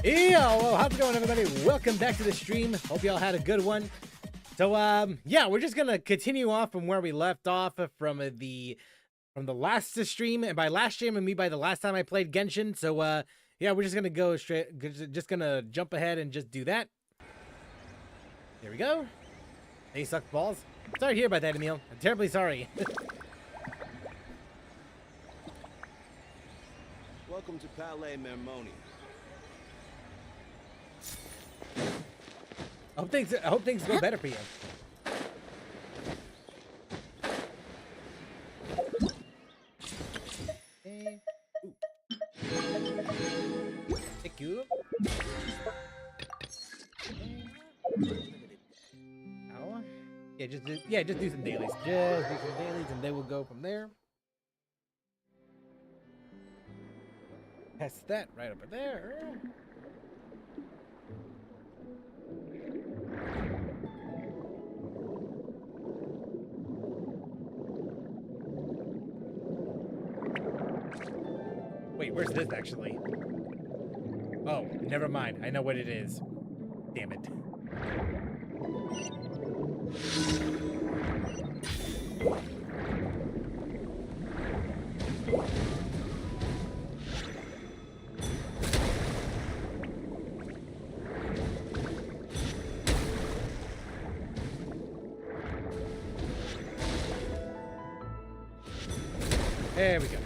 Yo, how's it going, everybody? Welcome back to the stream. Hope y'all had a good one. So, yeah, we're just gonna continue off from where we left off from the last stream, and by last stream, I mean by the last time I played Genshin. So, yeah, we're just gonna go straight, just gonna jump ahead and just do that. There we go. They suck balls. Sorry to hear about that, Emil. I'm terribly sorry. Welcome to Palais Mermoni. I hope things go better for you. Okay. Thank you. Ow. Yeah, just do some dailies. Just do some dailies, and then we'll go from there. Test that right over there. Wait, where's this actually? Oh, never mind. I know what it is. Damn it. There we go.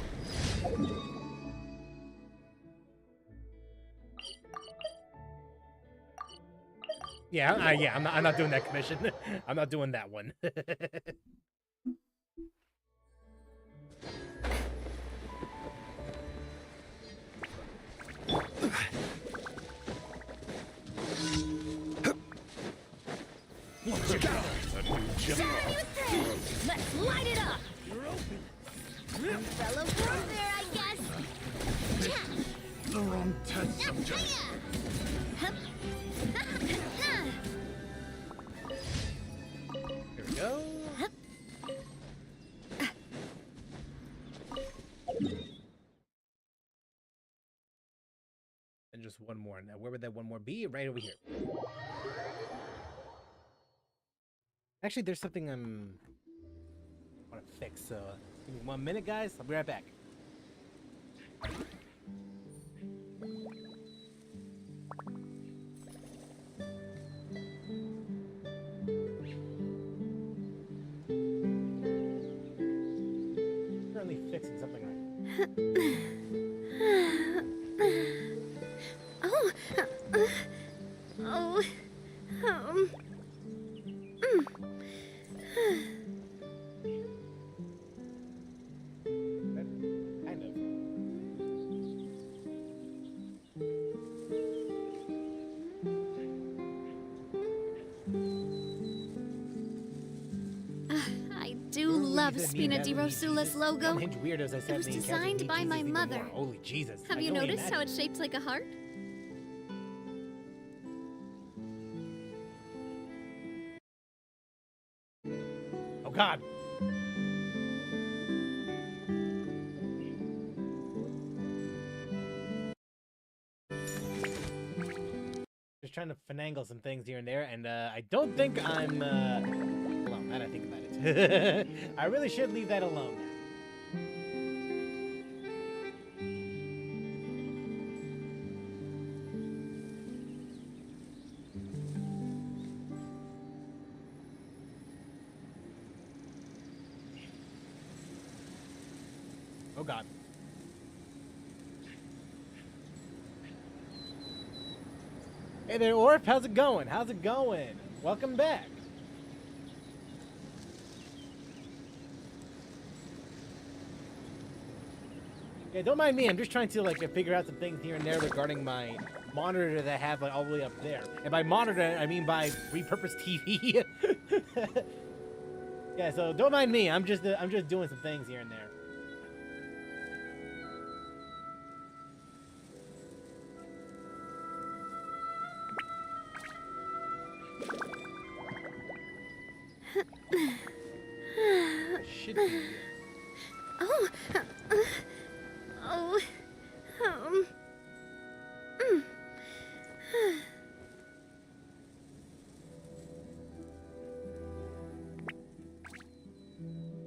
Yeah, I'm not doing that commission. I'm not doing that one. Let's light it up! Fellow warfare, I guess! The wrong test subject. Here we go. And just one more. Now, where would that one more be? Right over here. Actually, there's something I want to fix. So, give me 1 minute, guys. I'll be right back. Currently fixing something right. Kind of. I do love Spina di Rosula's logo. Weirdos, I said It was designed by my mother. Holy Jesus. Have you noticed how it's shaped like a heart? Oh God. Just trying to finagle some things here and there, and I don't think I'm hold on, now that I think about it. I really should leave that alone now. Oh God. Hey there, Orf. How's it going? How's it going? Welcome back. Yeah, don't mind me. I'm just trying to like figure out some things here and there regarding my monitor that I have like all the way up there. And by monitor, I mean by repurposed TV. Yeah, so don't mind me. I'm just doing some things here and there. Should be here. Oh. Oh.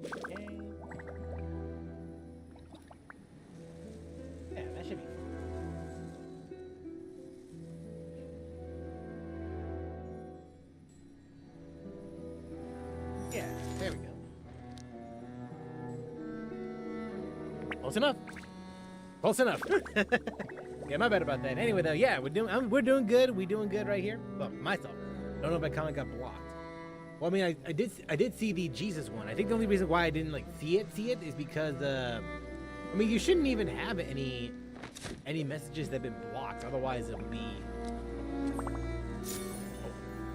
Okay. Yeah, that should be fun. Yeah, there we go. Close enough. Close enough. Yeah, my bad about that. Anyway, though, yeah, we're doing good. We doing good right here. Well, myself. Don't know if my comment got blocked. Well, I mean, I did see the Jesus one. I think the only reason why I didn't like see it is because I mean, you shouldn't even have any messages that have been blocked. Otherwise, it would be.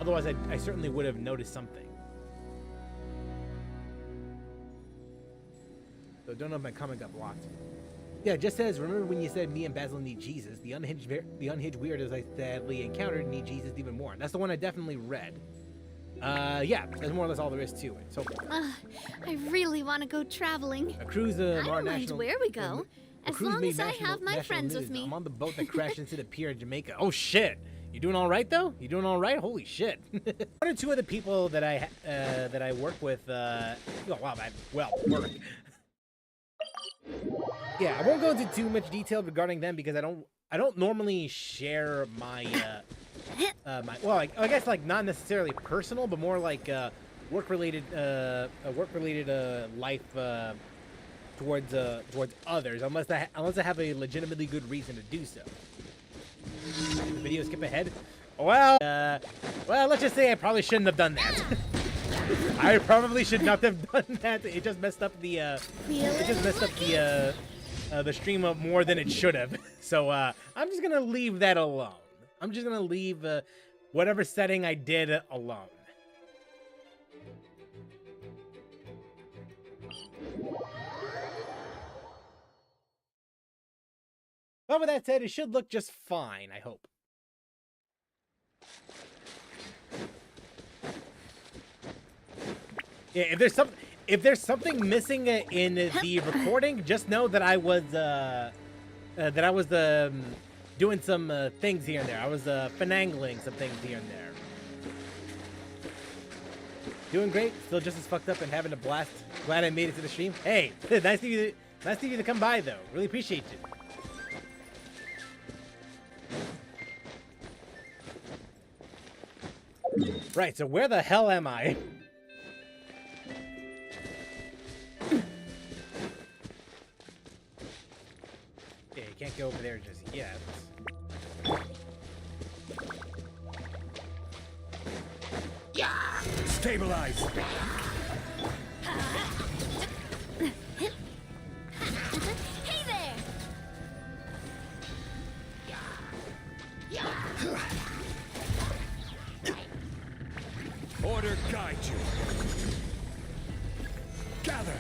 Otherwise, I certainly would have noticed something. So don't know if my comment got blocked. Yeah, it just says, remember when you said me and Basil need Jesus? The unhinged weirdos I sadly encountered need Jesus even more. And that's the one I definitely read. Yeah, that's more or less all there is to it. So I really want to go traveling. a cruise, I don't mind where we go, as long as I have my friends with me. I'm on the boat that crashed into the pier in Jamaica. Oh shit! You doing all right though? You doing all right? Holy shit! One or two of the people that I work with, work. Yeah, I won't go into too much detail regarding them because I don't normally share my I guess like not necessarily personal, but more like work related life towards others, unless I have a legitimately good reason to do so. Video skip ahead. Well, let's just say I probably shouldn't have done that. I probably should not have done that. It just messed up the the stream up more than it should have. So I'm just gonna leave that alone. I'm just gonna leave whatever setting I did alone. But with that said, it should look just fine, I hope. Yeah, if there's something missing in the recording, just know that I was doing some things here and there. I was finagling some things here and there. Doing great. Still just as fucked up and having a blast. Glad I made it to the stream. Hey, nice of you to come by though. Really appreciate you. Right. So where the hell am I? Yeah, you can't go over there just yet. Yeah! Stabilize! Hey there! Order guide you. Gather!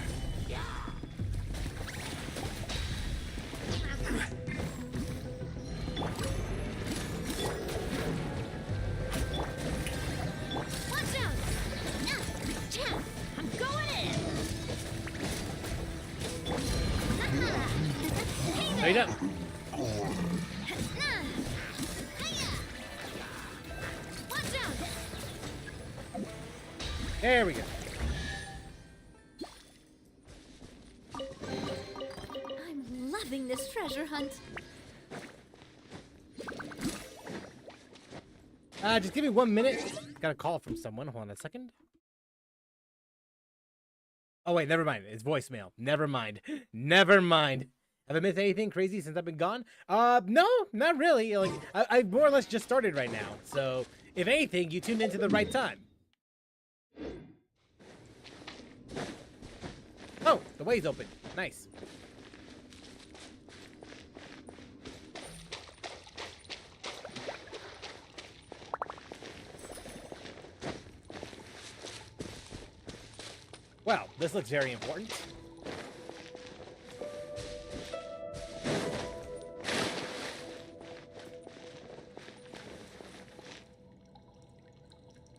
Watch out! I'm going in! Straight up. Watch out! There we go. loving this treasure hunt. Just give me 1 minute. Got a call from someone. Hold on a second. Oh, wait, never mind. It's voicemail. Never mind. Never mind. Have I missed anything crazy since I've been gone? No, not really. Like, I more or less just started right now. So, if anything, you tuned into the right time. Oh, the way's open. Nice. Well, this looks very important.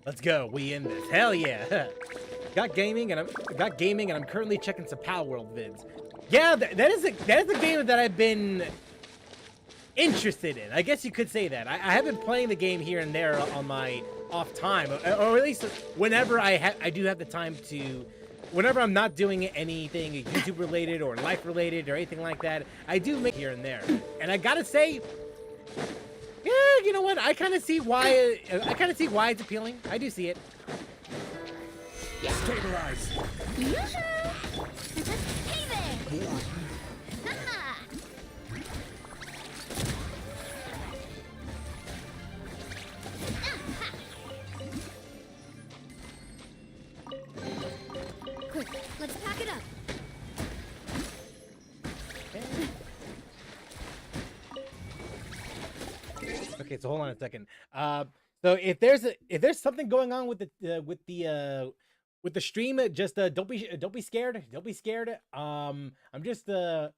Let's go. We in this. Hell yeah. Got gaming and I'm currently checking some Pal World vids. Yeah, that is a game that I've been interested in. I guess you could say that. I have been playing the game here and there on my off time, or at least whenever I do have the time to. Whenever I'm not doing anything YouTube related or life related or anything like that, I do make here and there. And I gotta say, yeah, you know what? I kind of see why. It's appealing. I do see it. Stabilize. Yoo-hoo! Hey there! Ha-ha! Quick, let's pack it up. Okay, so hold on a second. So if there's something going on with the stream, just don't be scared. Don't be scared. I'm just doing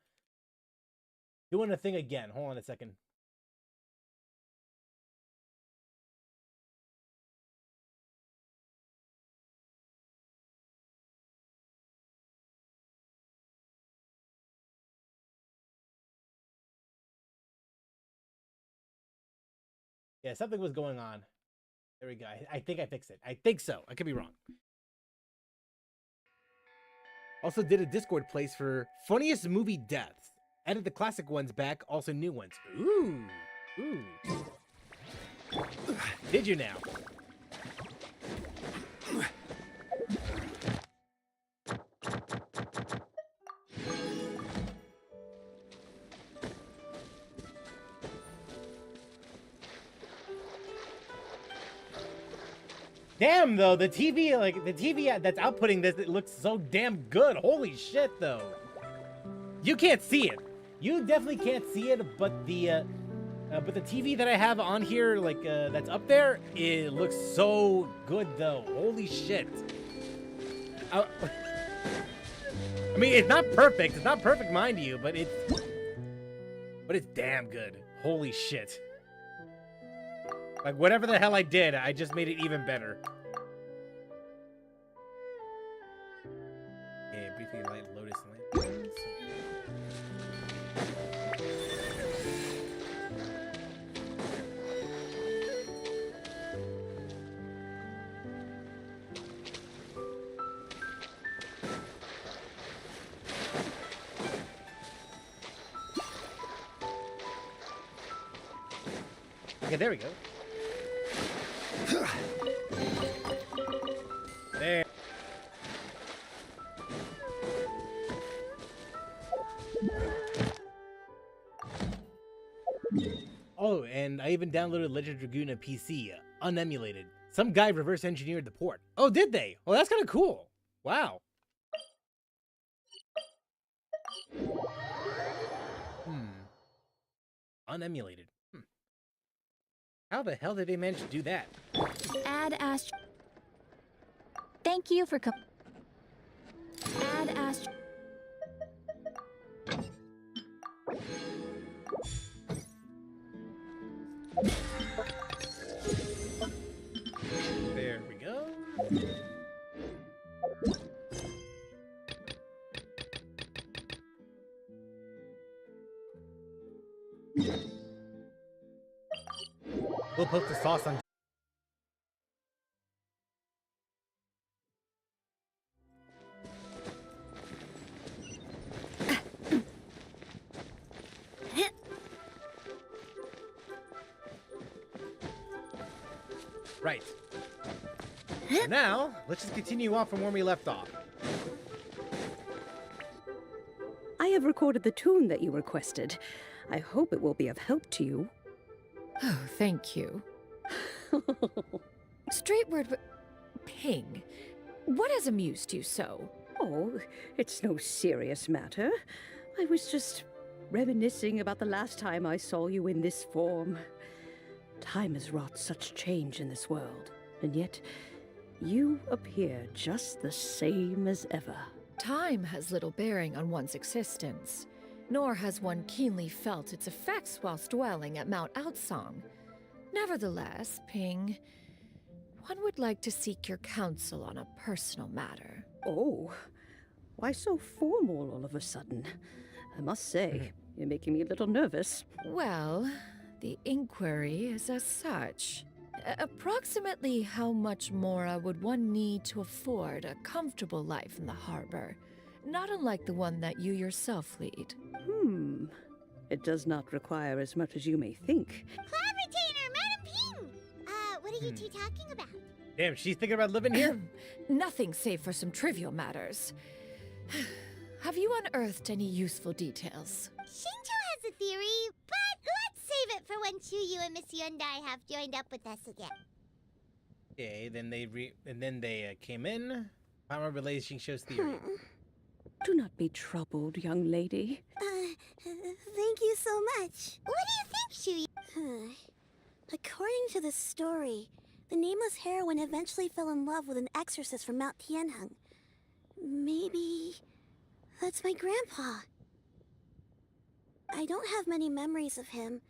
a thing again. Hold on a second. Yeah, something was going on. There we go. I think I fixed it. I think so. I could be wrong. Also did a Discord place for funniest movie deaths. Added the classic ones back, also new ones. Ooh. Ooh. Did you now? Damn, though, the TV that's outputting this, it looks so damn good. Holy shit, though. You can't see it. You definitely can't see it, but the TV that I have on here, that's up there, it looks so good, though. Holy shit. I mean, it's not perfect. It's not perfect, mind you, but it's damn good. Holy shit. Like, whatever the hell I did, I just made it even better. Okay, briefly light Lotus Lanterns. Okay, there we go. There. Oh, and I even downloaded Legend Dragoon on PC, unemulated. Some guy reverse engineered the port. Oh, did they? Oh, that's kind of cool. Wow. Unemulated. How the hell did they manage to do that? Add Astro. Thank you for Add Astro. There we go. We'll put the sauce on. Right. So now, let's just continue on from where we left off. I have recorded the tune that you requested. I hope it will be of help to you. Oh, thank you. Straight word, Ping. What has amused you so? Oh, it's no serious matter. I was just reminiscing about the last time I saw you in this form. Time has wrought such change in this world, and yet you appear just the same as ever. Time has little bearing on one's existence, nor has one keenly felt its effects whilst dwelling at Mount Outsong. Nevertheless, Ping, one would like to seek your counsel on a personal matter. Oh, why so formal all of a sudden? I must say, you're making me a little nervous. Well, the inquiry is as such. Approximately how much more would one need to afford a comfortable life in the harbor, not unlike the one that you yourself lead? It does not require as much as you may think. Cloud Retainer, Madam Ping! What are you two talking about? Damn, she's thinking about living here? Nothing save for some trivial matters. Have you unearthed any useful details? Shinjo has a theory, but let's save it for when you and Miss Hyundai have joined up with us again. Okay, then they came in. Power relays Shinjo's theory. Do not be troubled, young lady. Thank you so much. What do you think, Shu? According to the story, the nameless heroine eventually fell in love with an exorcist from Mount Tianheng. Maybe that's my grandpa. I don't have many memories of him,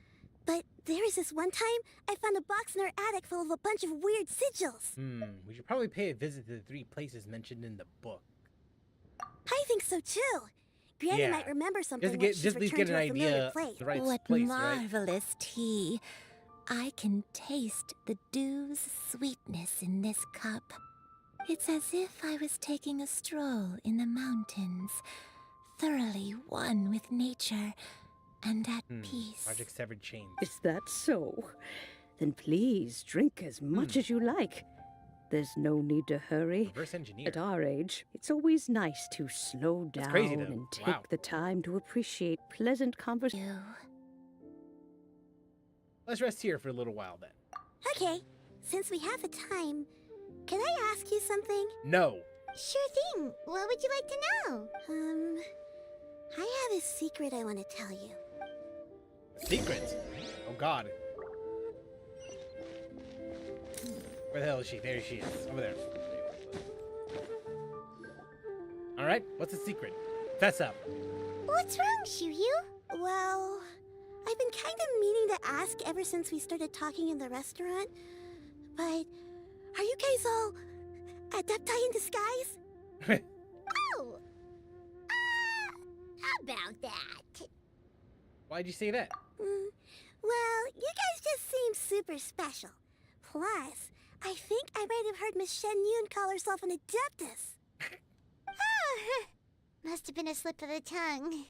but there was this one time I found a box in our attic full of a bunch of weird sigils. We should probably pay a visit to the 3 places mentioned in the book. I think so too. Granny Yeah. might remember something Just once she's at least returned get to an a familiar idea place. the right What place, right? marvelous tea. I can taste the dew's sweetness in this cup. It's as if I was taking a stroll in the mountains, thoroughly one with nature and at peace. Project Severed Chains. Is that so? Then please drink as much as you like. There's no need to hurry. Reverse engineer. At our age, it's always nice to slow down crazy, though. and take Wow. the time to appreciate pleasant conversation. Let's rest here for a little while then. Okay, since we have the time, can I ask you something? No. Sure thing. What would you like to know? I have a secret I want to tell you. Secret. Oh God. Where the hell is she? There she is. Over there. Alright, what's the secret? Fess up. What's wrong, Shuryu? Well, I've been kind of meaning to ask ever since we started talking in the restaurant, but are you guys all adepti in disguise? Oh! About that. Why'd you say that? Well, you guys just seem super special. Plus, I think I might have heard Miss Xianyun call herself an adeptus. Must have been a slip of the tongue.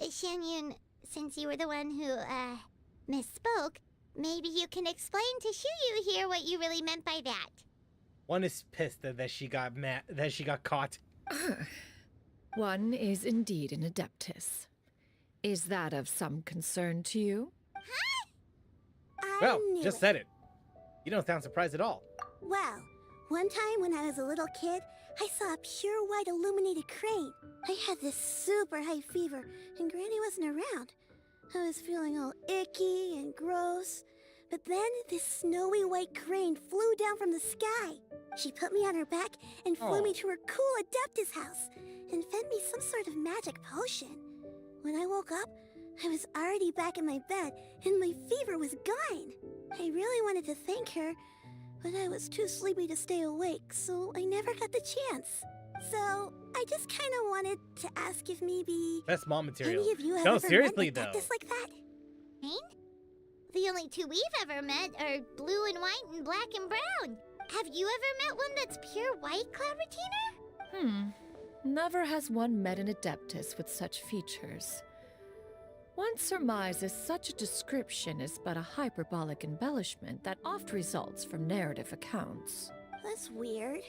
Xianyun, since you were the one who, misspoke, maybe you can explain to Shuryu here what you really meant by that. One is pissed that she got caught. One is indeed an adeptus. Is that of some concern to you? I Well, knew just it. said it. You don't sound surprised at all. Well, one time when I was a little kid, I saw a pure white illuminated crane. I had this super high fever, and Granny wasn't around. I was feeling all icky and gross. But then this snowy white crane flew down from the sky. She put me on her back and flew me to her cool Adeptus house and fed me some sort of magic potion. When I woke up, I was already back in my bed and my fever was gone. I really wanted to thank her, but I was too sleepy to stay awake, so I never got the chance. So I just kind of wanted to ask if maybe Best mom material. any of you have No, ever seriously met an though. Adeptus like that? Rain? The only two we've ever met are blue and white and black and brown. Have you ever met one that's pure white, Cloud Retainer? Never has one met an adeptus with such features. One surmises such a description is but a hyperbolic embellishment that oft results from narrative accounts. That's weird.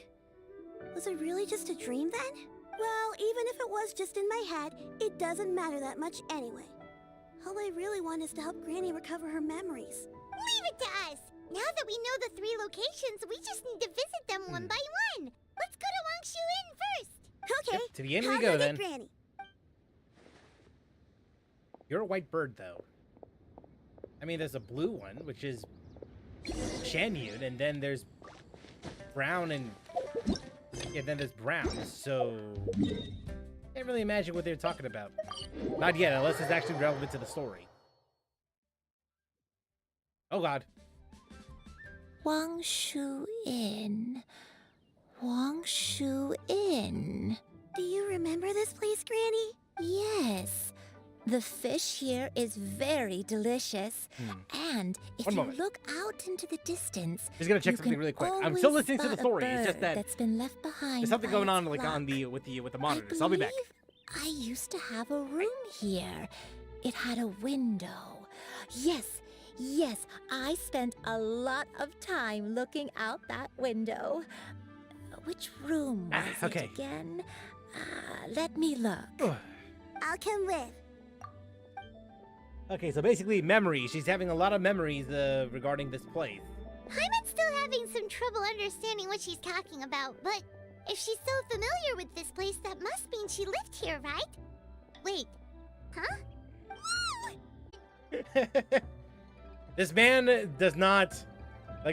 Was it really just a dream then? Well, even if it was just in my head, it doesn't matter that much anyway. All I really want is to help Granny recover her memories. Leave it to us! Now that we know the 3 locations, we just need to visit them one by one. Let's go to Wangshu Inn first. Okay. Yep, to the inn how we do go I get then. Granny? You're a white bird, though. I mean, there's a blue one, which is Xianyun, and then there's brown and... Yeah, then there's brown, so... Can't really imagine what they're talking about. Not yet, unless it's actually relevant to the story. Oh, God. Wangshu Inn. Wangshu Inn. Do you remember this place, Granny? Yes. The fish here is very delicious. And if One you moment. look out into the distance, Just gonna check you something can really quick. I'm always still listening to the spot a story. It's just bird that that's been left behind. there's something by going on, its like on flock. with the monitors. I'll be back. I used to have a room here. It had a window. Yes, I spent a lot of time looking out that window. Which room was okay. it again? Let me look. I'll come with. Okay, so basically memories. She's having a lot of memories regarding this place. Paimon's still having some trouble understanding what she's talking about, but if she's so familiar with this place, that must mean she lived here, right? Wait, huh? This man does not,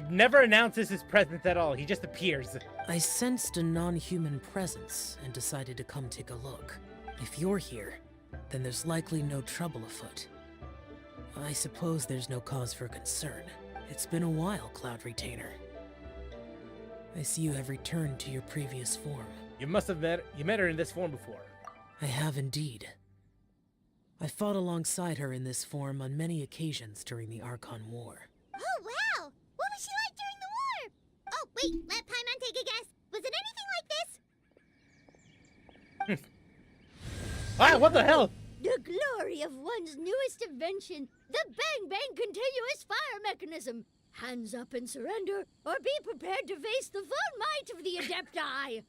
never announces his presence at all. He just appears. I sensed a non-human presence and decided to come take a look. If you're here, then there's likely no trouble afoot. I suppose there's no cause for concern. It's been a while, Cloud Retainer. I see you have returned to your previous form. You must have met her in this form before. I have indeed. I fought alongside her in this form on many occasions during the Archon War. Oh, wow! What was she like during the war? Oh, wait, let Paimon take a guess. Was it anything like this? Ah, what the hell? The glory of one's newest invention, the Bang Bang continuous fire mechanism. Hands up and surrender, or be prepared to face the full might of the Adepti.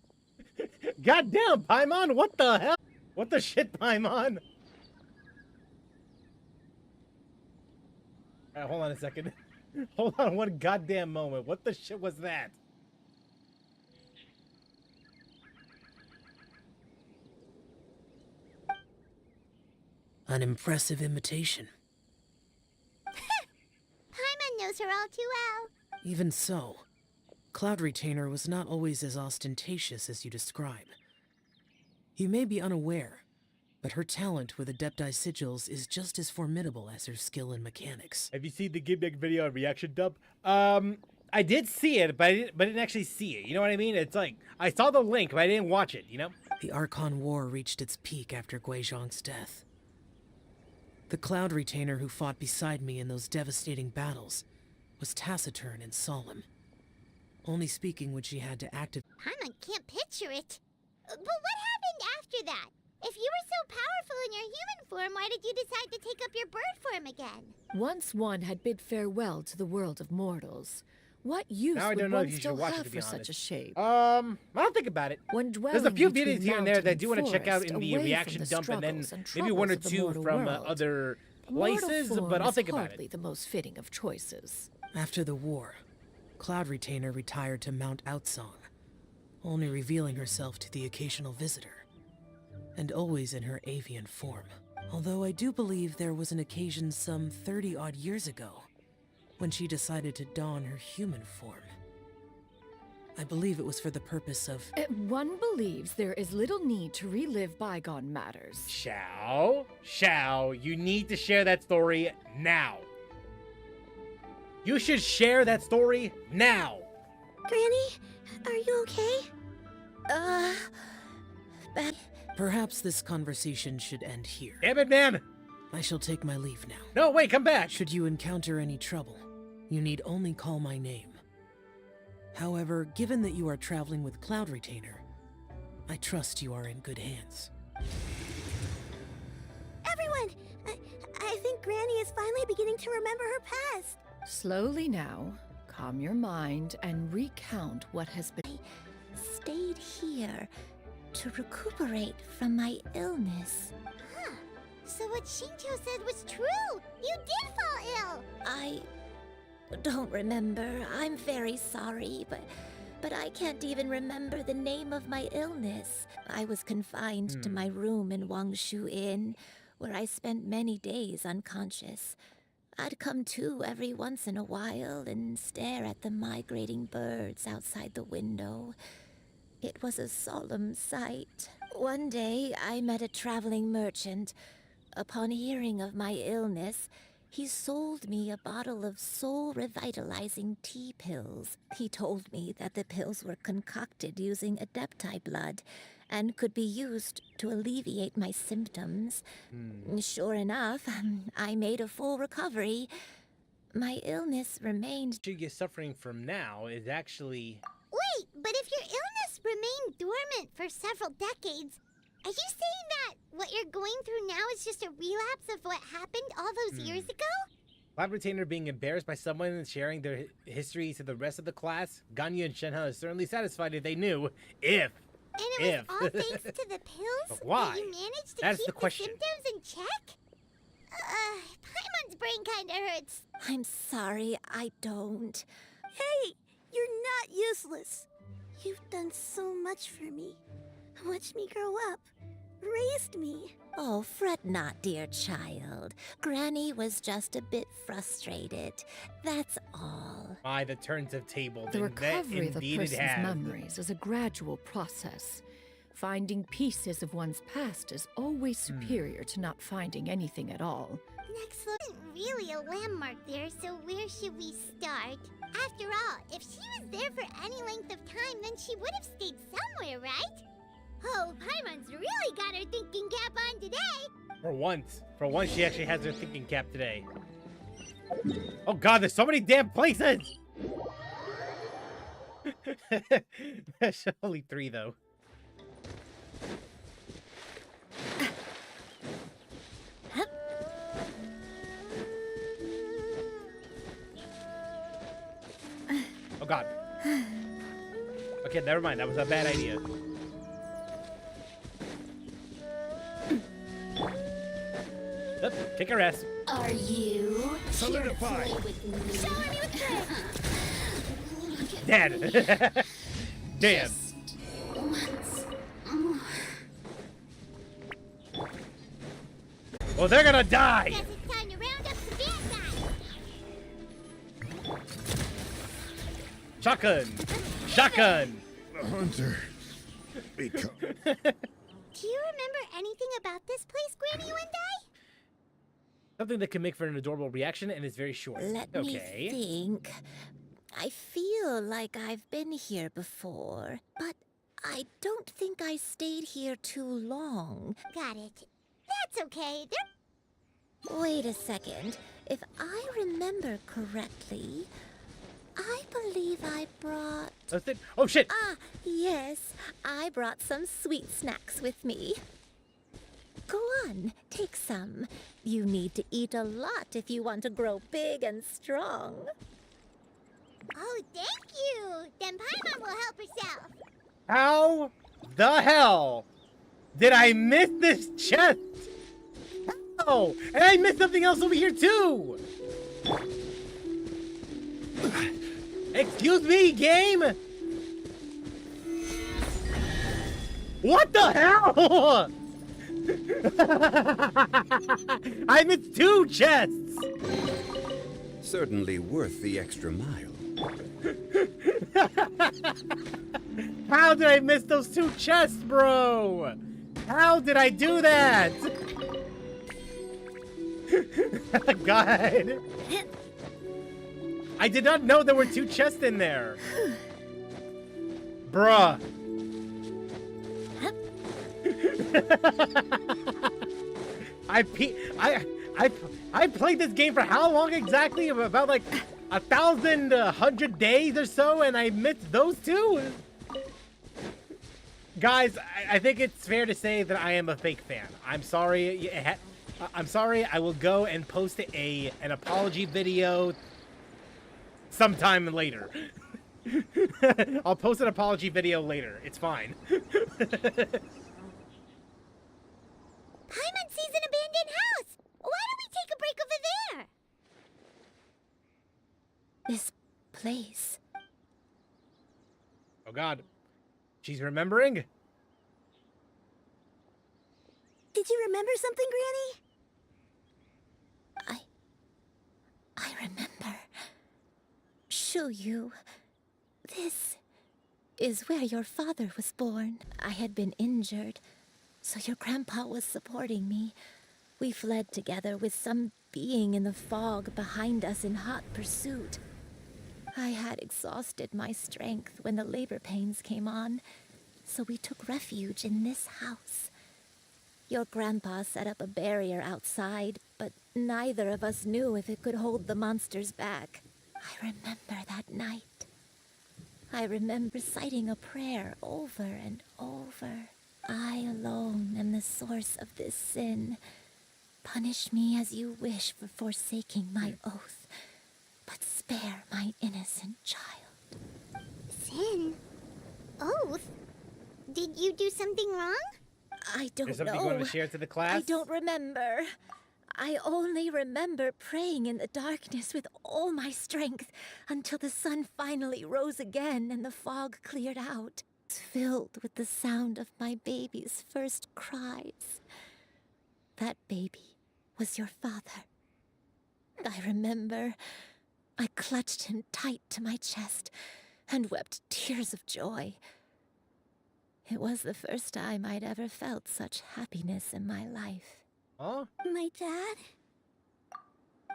Goddamn, Paimon, what the hell? What the shit, Paimon? Alright, hold on a second. Hold on one goddamn moment. What the shit was that? An impressive imitation. Paimon knows her all too well. Even so, Cloud Retainer was not always as ostentatious as you describe. You may be unaware, but her talent with Adepti sigils is just as formidable as her skill in mechanics. Have you seen the Gimmick video and reaction dub? I did see it, but I didn't actually see it. You know what I mean? It's like, I saw the link, but I didn't watch it, you know? The Archon War reached its peak after Guizhong's death. The Cloud Retainer who fought beside me in those devastating battles was taciturn and solemn, only speaking when she had to activate. Paimon can't picture it. But what happened after that? If you were so powerful in your human form, why did you decide to take up your bird form again? Once one had bid farewell to the world of mortals, what use Now I would don't know if one you should still watch it, have to for be such a honest. shape? I'll think about it. When There's a few dwelling videos here and there that I do want to check out between in the mountain and reaction forest, dump, and then away from the maybe one or struggles of the two mortal from world, other the mortal places, form but I'll is think about hardly it. the most fitting of choices. After the war, Cloud Retainer retired to Mount Outsong, only revealing herself to the occasional visitor, and always in her avian form. Although I do believe there was an occasion some 30-odd years ago when she decided to don her human form. I believe it was for the purpose of... One believes there is little need to relive bygone matters. Shao, you need to share that story now. You should share that story now. Granny, are you okay? Perhaps this conversation should end here. Damn it, man. I shall take my leave now. No, wait, come back. Should you encounter any trouble, you need only call my name. However, given that you are traveling with Cloud Retainer, I trust you are in good hands. Everyone, I Granny is finally beginning to remember her past. Slowly now, calm your mind and recount what has been. Stayed here to recuperate from my illness. Huh. So what Shincho said was true! You did fall ill! I don't remember. I'm very sorry, but I can't even remember the name of my illness. I was confined to my room in Wangshu Inn, where I spent many days unconscious. I'd come to every once in a while and stare at the migrating birds outside the window. It was a solemn sight. One day, I met a traveling merchant. Upon hearing of my illness, he sold me a bottle of soul-revitalizing tea pills. He told me that the pills were concocted using adepti blood and could be used to alleviate my symptoms. Sure enough, I made a full recovery. My illness remained... What you're suffering from now is actually... Wait, but if your illness remained dormant for several decades, are you saying that what you're going through now is just a relapse of what happened all those years ago? Lab retainer being embarrassed by someone and sharing their history to the rest of the class? Ganyu and Shenhe are certainly satisfied if they knew. If. And it was all thanks to the pills But why? that you managed to That's keep the question. symptoms in check? Paimon's brain kinda hurts. I'm sorry, I don't. Hey, you're not useless. You've done so much for me. Watched me grow up. Raised me. Oh, fret not, dear child. Granny was just a bit frustrated. That's all. By the turns of tables. The and that recovery of a indeed it person's has. memories is a gradual process. Finding pieces of one's past is always superior to not finding anything at all. Next look isn't really a landmark there, so where should we start? After all, if she was there for any length of time, then she would have stayed somewhere, right? Oh, Paimon's really got her thinking cap on today! For once. For once, she actually has her thinking cap today. Oh god, there's so many damn places! There's only 3, though. Oh god. Okay, never mind. That was a bad idea. Oop, kick her ass. Are you Solidify. showing me the trick? Dead. Damn. Well, they're gonna die. Guess it's time to round up the bad guys. Shotgun. Shotgun. The hunter. Become. Do you remember anything about this place, Granny Wendai? Something that can make for an adorable reaction and is very short. Let me think. I feel like I've been here before, but I don't think I stayed here too long. Got it. That's okay. Wait a second. If I remember correctly, I believe I brought... That's it. Oh shit. Ah, yes. I brought some sweet snacks with me. Go on, take some. You need to eat a lot if you want to grow big and strong. Oh, thank you. Then Paimon will help herself. How the hell did I miss this chest? Oh, and I missed something else over here too. Excuse me, game. What the hell? I missed 2 chests. Certainly worth the extra mile. How did I miss those 2 chests, bro? How did I do that? God. I did not know there were 2 chests in there. Bruh. I played this game for how long exactly? About like 1,100 days or so, and I missed those 2. Guys, I think it's fair to say that I am a fake fan. I'm sorry. I'm sorry. I will go and post an apology video sometime later. I'll post an apology video later. It's fine. Paimon sees an abandoned house. Why don't we take a break over there? This place. Oh God, she's remembering. Did you remember something, Granny? I remember. Xianyun. This is where your father was born. I had been injured, so your grandpa was supporting me. We fled together with some being in the fog behind us in hot pursuit. I had exhausted my strength when the labor pains came on, so we took refuge in this house. Your grandpa set up a barrier outside, but neither of us knew if it could hold the monsters back. I remember that night. I remember reciting a prayer over and over. I alone am the source of this sin. Punish me as you wish for forsaking my oath, but spare my innocent child. Sin? Oath? Did you do something wrong? I don't There's know. something you want to share to the class? I don't remember. I only remember praying in the darkness with all my strength until the sun finally rose again and the fog cleared out. It's filled with the sound of my baby's first cries. That baby was your father. I remember I clutched him tight to my chest and wept tears of joy. It was the first time I'd ever felt such happiness in my life. Huh? My dad?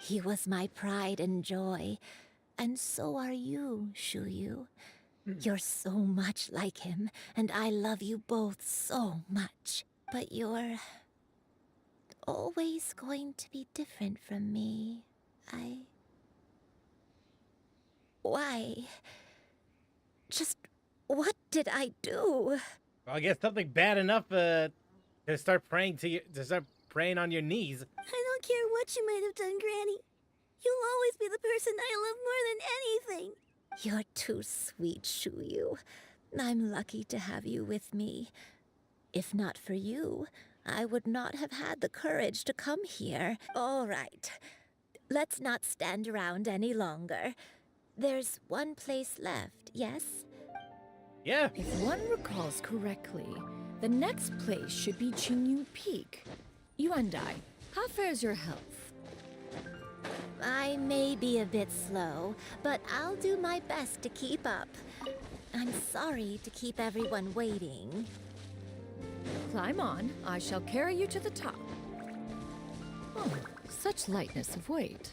He was my pride and joy, and so are you, Xianyun. You're so much like him, and I love you both so much. But you're always going to be different from me. Why? Just what did I do? Well, I guess something bad enough to start praying to start praying on your knees. I don't care what you might have done, Granny. You'll always be the person I love more than anything. You're too sweet, Xianyun. I'm lucky to have you with me. If not for you, I would not have had the courage to come here. All right, let's not stand around any longer. There's one place left, yes? Yeah. If one recalls correctly, the next place should be Xianyun Peak. Yuandai, how fares your health? I may be a bit slow, but I'll do my best to keep up. I'm sorry to keep everyone waiting. Climb on. I shall carry you to the top. Oh, such lightness of weight.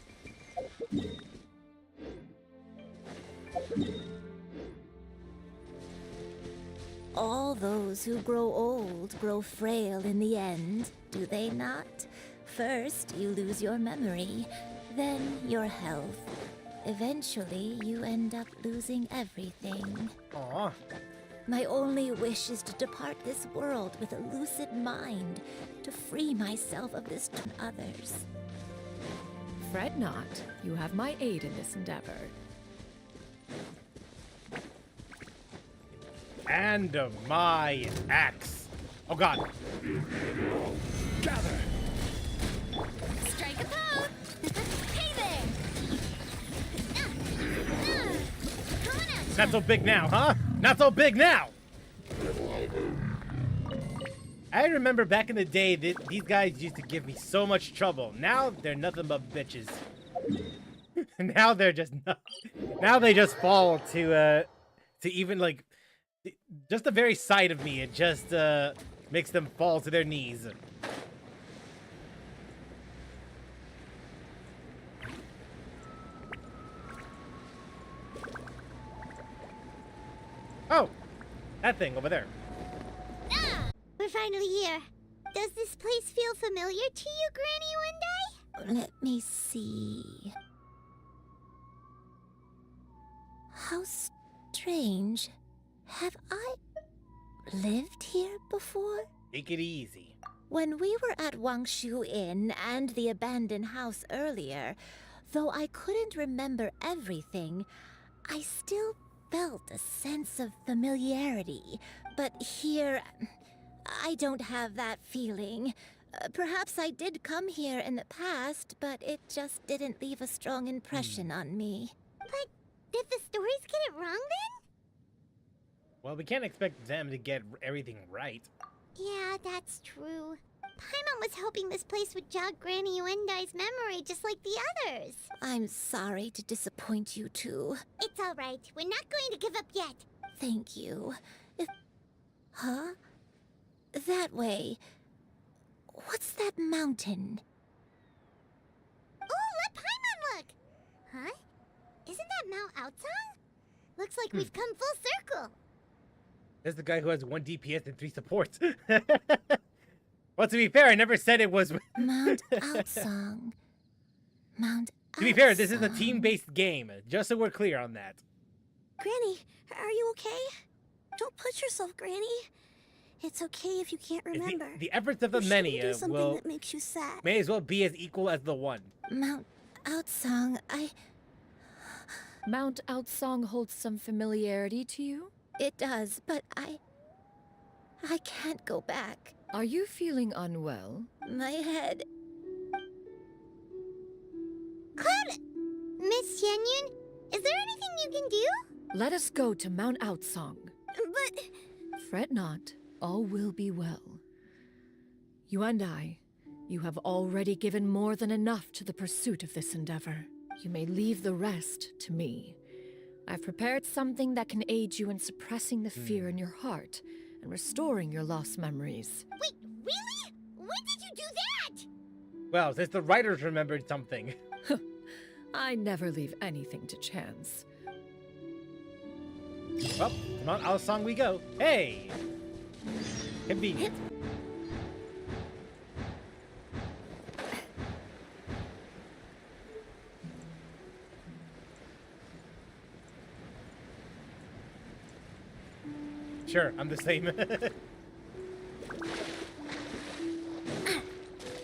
All those who grow old grow frail in the end, do they not? First, you lose your memory, then your health. Eventually, you end up losing everything. Aw. My only wish is to depart this world with a lucid mind, to free myself of this to others. Fret not. You have my aid in this endeavor. And my axe. Oh God. Gather! Strike a pose! Hey there! Come on out! Not so big now, huh? Not so big now! I remember back in the day that these guys used to give me so much trouble. Now they're nothing but bitches. Now they're just now they just fall to even like just the very sight of me. It just makes them fall to their knees. Oh, that thing over there. Ah! We're finally here. Does this place feel familiar to you, Granny One Day? Let me see. How strange. Have I lived here before? Take it easy. When we were at Wangshu Inn and the abandoned house earlier, though I couldn't remember everything, I still felt a sense of familiarity. But here, I don't have that feeling. Perhaps I did come here in the past, but it just didn't leave a strong impression on me. But did the stories get it wrong then? Well, we can't expect them to get everything right. Yeah, that's true. Paimon was hoping this place would jog Granny Yuendai's memory just like the others. I'm sorry to disappoint you too. It's all right. We're not going to give up yet. Thank you. Huh? That way. What's that mountain? Oh, let Paimon look! Huh? Isn't that Mount Aotsang? Looks like we've come full circle. There's the guy who has 1 DPS and 3 supports. Well, to be fair, I never said it was... Mount Aotsang. Mount Aotsang. To be fair, this is a team-based game, just so we're clear on that. Granny, are you okay? Don't push yourself, Granny. It's okay if you can't remember. The efforts of the You many shouldn't do something will that makes you sad. may as well be as equal as the one. Mount Aotsang, Mount Aotsang holds some familiarity to you? It does, but I can't go back. Are you feeling unwell? My head. Cloud! Miss Xianyun, is there anything you can do? Let us go to Mount Aotsang. But... Fret not, all will be well. You and I, you have already given more than enough to the pursuit of this endeavor. You may leave the rest to me. I've prepared something that can aid you in suppressing the fear in your heart and restoring your lost memories. Wait, really? When did you do that? Well, since the writers remembered something. I never leave anything to chance. Well, to Mount Aotsang we go. Hey! Convenient. Sure, I'm the same.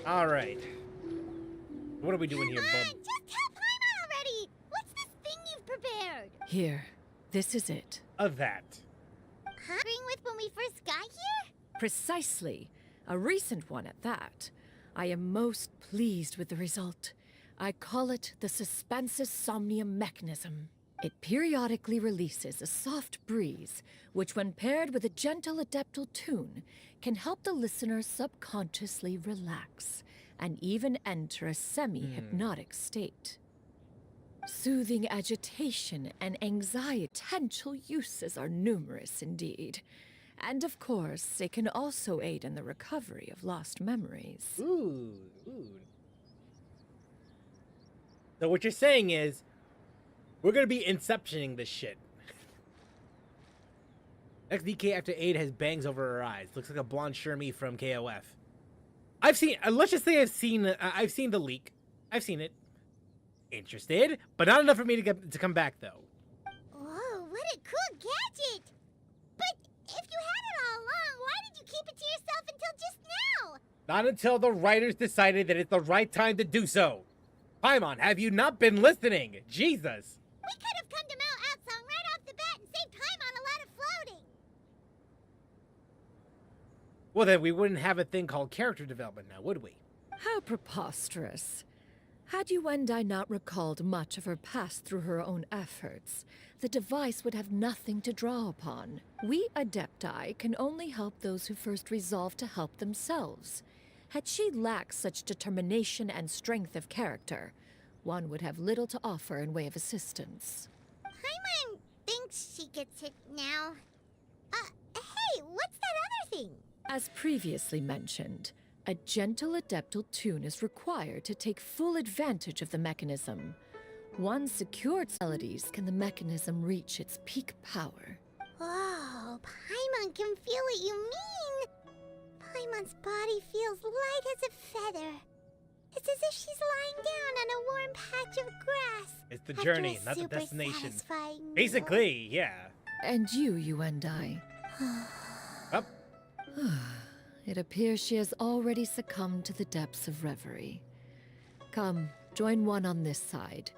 All right. What are we doing here, bub? Just tell Paimon already! What's this thing you've prepared? Here, this is it. Of that. Huh? Agreeing with when we first got here? Precisely. A recent one at that. I am most pleased with the result. I call it the Suspensus Somnium mechanism. It periodically releases a soft breeze, which when paired with a gentle adeptal tune, can help the listener subconsciously relax and even enter a semi-hypnotic state. Soothing agitation and anxiety potential uses are numerous indeed. And of course, it can also aid in the recovery of lost memories. Ooh. So what you're saying is, we're gonna be inceptioning this shit. Next DK after 8 has bangs over her eyes. Looks like a blonde Shermie from KOF. I've seen, let's just say I've seen the leak. I've seen it. Interested, but not enough for me to come back though. Whoa, what a cool gadget! But if you had it all along, why did you keep it to yourself until just now? Not until the writers decided that it's the right time to do so. Paimon, have you not been listening? Jesus. We could have come to Mount Aotsang right off the bat and saved Paimon a lot of floating. Well, then we wouldn't have a thing called character development now, would we? How preposterous. Had you and I not recalled much of her past through her own efforts, the device would have nothing to draw upon. We Adepti can only help those who first resolve to help themselves. Had she lacked such determination and strength of character, one would have little to offer in way of assistance. Paimon thinks she gets it now. Hey, what's that other thing? As previously mentioned, a gentle adeptal tune is required to take full advantage of the mechanism. Once secured melodies can the mechanism reach its peak power. Whoa, Paimon can feel what you mean. Paimon's body feels light as a feather. It's as if she's lying down on a warm patch of grass. It's the after journey, a not the super destination. satisfying meal. Basically, yeah. And you and I. Up. It appears she has already succumbed to the depths of reverie. Come, join one on this side.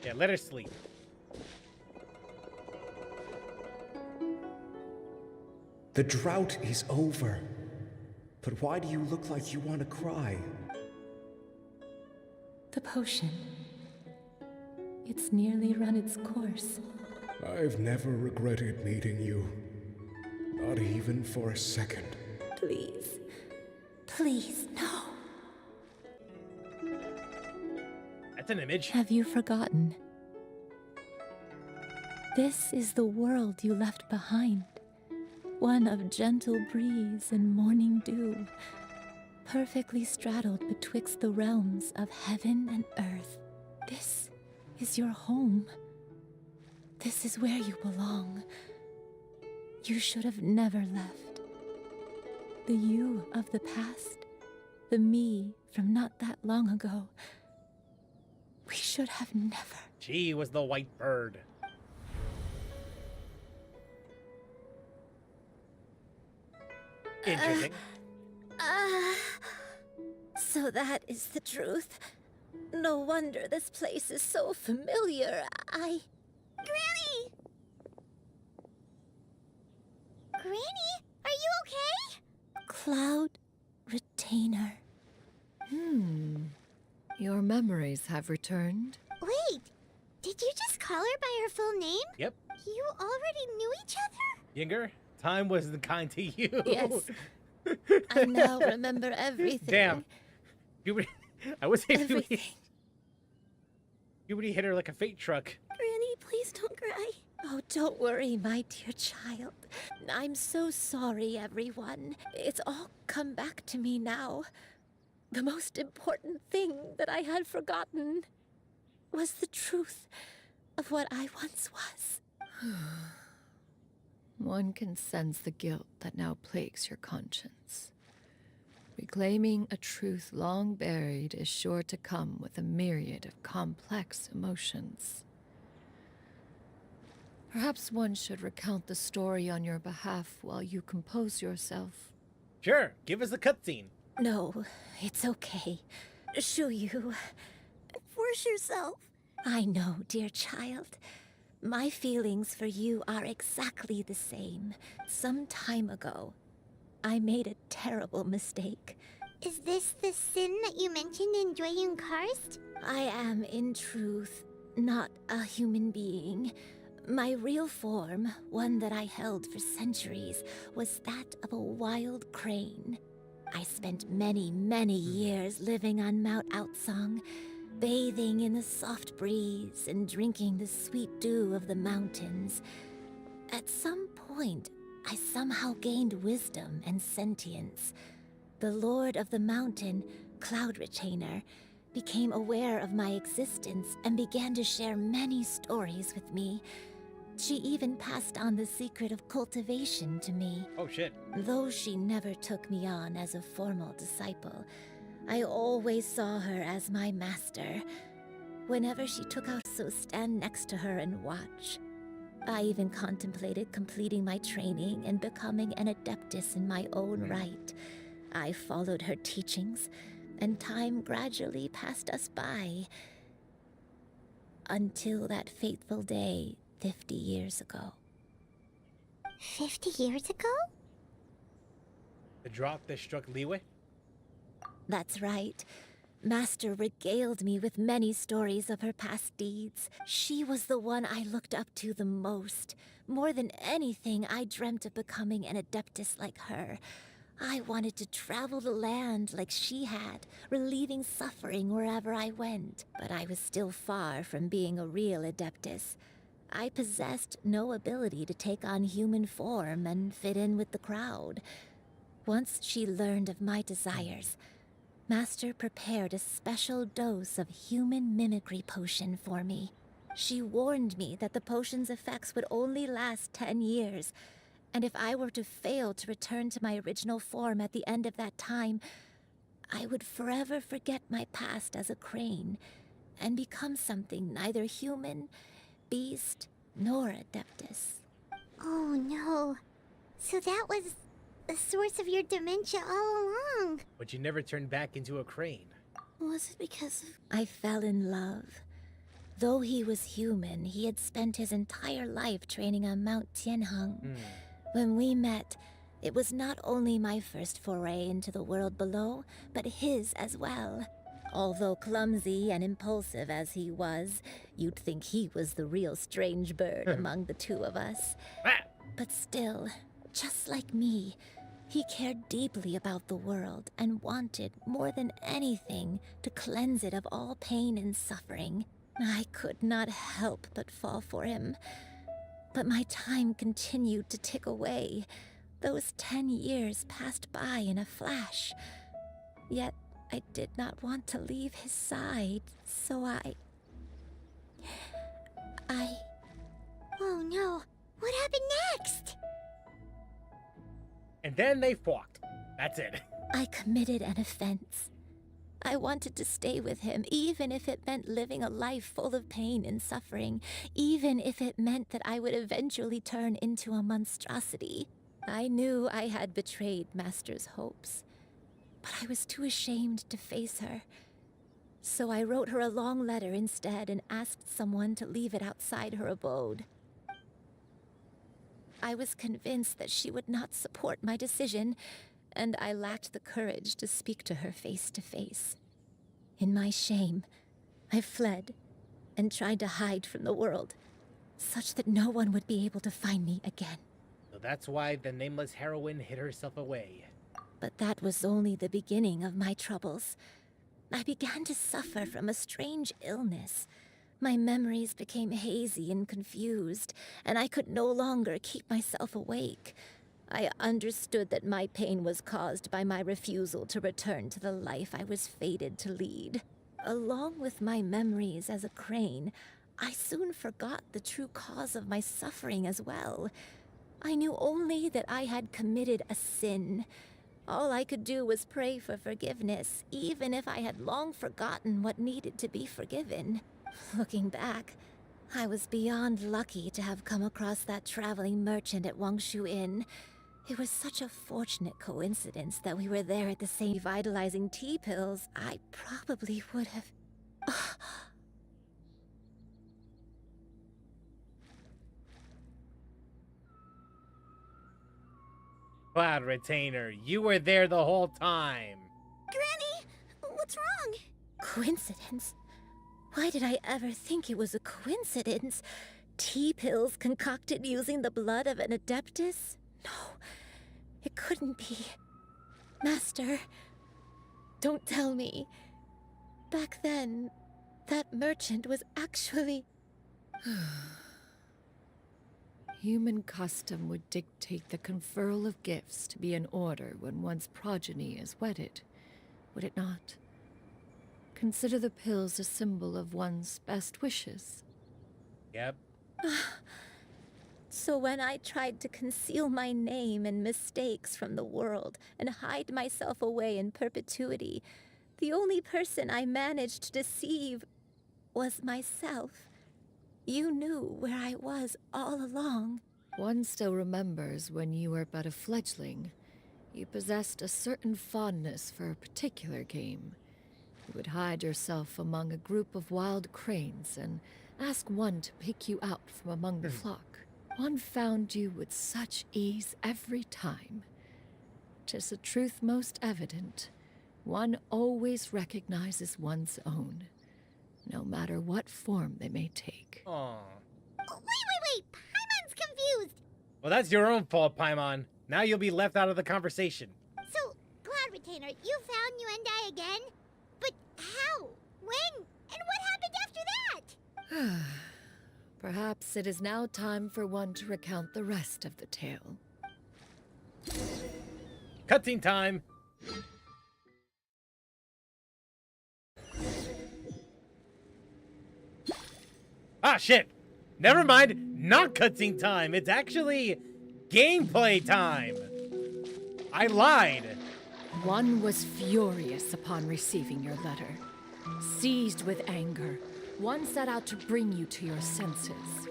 Yeah, let her sleep. The drought is over. But why do you look like you want to cry? The potion. It's nearly run its course. I've never regretted meeting you. Not even for a second. Please. Please, no. That's an image. Have you forgotten? This is the world you left behind. One of gentle breeze and morning dew, perfectly straddled betwixt the realms of heaven and earth. This is your home. This is where you belong. You should have never left. The you of the past, the me from not that long ago. We should have never. She was the white bird. Interesting. So that is the truth. No wonder this place is so familiar. Granny! Granny, are you okay? Cloud Retainer. Your memories have returned. Wait, did you just call her by her full name? Yep. You already knew each other? Yinger, time wasn't kind to you. Yes. I now remember everything. Damn. I would say Everything. puberty hit her like a freight truck. Granny, please don't cry. Oh, don't worry, my dear child. I'm so sorry, everyone. It's all come back to me now. The most important thing that I had forgotten was the truth of what I once was. One can sense the guilt that now plagues your conscience. Reclaiming a truth long buried is sure to come with a myriad of complex emotions. Perhaps one should recount the story on your behalf while you compose yourself. Sure, give us a cutscene. No, it's okay. Xianyun. Force yourself. I know, dear child. My feelings for you are exactly the same. Some time ago, I made a terrible mistake. Is this the sin that you mentioned in Xianyun Karst? I am, in truth, not a human being. My real form, one that I held for centuries, was that of a wild crane. I spent many, many years living on Mount Outsong, bathing in the soft breeze and drinking the sweet dew of the mountains. At some point, I somehow gained wisdom and sentience. The Lord of the Mountain, Cloud Retainer, became aware of my existence and began to share many stories with me. She even passed on the secret of cultivation to me. Oh shit. Though she never took me on as a formal disciple, I always saw her as my master. Whenever she took out, so stand next to her and watch. I even contemplated completing my training and becoming an adeptus in my own right. I followed her teachings, and time gradually passed us by. Until that fateful day 50 years ago. 50 years ago? The drop that struck Leeway? That's right. Master regaled me with many stories of her past deeds. She was the one I looked up to the most. More than anything, I dreamt of becoming an adeptus like her. I wanted to travel the land like she had, relieving suffering wherever I went. But I was still far from being a real adeptus. I possessed no ability to take on human form and fit in with the crowd. Once she learned of my desires, Master prepared a special dose of human mimicry potion for me. She warned me that the potion's effects would only last 10 years, and if I were to fail to return to my original form at the end of that time, I would forever forget my past as a crane and become something neither human, beast, nor adeptus. Oh no. So that was the source of your dementia all along. But you never turned back into a crane. Was it because of... I fell in love. Though he was human, he had spent his entire life training on Mount Tianheng. When we met, it was not only my first foray into the world below, but his as well. Although clumsy and impulsive as he was, you'd think he was the real strange bird among the two of us. But still, just like me, he cared deeply about the world and wanted, more than anything, to cleanse it of all pain and suffering. I could not help but fall for him. But my time continued to tick away. Those 10 years passed by in a flash. Yet I did not want to leave his side, so I... Oh no, what happened next? And then they fought. That's it. I committed an offense. I wanted to stay with him, even if it meant living a life full of pain and suffering, even if it meant that I would eventually turn into a monstrosity. I knew I had betrayed Master's hopes, but I was too ashamed to face her. So I wrote her a long letter instead and asked someone to leave it outside her abode. I was convinced that she would not support my decision, and I lacked the courage to speak to her face to face. In my shame, I fled and tried to hide from the world, such that no one would be able to find me again. So that's why the nameless heroine hid herself away. But that was only the beginning of my troubles. I began to suffer from a strange illness. My memories became hazy and confused, and I could no longer keep myself awake. I understood that my pain was caused by my refusal to return to the life I was fated to lead. Along with my memories as a crane, I soon forgot the true cause of my suffering as well. I knew only that I had committed a sin. All I could do was pray for forgiveness, even if I had long forgotten what needed to be forgiven. Looking back, I was beyond lucky to have come across that traveling merchant at Wangshu Inn. It was such a fortunate coincidence that we were there at the same revitalizing tea pills. I probably would have... Cloud Retainer, you were there the whole time. Granny, what's wrong? Coincidence? Why did I ever think it was a coincidence? Tea pills concocted using the blood of an adeptus? No, it couldn't be. Master, don't tell me. Back then, that merchant was actually... Human custom would dictate the conferral of gifts to be in order when one's progeny is wedded, would it not? Consider the pills a symbol of one's best wishes. Yep. So when I tried to conceal my name and mistakes from the world and hide myself away in perpetuity, the only person I managed to deceive was myself. You knew where I was all along. One still remembers when you were but a fledgling. You possessed a certain fondness for a particular game. You would hide yourself among a group of wild cranes and ask one to pick you out from among the flock. One found you with such ease every time. 'Tis a truth most evident. One always recognizes one's own, no matter what form they may take. Aww. Wait! Paimon's confused! Well, that's your own fault, Paimon. Now you'll be left out of the conversation. So, Cloud Retainer, you found Yuendai again? But how? When? And what happened after that? Perhaps it is now time for one to recount the rest of the tale. Cutscene time! Ah, shit! Never mind, not cutscene time. It's actually gameplay time. I lied. One was furious upon receiving your letter. Seized with anger, one set out to bring you to your senses.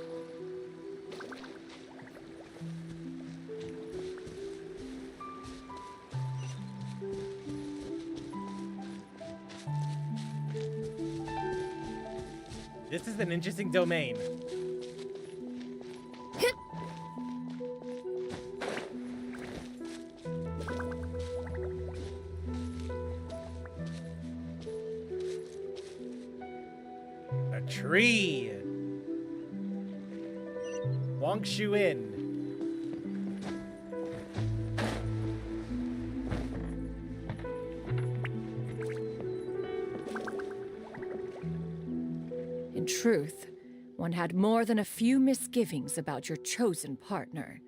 This is an interesting domain. A tree. Xianyun. In truth, one had more than a few misgivings about your chosen partner.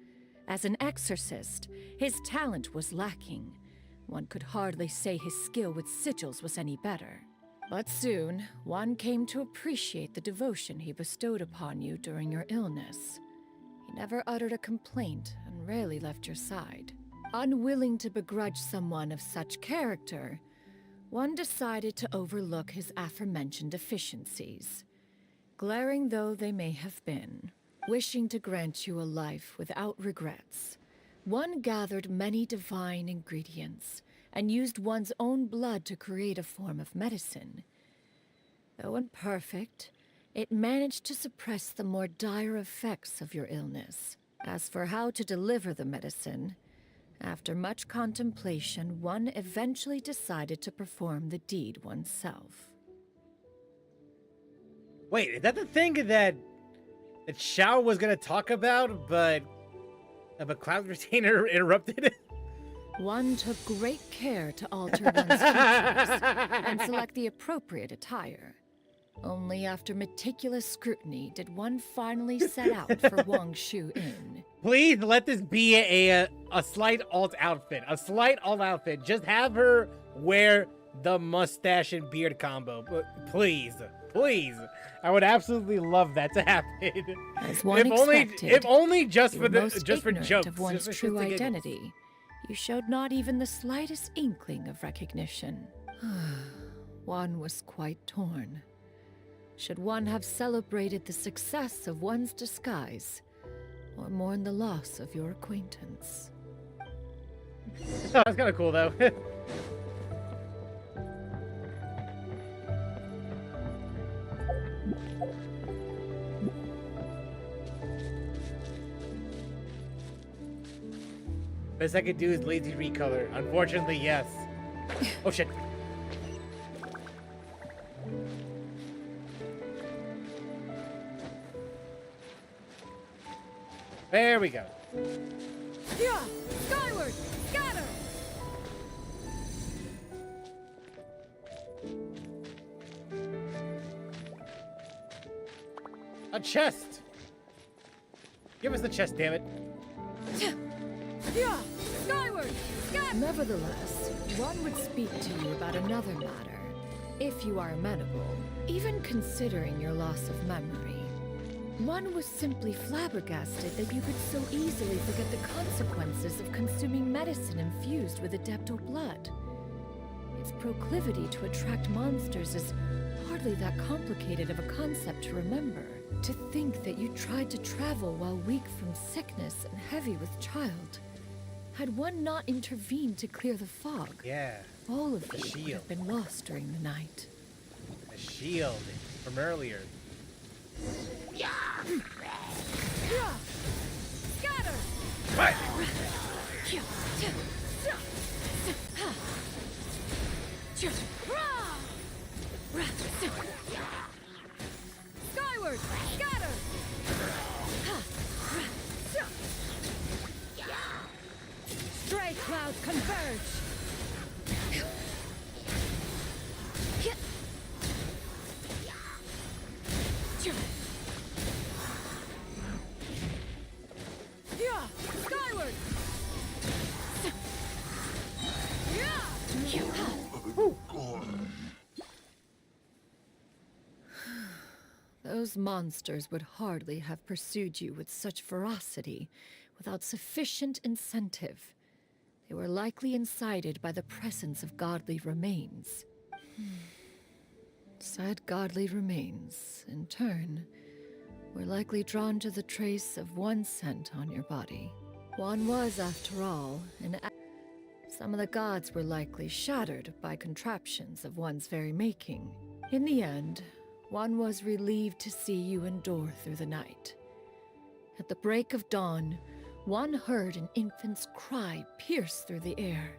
As an exorcist, his talent was lacking. One could hardly say his skill with sigils was any better. But soon, one came to appreciate the devotion he bestowed upon you during your illness. He never uttered a complaint and rarely left your side. Unwilling to begrudge someone of such character, one decided to overlook his aforementioned deficiencies. Glaring though they may have been, wishing to grant you a life without regrets, one gathered many divine ingredients and used one's own blood to create a form of medicine. Though imperfect, it managed to suppress the more dire effects of your illness. As for how to deliver the medicine, after much contemplation, one eventually decided to perform the deed oneself. Wait, is that the thing that Xiao was gonna talk about, but Cloud Retainer interrupted? One took great care to alter one's features and select the appropriate attire. Only after meticulous scrutiny did one finally set out for Xianyun. Please let this be a slight alt outfit. A slight alt outfit. Just have her wear the mustache and beard combo. Please. Please. I would absolutely love that to happen. As one expected, if only just for ignorant jokes. of one's true identity, you showed not even the slightest inkling of recognition. One was quite torn. Should one have celebrated the success of one's disguise, or mourn the loss of your acquaintance? Oh, that's kind of cool, though. Best I could do is lazy recolor. Unfortunately, yes. Oh, shit. There we go. Yeah! Skyward! Scatter! A chest! Give us the chest, damn it. Yeah! Skyward! Scatter! Nevertheless, one would speak to you about another matter, if you are amenable, even considering your loss of memory. One was simply flabbergasted that you could so easily forget the consequences of consuming medicine infused with adeptal blood. Its proclivity to attract monsters is hardly that complicated of a concept to remember. To think that you tried to travel while weak from sickness and heavy with child. Had one not intervened to clear the fog, Yeah. all of The you would shield. have been lost during the night. A shield from earlier. Yeah! Scatter! What? Skyward! Scatter! Stray clouds converge! Yeah! Skyward! Those monsters would hardly have pursued you with such ferocity without sufficient incentive. They were likely incited by the presence of godly remains. Said godly remains, in turn, were likely drawn to the trace of one scent on your body. One was, after all, some of the gods were likely shattered by contraptions of one's very making. In the end, one was relieved to see you endure through the night. At the break of dawn, one heard an infant's cry pierce through the air,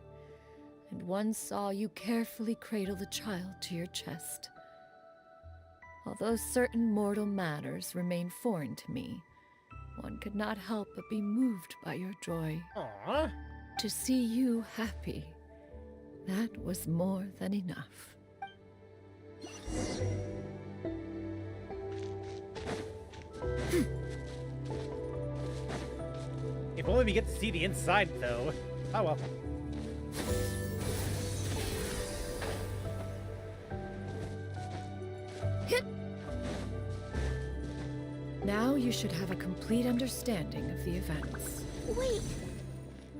and one saw you carefully cradle the child to your chest. Although certain mortal matters remain foreign to me, one could not help but be moved by your joy. Aww. To see you happy, that was more than enough. If only we get to see the inside, though. Oh well. Now you should have a complete understanding of the events. Wait,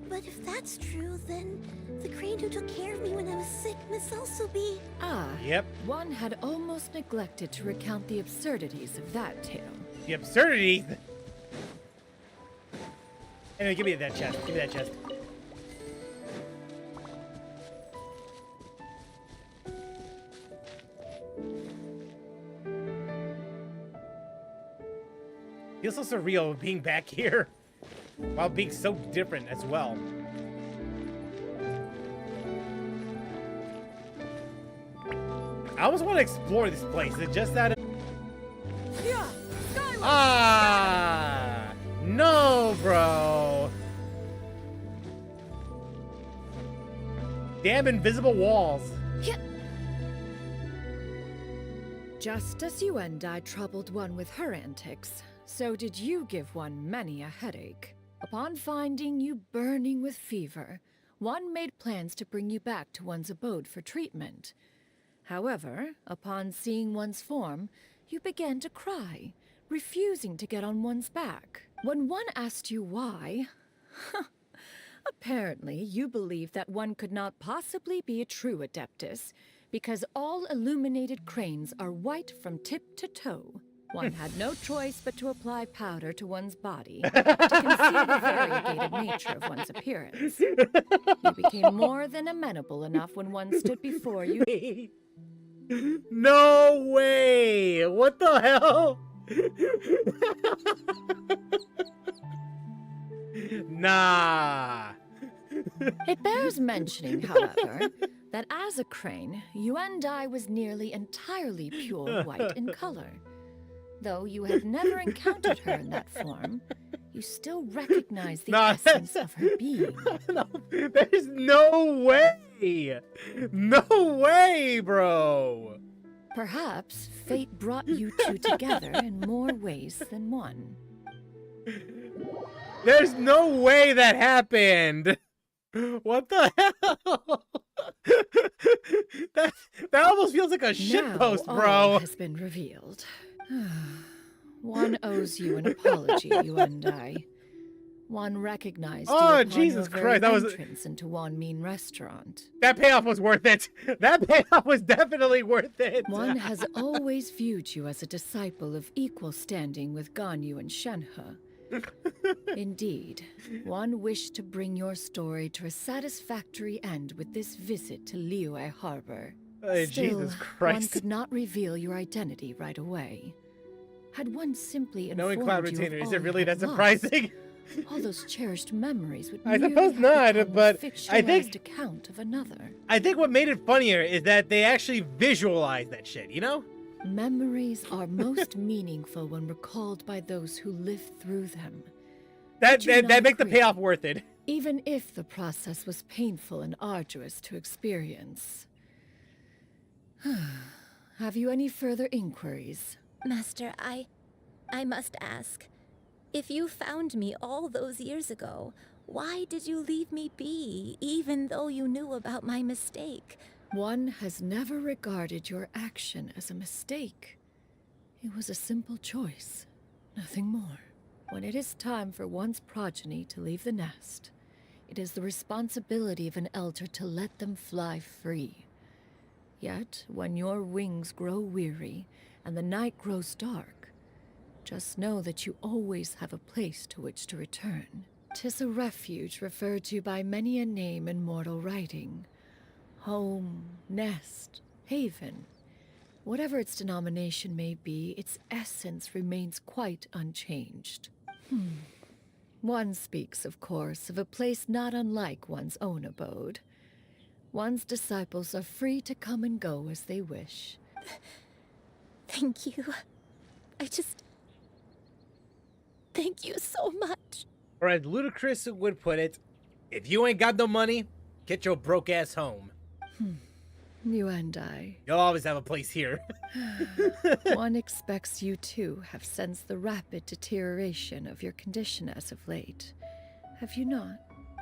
but if that's true, then the crane who took care of me when I was sick must also be... Ah, Yep. one had almost neglected to recount the absurdities of that tale. The absurdities. Anyway, give me that chest. Give me that chest. Feels so surreal being back here while being so different as well. I almost want to explore this place. It's just that. Ah, no, bro. Damn invisible walls. Just as you and I troubled one with her antics, so did you give one many a headache. Upon finding you burning with fever, one made plans to bring you back to one's abode for treatment. However, upon seeing one's form, you began to cry, refusing to get on one's back. When one asked you why, apparently you believed that one could not possibly be a true Adeptus, because all illuminated cranes are white from tip to toe. One had no choice but to apply powder to one's body to conceal the variegated nature of one's appearance. You became more than amenable enough when one stood before you. No way! What the hell? Nah. It bears mentioning, however, that as a crane, you and I was nearly entirely pure white in color. Though you had never encountered her in that form, you still recognize the essence of her being. No, there's no way! No way, bro! Perhaps fate brought you two together in more ways than one. There's no way that happened! What the hell? that almost feels like a shitpost, bro. All has been revealed. One owes you an apology, you and I. One recognized you upon Jesus your Christ, that was entrance into one mean restaurant. That payoff was worth it. That payoff was definitely worth it. One has always viewed you as a disciple of equal standing with Ganyu and Shenhe. Indeed, one wished to bring your story to a satisfactory end with this visit to Liyue Harbor. Still, Jesus Christ. one could not reveal your identity right away. Had one simply informed Knowing Cloud you of Retainer, is all it really you that had surprising? lost, all those cherished memories would I merely suppose have not, become but a I think- fictionalized account of another. I think what made it funnier is that they actually visualized that shit, you know? Memories are most meaningful when recalled by those who lived through them. That Would you not makes the agree? payoff worth it. Even if the process was painful and arduous to experience. Have you any inquiries? Inquiries? Master, I must ask. If you found me all those years ago, why did you leave me be, even though you knew about my mistake? One has never regarded your action as a mistake. It was a simple choice, nothing more. When it is time for one's progeny to leave the nest, it is the responsibility of an elder to let them fly free. Yet, when your wings grow weary and the night grows dark, just know that you always have a place to which to return. 'Tis a refuge referred to by many a name in mortal writing. Home, nest, haven. Whatever its denomination may be, its essence remains quite unchanged. One speaks, of course, of a place not unlike one's own abode. One's disciples are free to come and go as they wish. Thank you. Thank you so much. Or as Ludacris would put it, if you ain't got no money, get your broke ass home. You and I. You'll always have a place here. One expects you too have sensed the rapid deterioration of your condition as of late. Have you not?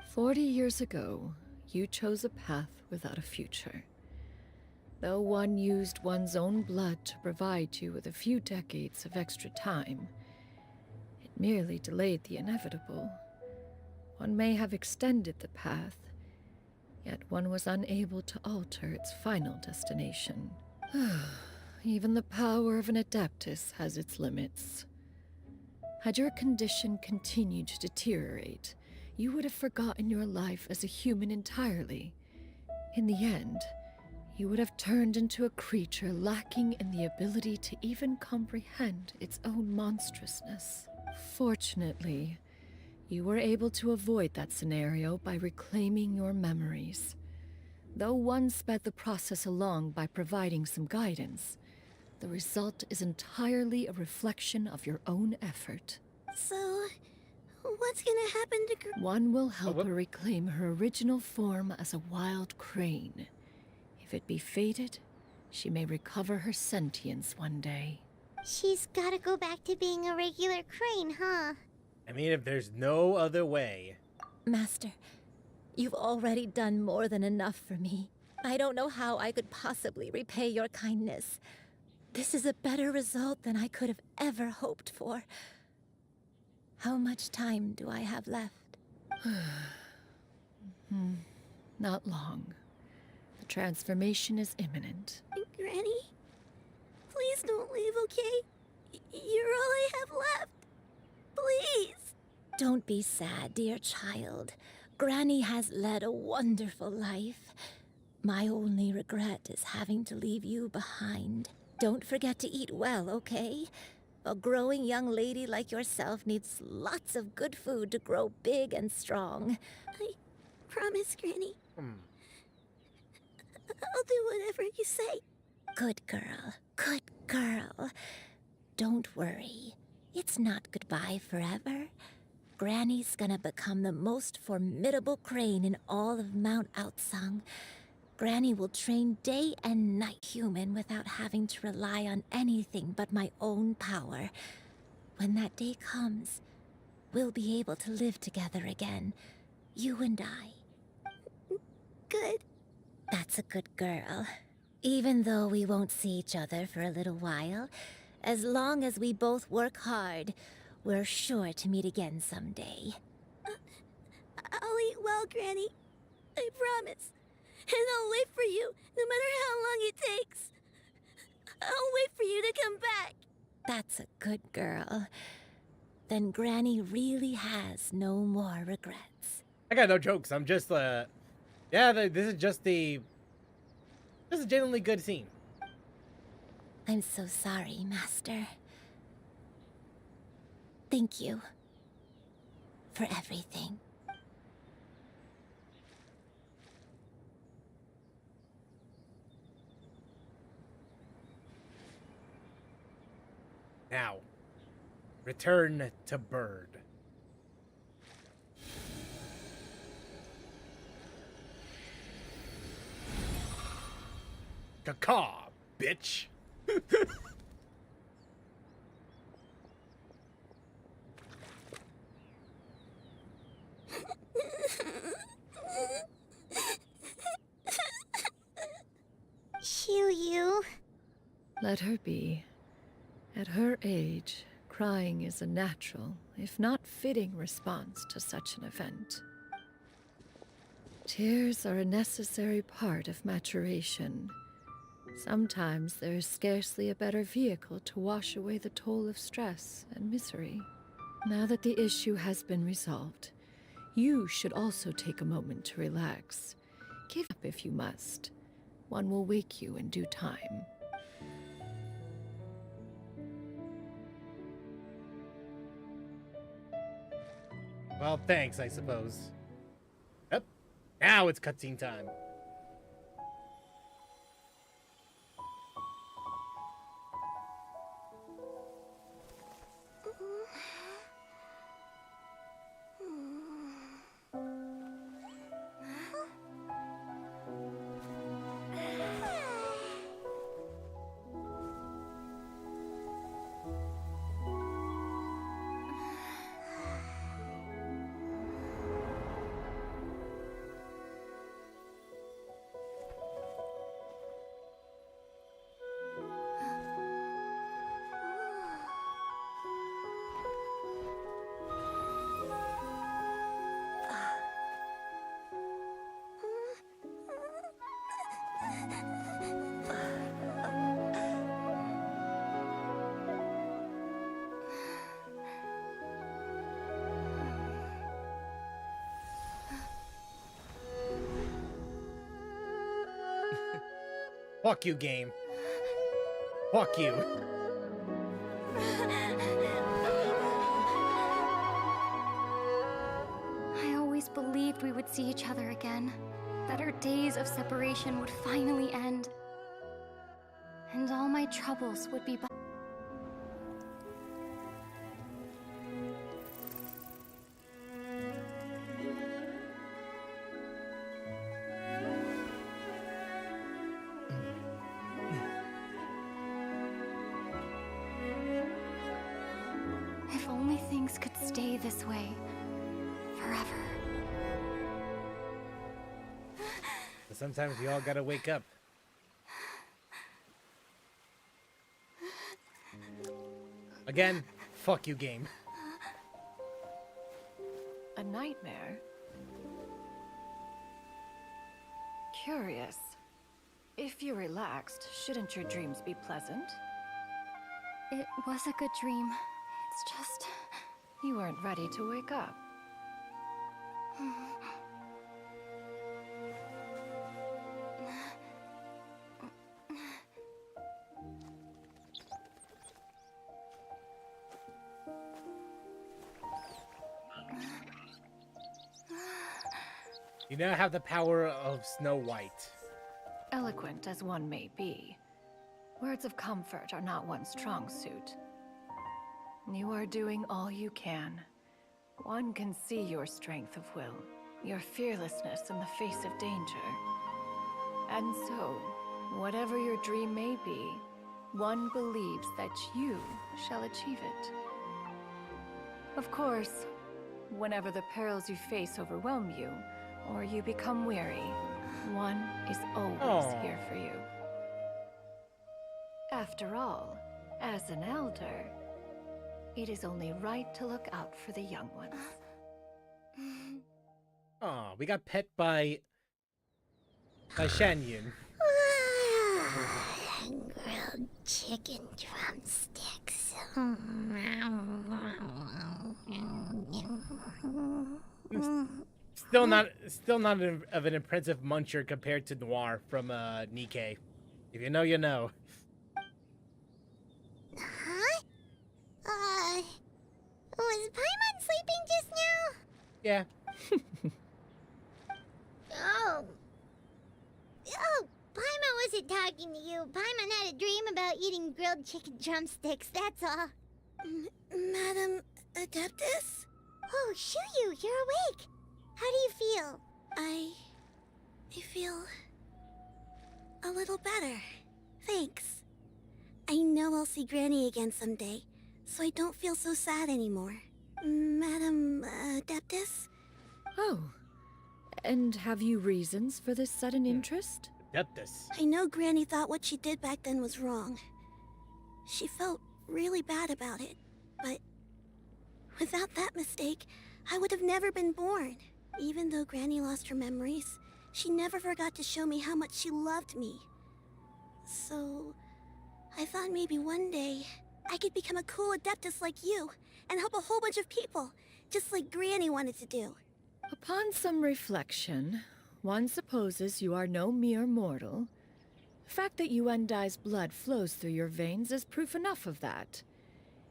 40 years ago, you chose a path without a future. Though one used one's own blood to provide you with a few decades of extra time, it merely delayed the inevitable. One may have extended the path, yet one was unable to alter its final destination. Even the power of an Adeptus has its limits. Had your condition continued to deteriorate, you would have forgotten your life as a human entirely. In the end, you would have turned into a creature lacking in the ability to even comprehend its own monstrousness. Fortunately, you were able to avoid that scenario by reclaiming your memories. Though one sped the process along by providing some guidance, the result is entirely a reflection of your own effort. So, what's gonna happen to One will help her reclaim her original form as a wild crane. If it be fated, she may recover her sentience one day. She's gotta go back to being a regular crane, huh? I mean, if there's no other way. Master, you've already done more than enough for me. I don't know how I could possibly repay your kindness. This is a better result than I could have ever hoped for. How much time do I have left? Not long. The transformation is imminent. Granny? Please don't leave, okay? You're all I have left. Please. Don't be sad, dear child. Granny has led a wonderful life. My only regret is having to leave you behind. Don't forget to eat well, okay? A growing young lady like yourself needs lots of good food to grow big and strong. I promise, Granny. I'll do whatever you say. Good girl. Good girl. Don't worry. It's not goodbye forever. Granny's gonna become the most formidable crane in all of Mount Outsung. Granny will train day and night human without having to rely on anything but my own power. When that day comes, we'll be able to live together again. You and I. Good. That's a good girl. Even though we won't see each other for a little while, as long as we both work hard, we're sure to meet again someday. I'll eat well, Granny. I promise. And I'll wait for you, no matter how long it takes. I'll wait for you to come back. That's a good girl. Then Granny really has no more regrets. I got no jokes. I'm just, yeah, this is a genuinely good scene. I'm so sorry, Master. Thank you for everything. Now, return to Bird. Caw, bitch. Xianyun. Let her be. At her age, crying is a natural, if not fitting, response to such an event. Tears are a necessary part of maturation. Sometimes there is scarcely a better vehicle to wash away the toll of stress and misery. Now that the issue has been resolved, you should also take a moment to relax. Give up if you must. One will wake you in due time. Well, thanks, I suppose. Yep. Now it's cutscene time. Fuck you, game. Fuck you. I always believed we would see each other again, that our days of separation would finally end, and all my troubles would be behind. If only things could stay this way forever. But sometimes we all gotta wake up. Again, fuck you, game. A nightmare? Curious. If you're relaxed, shouldn't your dreams be pleasant? It was a good dream. It's just... You weren't ready to wake up. You now have the power of Snow White. Eloquent as one may be, words of comfort are not one's strong suit. You are doing all you can. One can see your strength of will, your fearlessness in the face of danger. And so, whatever your dream may be, one believes that you shall achieve it. Of course, whenever the perils you face overwhelm you, or you become weary, one is always here for you. After all, as an elder, it is only right to look out for the young ones. Aw, we got pet by Xianyun. Grilled chicken drumsticks. Still not of an impressive muncher compared to Noir from Nikkei. If you know, you know. Huh? Was Paimon sleeping just now? Yeah. Oh, Paimon wasn't talking to you. Paimon had a dream about eating grilled chicken drumsticks, that's all. Madam Adeptus? Oh, Xianyun, you're awake. How do you feel? I feel a little better. Thanks. I know I'll see Granny again someday, so I don't feel so sad anymore. Madam Adeptus? Oh, and have you reasons for this sudden interest? Adeptus. I know Granny thought what she did back then was wrong. She felt really bad about it, but without that mistake, I would have never been born. Even though Granny lost her memories, she never forgot to show me how much she loved me. So, I thought maybe one day I could become a cool Adeptus like you and help a whole bunch of people, just like Granny wanted to do. Upon some reflection, one supposes you are no mere mortal. The fact that Yuendai's blood flows through your veins is proof enough of that.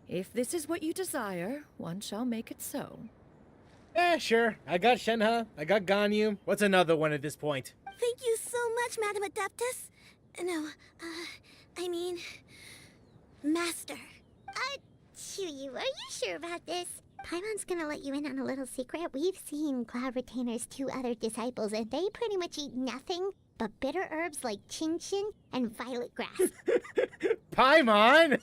If this is what you desire, one shall make it so. Yeah, sure. I got Shenhe. I got Ganyu. What's another one at this point? Thank you so much, Madam Adeptus. No, I mean, Master. Xianyun, are you sure about this? Paimon's gonna let you in on a little secret. We've seen Cloud Retainer's 2 other disciples, and they pretty much eat nothing but bitter herbs like chin-chin and violet grass. Paimon!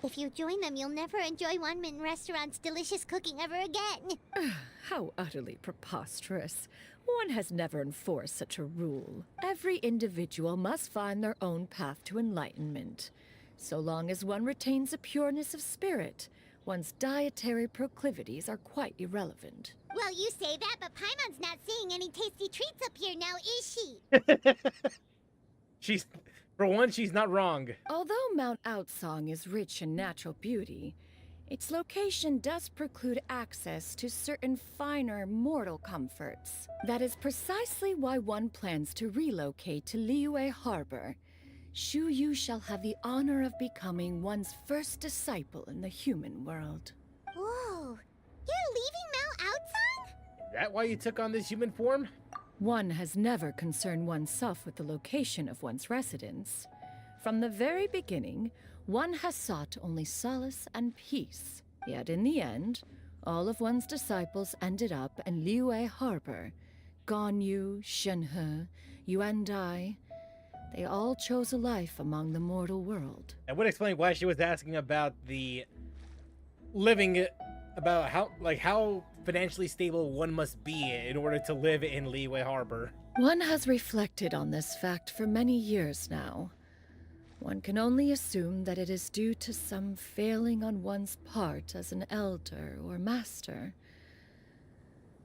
If you join them, you'll never enjoy Wanmin Restaurant's delicious cooking ever again. How utterly preposterous. One has never enforced such a rule. Every individual must find their own path to enlightenment. So long as one retains a pureness of spirit, one's dietary proclivities are quite irrelevant. Well, you say that, but Paimon's not seeing any tasty treats up here now, is she? For one, she's not wrong. Although Mount Outsong is rich in natural beauty, its location does preclude access to certain finer mortal comforts. That is precisely why one plans to relocate to Liyue Harbor. Shu Yu shall have the honor of becoming one's first disciple in the human world. Whoa, you're leaving Mount Outsong? Is that why you took on this human form? One has never concerned oneself with the location of one's residence. From the very beginning, one has sought only solace and peace. Yet in the end, all of one's disciples ended up in Liyue Harbor. Ganyu, Shenhe, Yuandai. They all chose a life among the mortal world. That would explain why she was asking about the living, about how financially stable one must be in order to live in Liyue Harbor. One has reflected on this fact for many years now. One can only assume that it is due to some failing on one's part as an elder or master.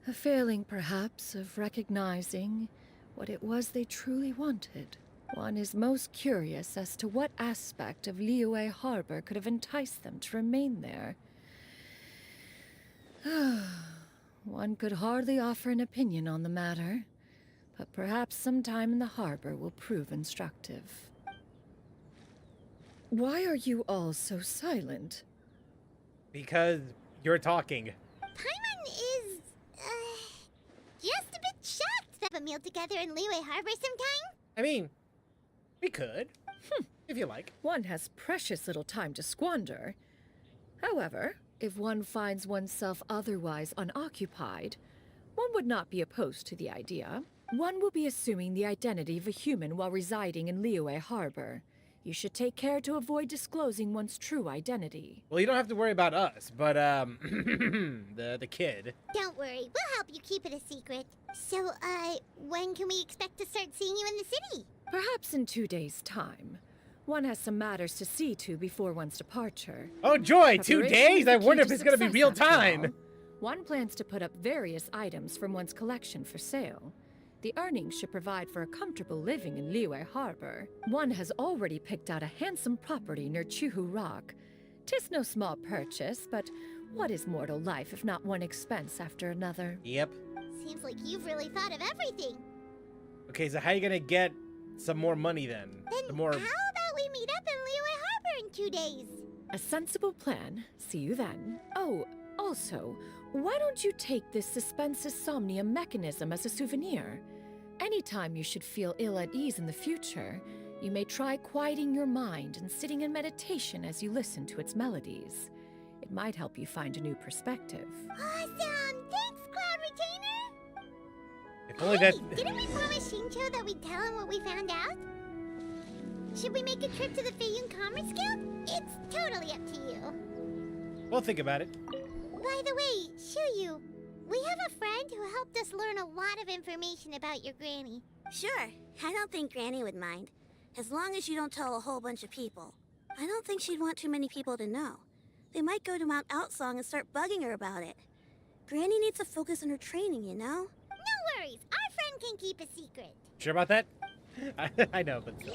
A failing, perhaps, of recognizing what it was they truly wanted. One is most curious as to what aspect of Liyue Harbor could have enticed them to remain there. One could hardly offer an opinion on the matter, but perhaps some time in the harbor will prove instructive. Why are you all so silent? Because you're talking. Paimon is, just a bit shocked to have a meal together in Liyue Harbor sometime. I mean, we could, if you like. One has precious little time to squander. However, if one finds oneself otherwise unoccupied, one would not be opposed to the idea. One will be assuming the identity of a human while residing in Liyue Harbor. You should take care to avoid disclosing one's true identity. Well, you don't have to worry about us, but, the kid. Don't worry, we'll help you keep it a secret. So, when can we expect to start seeing you in the city? Perhaps in 2 days' time. One has some matters to see to before one's departure. Oh joy, 2 Preparation days? is the I wonder key if to it's gonna be success, real after all. time. One plans to put up various items from one's collection for sale. The earnings should provide for a comfortable living in Liyue Harbor. One has already picked out a handsome property near Chuhu Rock. 'Tis no small purchase, but what is mortal life if not one expense after another? Yep. Seems like you've really thought of everything. Okay, so how are you gonna get some more money then? Then how about we meet up in Liyue Harbor in 2 days? A sensible plan. See you then. Oh, also, why don't you take this suspensus somnium mechanism as a souvenir? Anytime you should feel ill at ease in the future, you may try quieting your mind and sitting in meditation as you listen to its melodies. It might help you find a new perspective. Awesome! Thanks, Cloud Retainer! If only Hey, that... didn't we promise Shincho that we'd tell him what we found out? Should we make a trip to the Feiyun Commerce Guild? It's totally up to you. We'll think about it. By the way, Shuyu, we have a friend who helped us learn a lot of information about your granny. Sure, I don't think Granny would mind. As long as you don't tell a whole bunch of people. I don't think she'd want too many people to know. They might go to Mount Outsong and start bugging her about it. Granny needs to focus on her training, you know? No worries, our friend can keep a secret. Sure about that? I know, but still.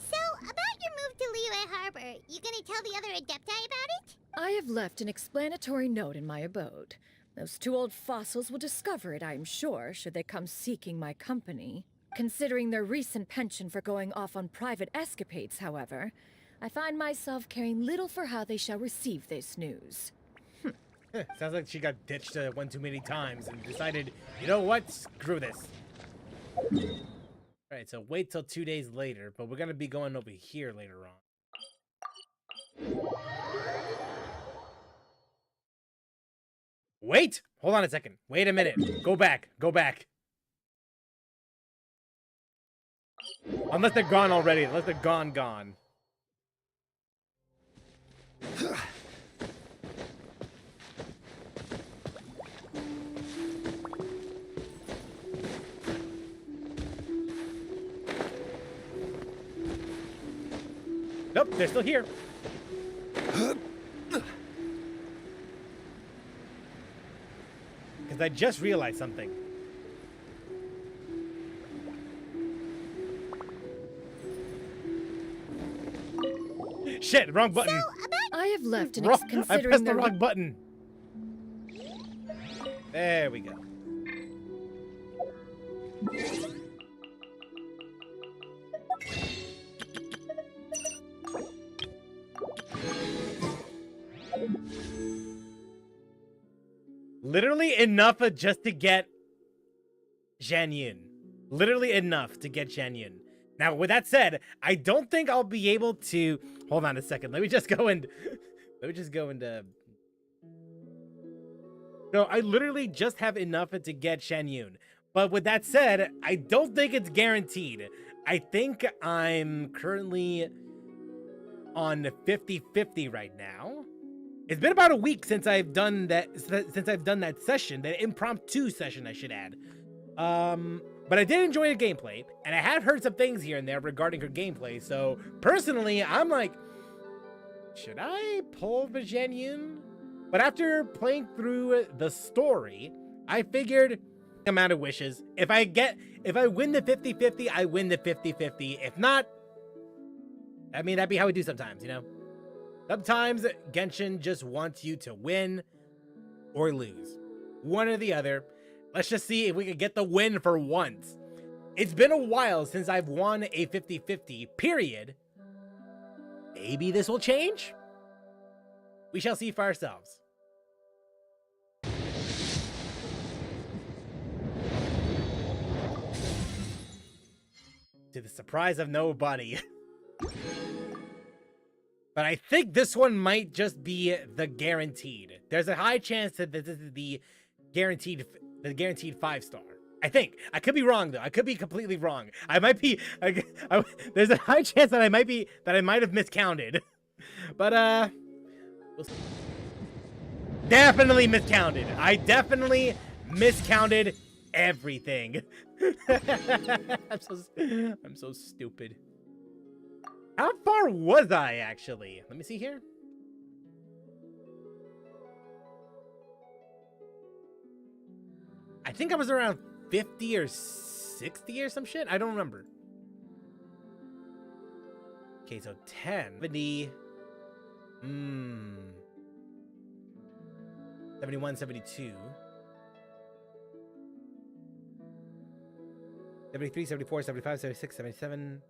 So, about your move to Liyue Harbor, you gonna tell the other Adepti about it? I have left an explanatory note in my abode. Those 2 old fossils will discover it, I am sure, should they come seeking my company. Considering their recent penchant for going off on private escapades, however, I find myself caring little for how they shall receive this news. Sounds like she got ditched one too many times and decided, you know what? Screw this. Alright, so wait till 2 days later, but we're gonna be going over here later on. Wait! Hold on a second. Wait a minute. Go back. Go back. Unless they're gone already. Unless they're gone. Nope, they're still here. Because I just realized something. Shit, wrong button. I have left an I considering pressed the their wrong button. There we go. Literally enough just to get Xianyun. Literally enough to get Xianyun. Now, with that said, I don't think I'll be able to... Hold on a second. Let me just go and... No, I literally just have enough to get Xianyun. But with that said, I don't think it's guaranteed. I think I'm currently on 50-50 right now. It's been about a week since I've done that session, that impromptu session, I should add. But I did enjoy the gameplay, and I have heard some things here and there regarding her gameplay, so personally, I'm like, should I pull for Xianyun? But after playing through the story, I figured amount of wishes. If I win the 50-50, I win the 50-50. If not, I mean, that'd be how we do sometimes, you know? Sometimes Genshin just wants you to win or lose. One or the other. Let's just see if we can get the win for once. It's been a while since I've won a 50-50, period. Maybe this will change? We shall see for ourselves. To the surprise of nobody. But I think this one might just be the guaranteed. There's a high chance that this is the guaranteed 5-star. I think. I could be wrong though. I could be completely wrong. I might be. There's a high chance that I might have miscounted. But we'll see. Definitely miscounted. I definitely miscounted everything. I'm so stupid. How far was I actually? Let me see here. I think I was around 50 or 60 or some shit. I don't remember. Okay, so 10. 70. 71, 72. 73, 74, 75, 76, 77,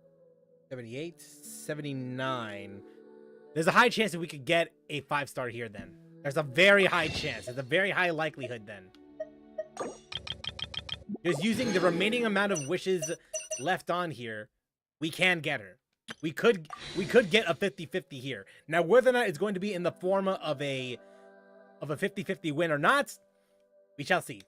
78, 79. There's a high chance that we could get a 5-star here then. There's a very high chance. There's a very high likelihood then. Just using the remaining amount of wishes left on here, we can get her. We could get a 50-50 here. Now, whether or not it's going to be in the form of a 50-50 win or not, we shall see.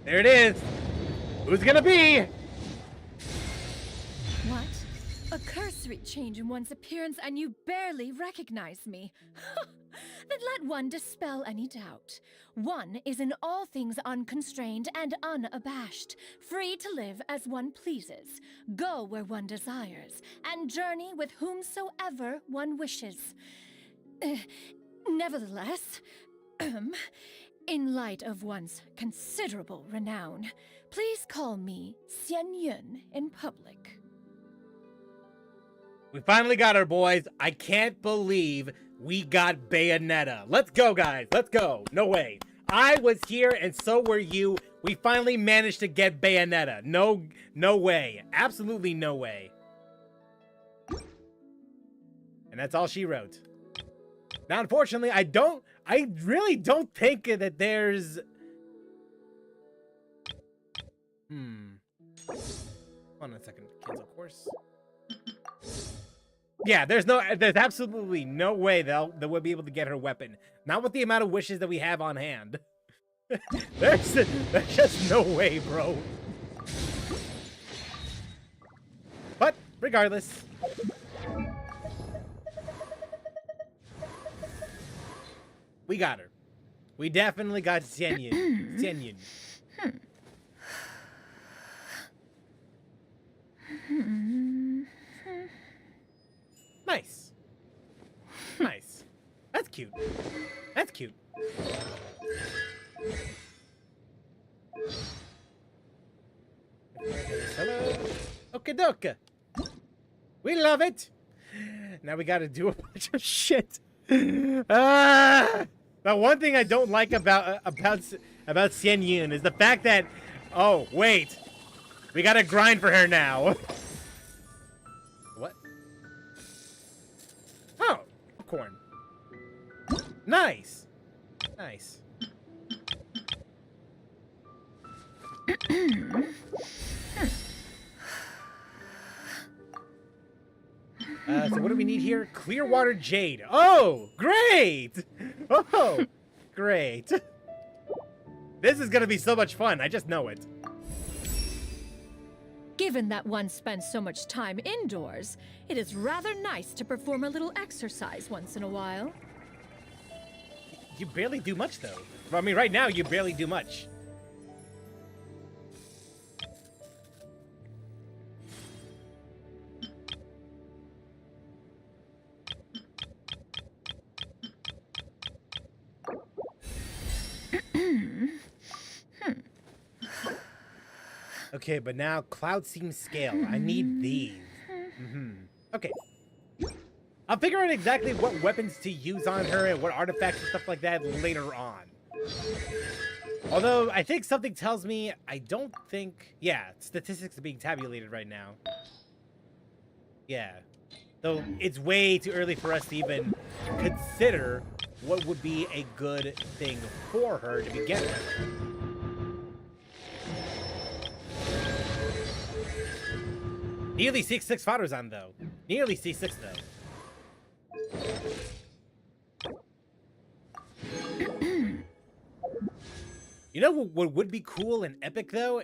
There it is. Who's gonna be? What? A cursory change in one's appearance and you barely recognize me. Then let one dispel any doubt. One is in all things unconstrained and unabashed, free to live as one pleases, go where one desires, and journey with whomsoever one wishes. Nevertheless, In light of one's considerable renown, please call me Xianyun in public. We finally got her, boys. I can't believe we got Bayonetta. Let's go, guys. Let's go. No way. I was here and so were you. We finally managed to get Bayonetta. No way. Absolutely no way. And that's all she wrote. Now, unfortunately, I really don't think that there's... Hold on a second. Cancel course. Yeah, there's absolutely no way that we'll be able to get her weapon. Not with the amount of wishes that we have on hand. there's just no way, bro. But, regardless. We got her. We definitely got Xianyun. Xianyun. Nice. Nice. That's cute. That's cute. Hello. Okie doke. We love it. Now we gotta do a bunch of shit. The one thing I don't like about Xianyun is the fact that, oh wait, we gotta grind for her now. What? Oh, popcorn. Nice, nice. So what do we need here? Clearwater Jade. Oh, great! Oh, great. This is gonna be so much fun. I just know it. Given that one spends so much time indoors, it is rather nice to perform a little exercise once in a while. You barely do much, though. I mean, right now, you barely do much. Okay, but now Cloud seems scale. I need these. Okay. I'll figure out exactly what weapons to use on her and what artifacts and stuff like that later on. Although, I think something tells me I don't think... Yeah, statistics are being tabulated right now. Yeah. Though it's way too early for us to even consider what would be a good thing for her to begin with. Nearly C6 fighters on, though. Nearly C6, though. You know what would be cool and epic, though?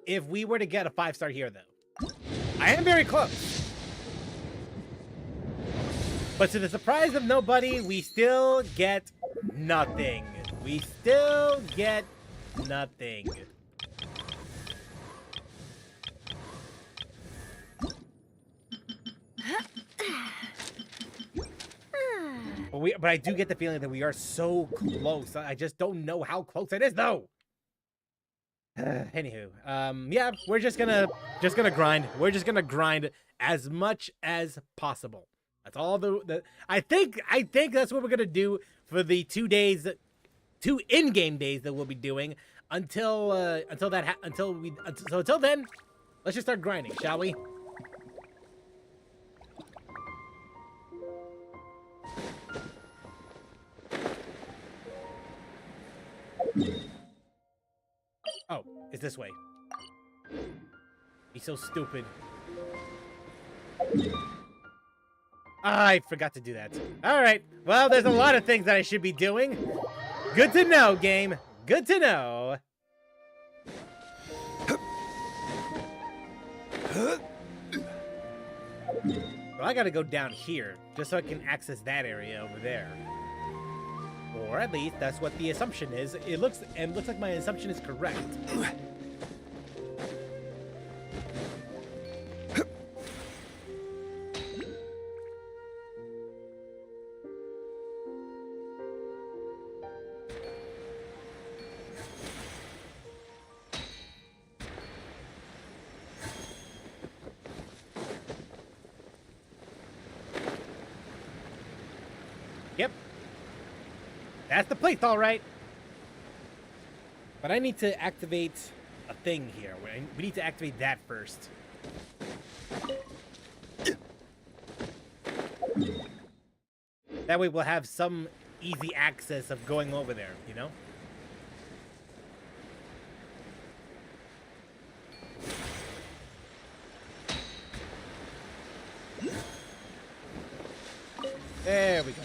If we were to get a 5-star here, though. I am very close. But to the surprise of nobody, we still get nothing. We still get nothing. But I do get the feeling that we are so close. I just don't know how close it is, though. Anywho, yeah, we're just gonna grind. We're just gonna grind as much as possible. That's all I think that's what we're gonna do for the 2 in-game days that we'll be doing until then. Let's just start grinding, shall we? Oh, it's this way. He's so stupid. I forgot to do that. Alright, well, there's a lot of things that I should be doing. Good to know, game. Good to know. Well, I gotta go down here, just so I can access that area over there. Or at least, that's what the assumption is. It looks like my assumption is correct. Yep. That's the place, all right. But I need to activate a thing here. We need to activate that first. That way we'll have some easy access of going over there, you know? There we go.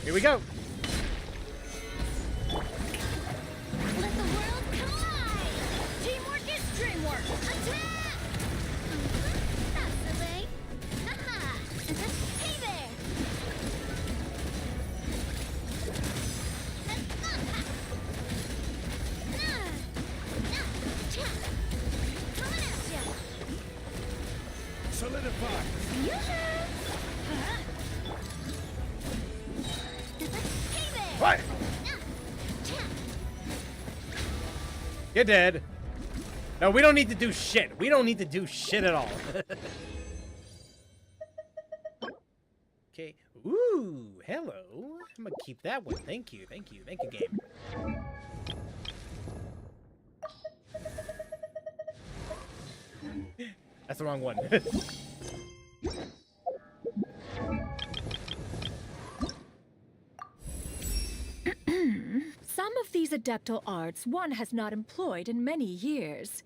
Here we go. Let the world collide! Teamwork is dreamwork! Attack! That's the way. Haha! Hey there! Coming at ya! Solidify! What? You're dead. No, we don't need to do shit. We don't need to do shit at all. Okay. Ooh, hello. I'm gonna keep that one. Thank you. Thank you. Thank you, game. That's the wrong one. Some of these adeptal arts one has not employed in many years.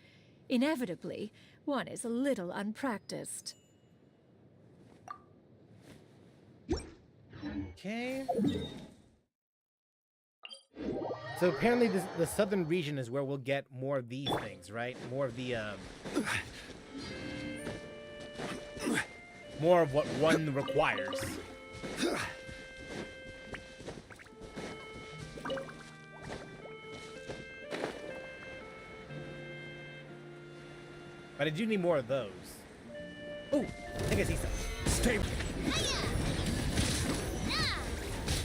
Inevitably, one is a little unpracticed. Okay. So apparently the southern region is where we'll get more of these things, right? More of the, more of what one requires. But I do need more of those. Oh, I think I see something. Stay.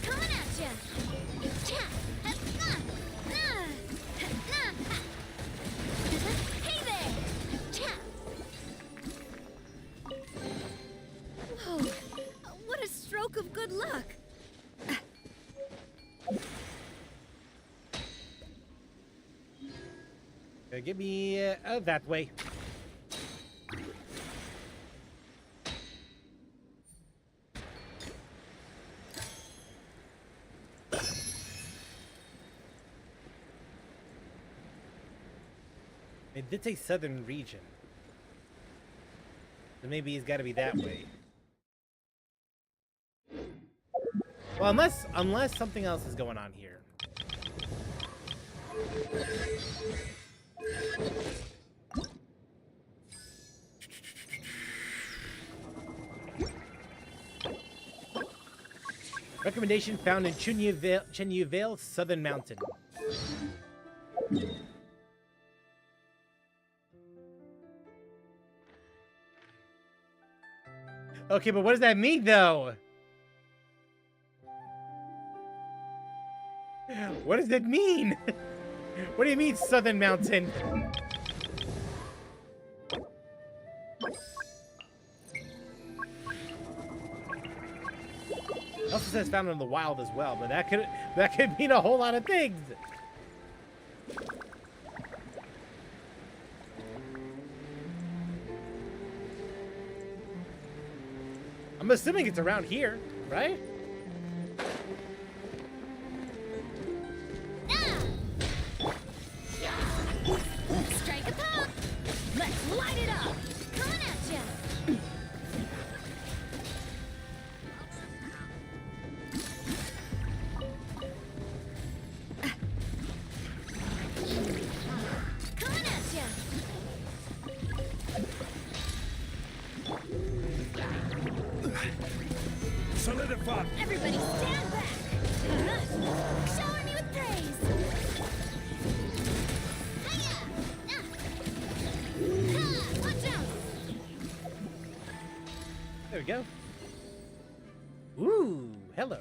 Coming at ya! Hey there! Oh, what a stroke of good luck! Give me that way. It did say southern region. So maybe it's got to be that way. Well, unless something else is going on here. Recommendation found in Xianyun, Southern Mountain. Okay, but what does that mean, though? What does that mean? What do you mean, Southern Mountain? It also says found in the wild as well, but that could mean a whole lot of things. I'm assuming it's around here, right? Strike a pop! Let's light it up! Coming at ya! Coming at ya! Solidify! Everybody stand back! Shower me with praise! Hiya! Watch out! There we go. Ooh, hello.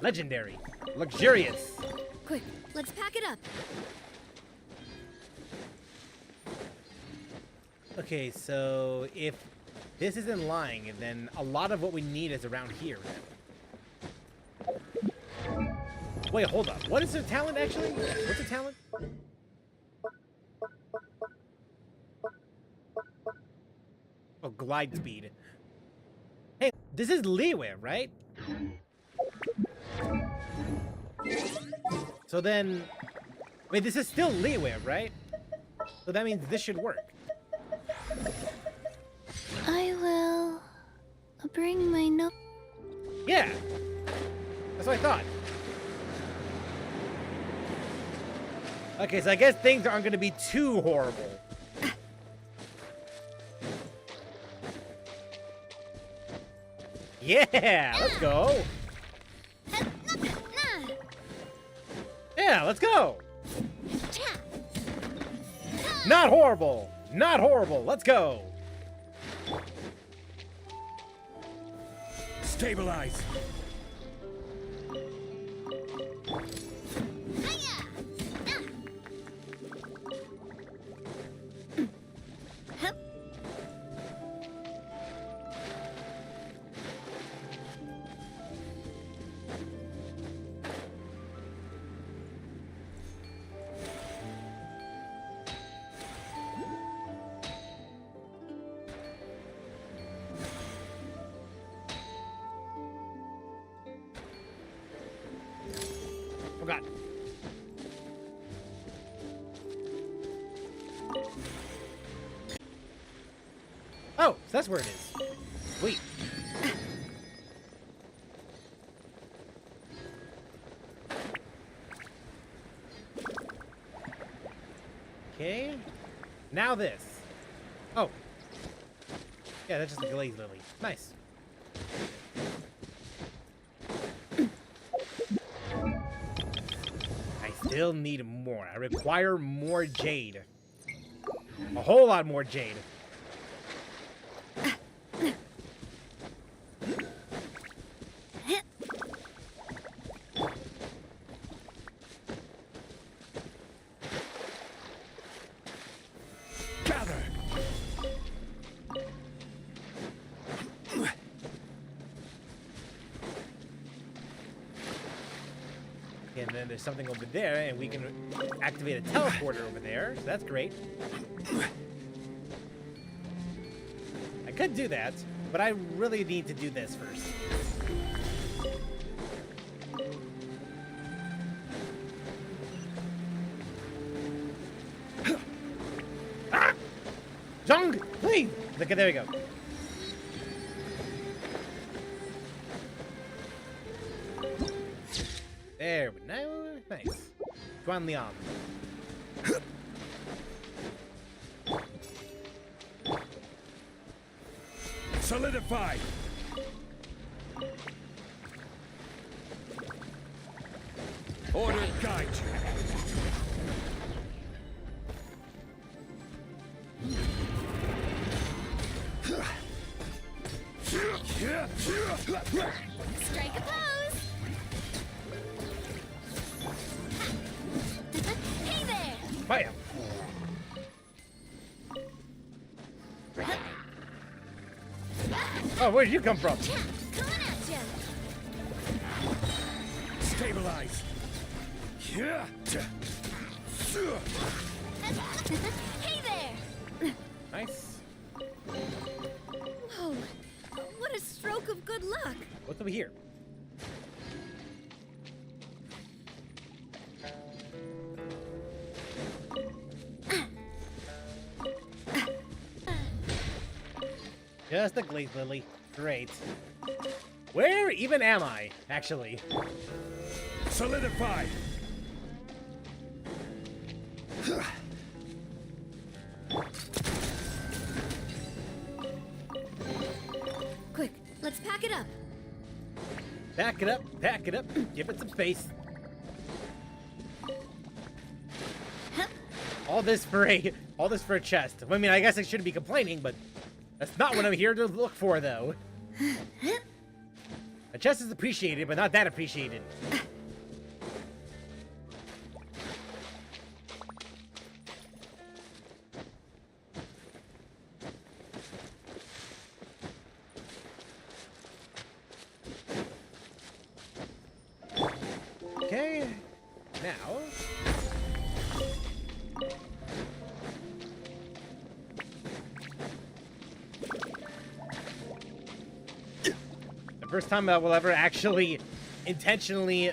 Legendary. Luxurious. Quick, let's pack it up. Okay, so if this isn't lying, then a lot of what we need is around here. Wait, hold up. What is the talent, actually? What's the talent? Oh, glide speed. Hey, this is leeway, right? So then... Wait, this is still leeway, right? So that means this should work. I will bring my note. Yeah! That's what I thought. Okay, so I guess things aren't going to be too horrible. Yeah, let's go. Yeah, let's go. Not horrible. Not horrible. Let's go. Stabilize. Oh god. Oh, so that's where it is. Sweet. Okay. Now this. Oh. Yeah, that's just a glazed lily. Nice. Still need more. I require more jade. A whole lot more jade. Gather. And then there's something over there, and we can activate a teleporter over there. So that's great. I could do that, but I really need to do this first. Ah! Jung, please! Look at, there we go. There we go. Nice. Guan Liang. Solidify. Order guide you. Strike a pose! Hey there! Bam! Oh, where did you come from? Coming at ya! Stabilize. Hey there! Nice. Whoa, what a stroke of good luck! What's over here? Just a glazed lily. Great. Where even am I, actually? Solidify. Quick, let's pack it up. Back it up, back it up, give it some space. All this for a chest. I mean, I guess I shouldn't be complaining, but that's not what I'm here to look for, though. A chest is appreciated, but not that appreciated. Okay, now. The first time I will ever actually intentionally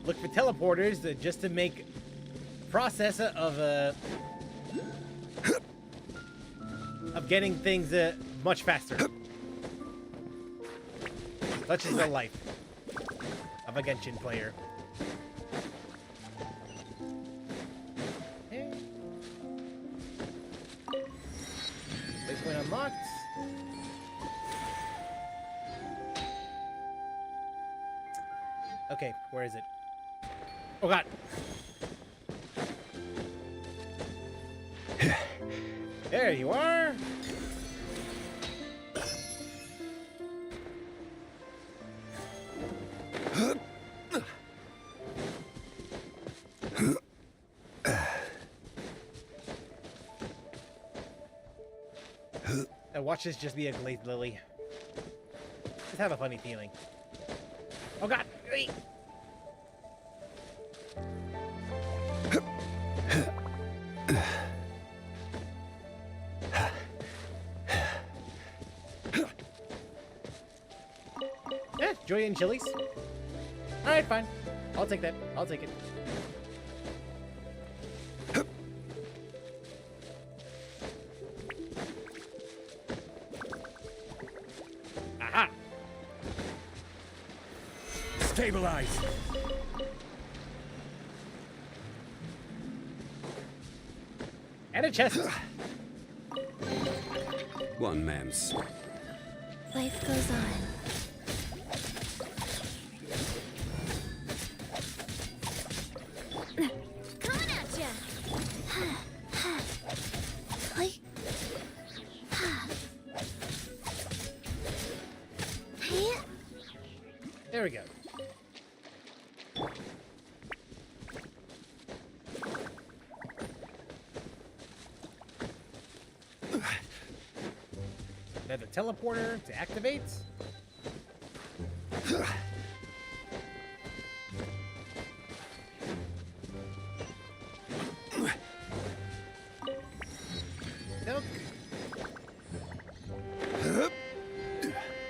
look for teleporters just to make process of getting things much faster. Such is the life of a Genshin player. Okay. This one unlocked. Okay, where is it? Oh god. There you are. Now watch this just be a glazed lily. Just have a funny feeling. Oh god! Wait. Julian chilies. Alright, fine. I'll take that. I'll take it. Aha! Stabilize! And a chest. One man's. Life goes on. Coming at ya! There we go. Another teleporter to activate. Nope.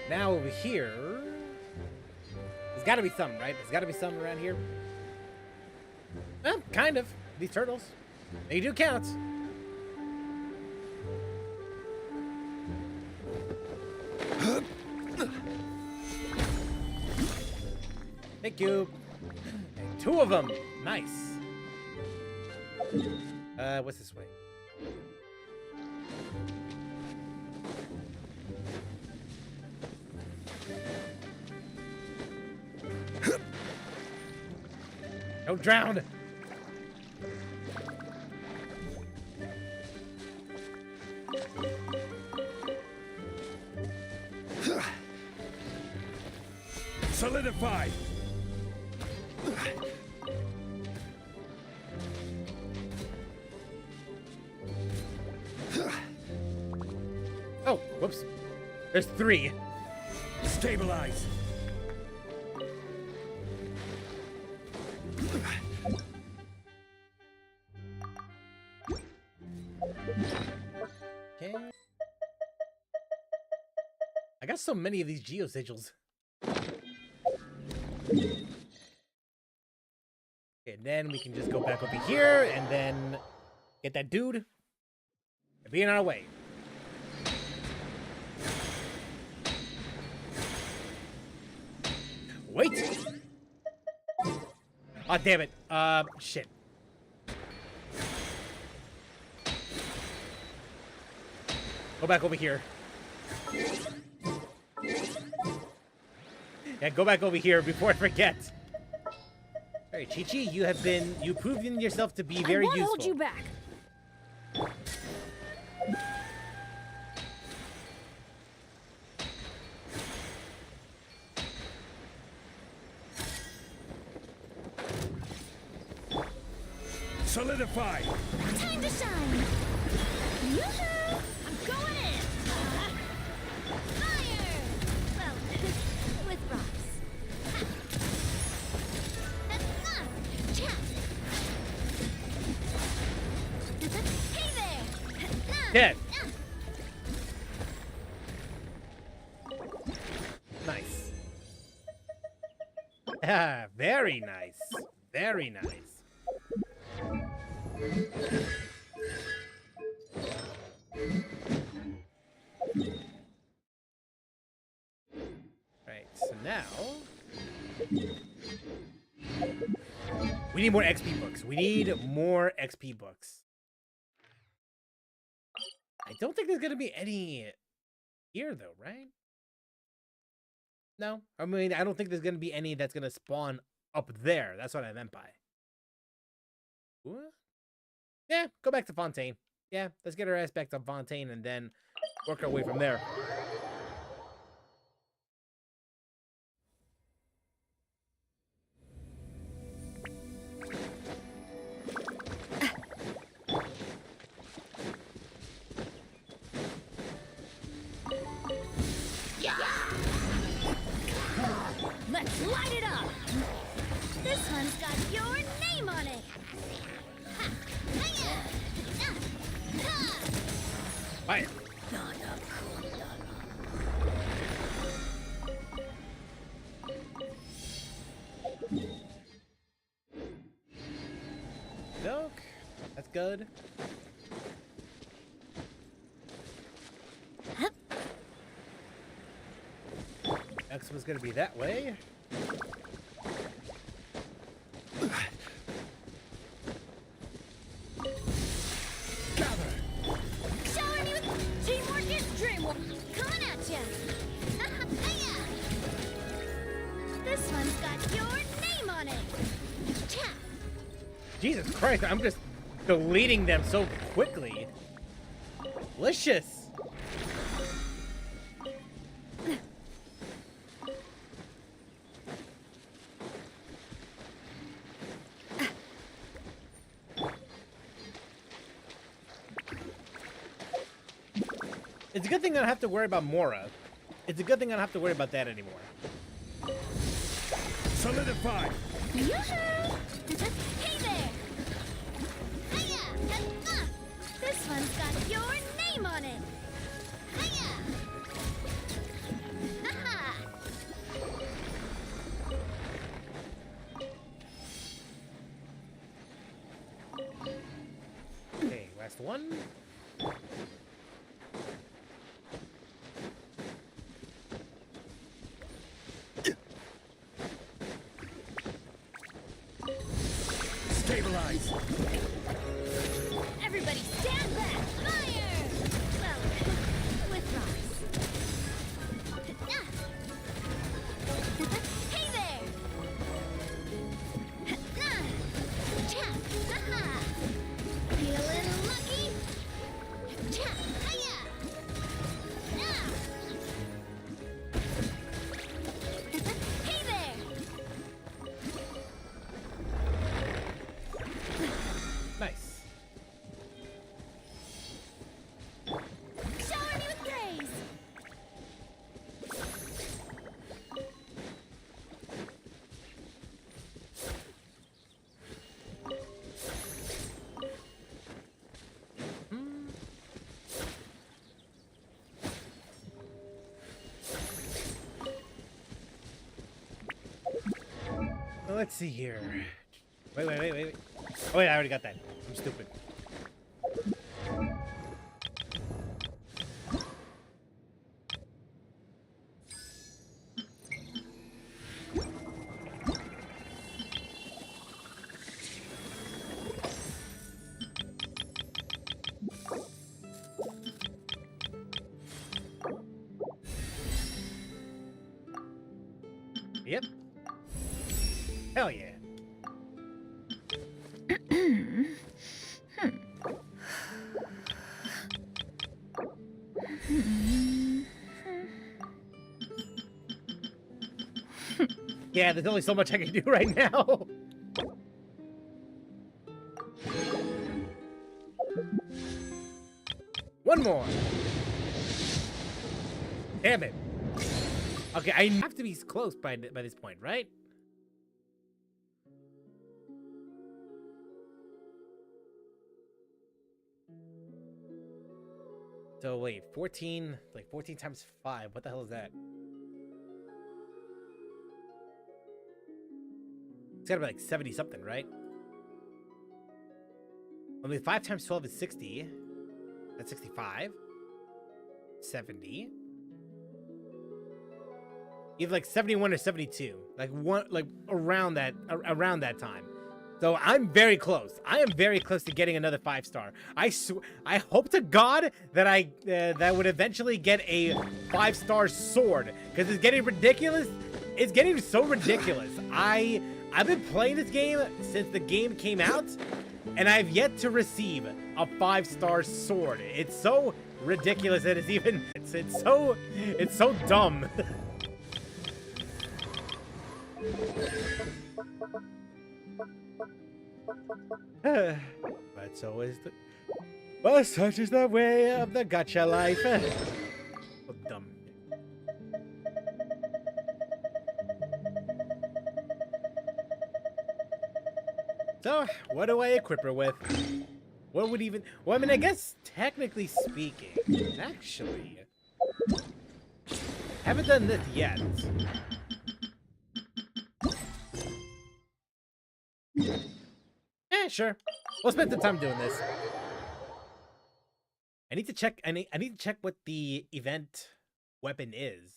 Now over here, there's got to be some, right? There's got to be some around here. Well, kind of. These turtles, they do count. Thank you. Two of them. Nice. What's this way? Don't drown. Solidify! Oh, whoops. There's three. Stabilize! Okay. I got so many of these geosigils. And then we can just go back over here and then get that dude and be on our way. Wait! Oh, damn it. Shit. Go back over here. Yeah, go back over here before I forget. Alright, Chi-Chi, you've proven yourself to be very useful. I won't hold you back. Solidify! Time to shine! Yoo-hoo! I'm going in! Fire! Well, with rocks. Hey there! Dead. Nice. Ah, very nice. Very nice. Right, so now we need more XP books. We need more XP books. I don't think there's gonna be any here though, right? No, I mean, I don't think there's gonna be any that's gonna spawn up there. That's what I meant by. What? Yeah, go back to Fontaine. Yeah, let's get our ass back to Fontaine and then work our way from there. Let's light it up! This one's got your name on it! Fire. Look, that's good. Next one's gonna be that way. Shower me with teamwork is dreamwork! Coming at ya! This one's got your name on it! Cha! Jesus Christ, I'm just deleting them so quickly. Delicious. It's a good thing I don't have to worry about Mora. It's a good thing I don't have to worry about that anymore. Solidify! Yoo-hoo! Hey there! This one's got your name on it! Okay, last one. Stabilize! Everybody stand back! Fire! Well, with rocks. Hey there! Feel a little lucky? Hey there! Nice. Shower me with praise! Well, let's see here. Wait. Oh wait, I already got that. I'm stupid. Yep. Hell yeah. Yeah, there's only so much I can do right now. one more. Damn it. Okay, I have to be close by this point, right? So wait, 14, like 14 times 5. What the hell is that? It's gotta be like 70 something, right? I mean, 5 times 12 is 60. That's 65. 70. Either like 71 or 72. Like around that time. So I'm very close. I am very close to getting another 5-star. I hope to God that that would eventually get a 5-star sword, because it's getting ridiculous. It's getting so ridiculous. I've been playing this game since the game came out, and I've yet to receive a 5-star sword. It's so ridiculous that it's so dumb. But such is the way of the gacha life. So dumb. So, what do I equip her with? What would even... Well, I mean, I guess, technically speaking, actually... Haven't done this yet. Sure. We'll spend some time doing this. I need to check. I need to check what the event weapon is.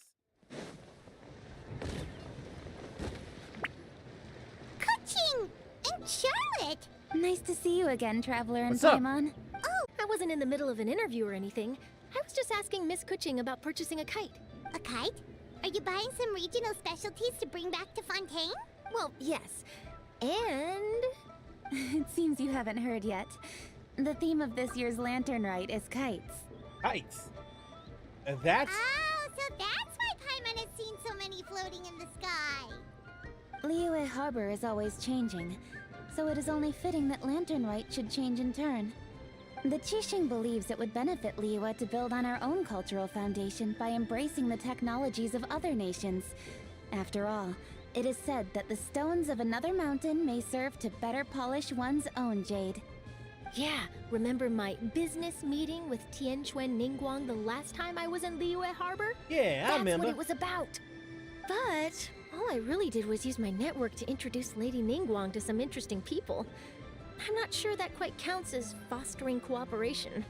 Ka-ching! And Charlotte! Nice to see you again, Traveler and What's up? Paimon. Oh, I wasn't in the middle of an interview or anything. I was just asking Miss Kuching about purchasing a kite. A kite? Are you buying some regional specialties to bring back to Fontaine? Well, yes. And... It seems you haven't heard yet. The theme of this year's Lantern Rite is kites. Kites? That's... Oh, so that's why Paimon has seen so many floating in the sky. Liyue Harbor is always changing, so it is only fitting that Lantern Rite should change in turn. The Qixing believes it would benefit Liyue to build on our own cultural foundation by embracing the technologies of other nations. After all, it is said that the stones of another mountain may serve to better polish one's own jade. Yeah, remember my business meeting with Tianquan Ningguang the last time I was in Liyue Harbor? Yeah, I remember. That's what it was about. But all I really did was use my network to introduce Lady Ningguang to some interesting people. I'm not sure that quite counts as fostering cooperation.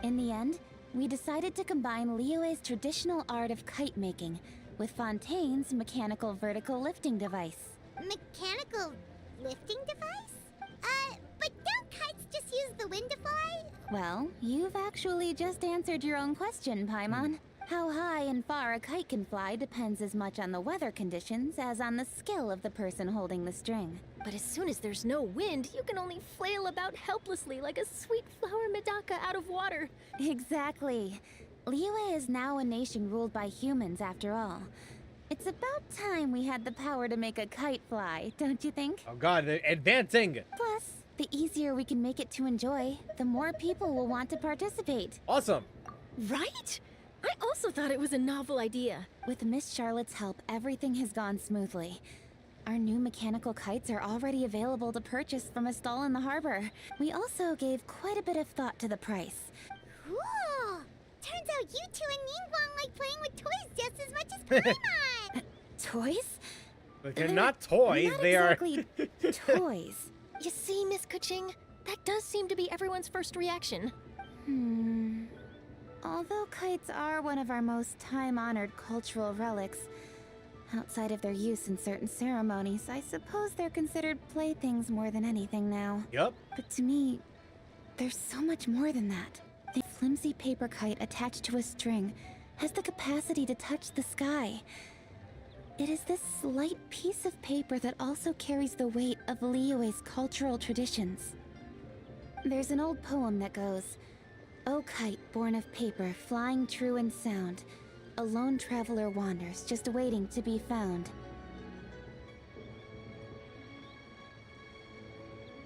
In the end, we decided to combine Liyue's traditional art of kite making with Fontaine's mechanical vertical lifting device. Mechanical lifting device? But don't kites just use the wind to fly? Well, you've actually just answered your own question, Paimon. How high and far a kite can fly depends as much on the weather conditions as on the skill of the person holding the string. But as soon as there's no wind, you can only flail about helplessly like a sweet flower medaka out of water. Exactly. Liyue is now a nation ruled by humans, after all. It's about time we had the power to make a kite fly, don't you think? Oh god, they're advancing! Plus, the easier we can make it to enjoy, the more people will want to participate. Awesome! Right? I also thought it was a novel idea. With Miss Charlotte's help, everything has gone smoothly. Our new mechanical kites are already available to purchase from a stall in the harbor. We also gave quite a bit of thought to the price. Cool! Turns out you two and Ningguang like playing with toys just as much as Paimon! Toys? But they're not toys, not they exactly are... toys. You see, Miss Kuching, that does seem to be everyone's first reaction. Although kites are one of our most time-honored cultural relics, outside of their use in certain ceremonies, I suppose they're considered playthings more than anything now. Yup. But to me, there's so much more than that. The flimsy paper kite attached to a string has the capacity to touch the sky. It is this slight piece of paper that also carries the weight of Liyue's cultural traditions. There's an old poem that goes, "O kite born of paper, flying true in sound, a lone traveler wanders, just waiting to be found."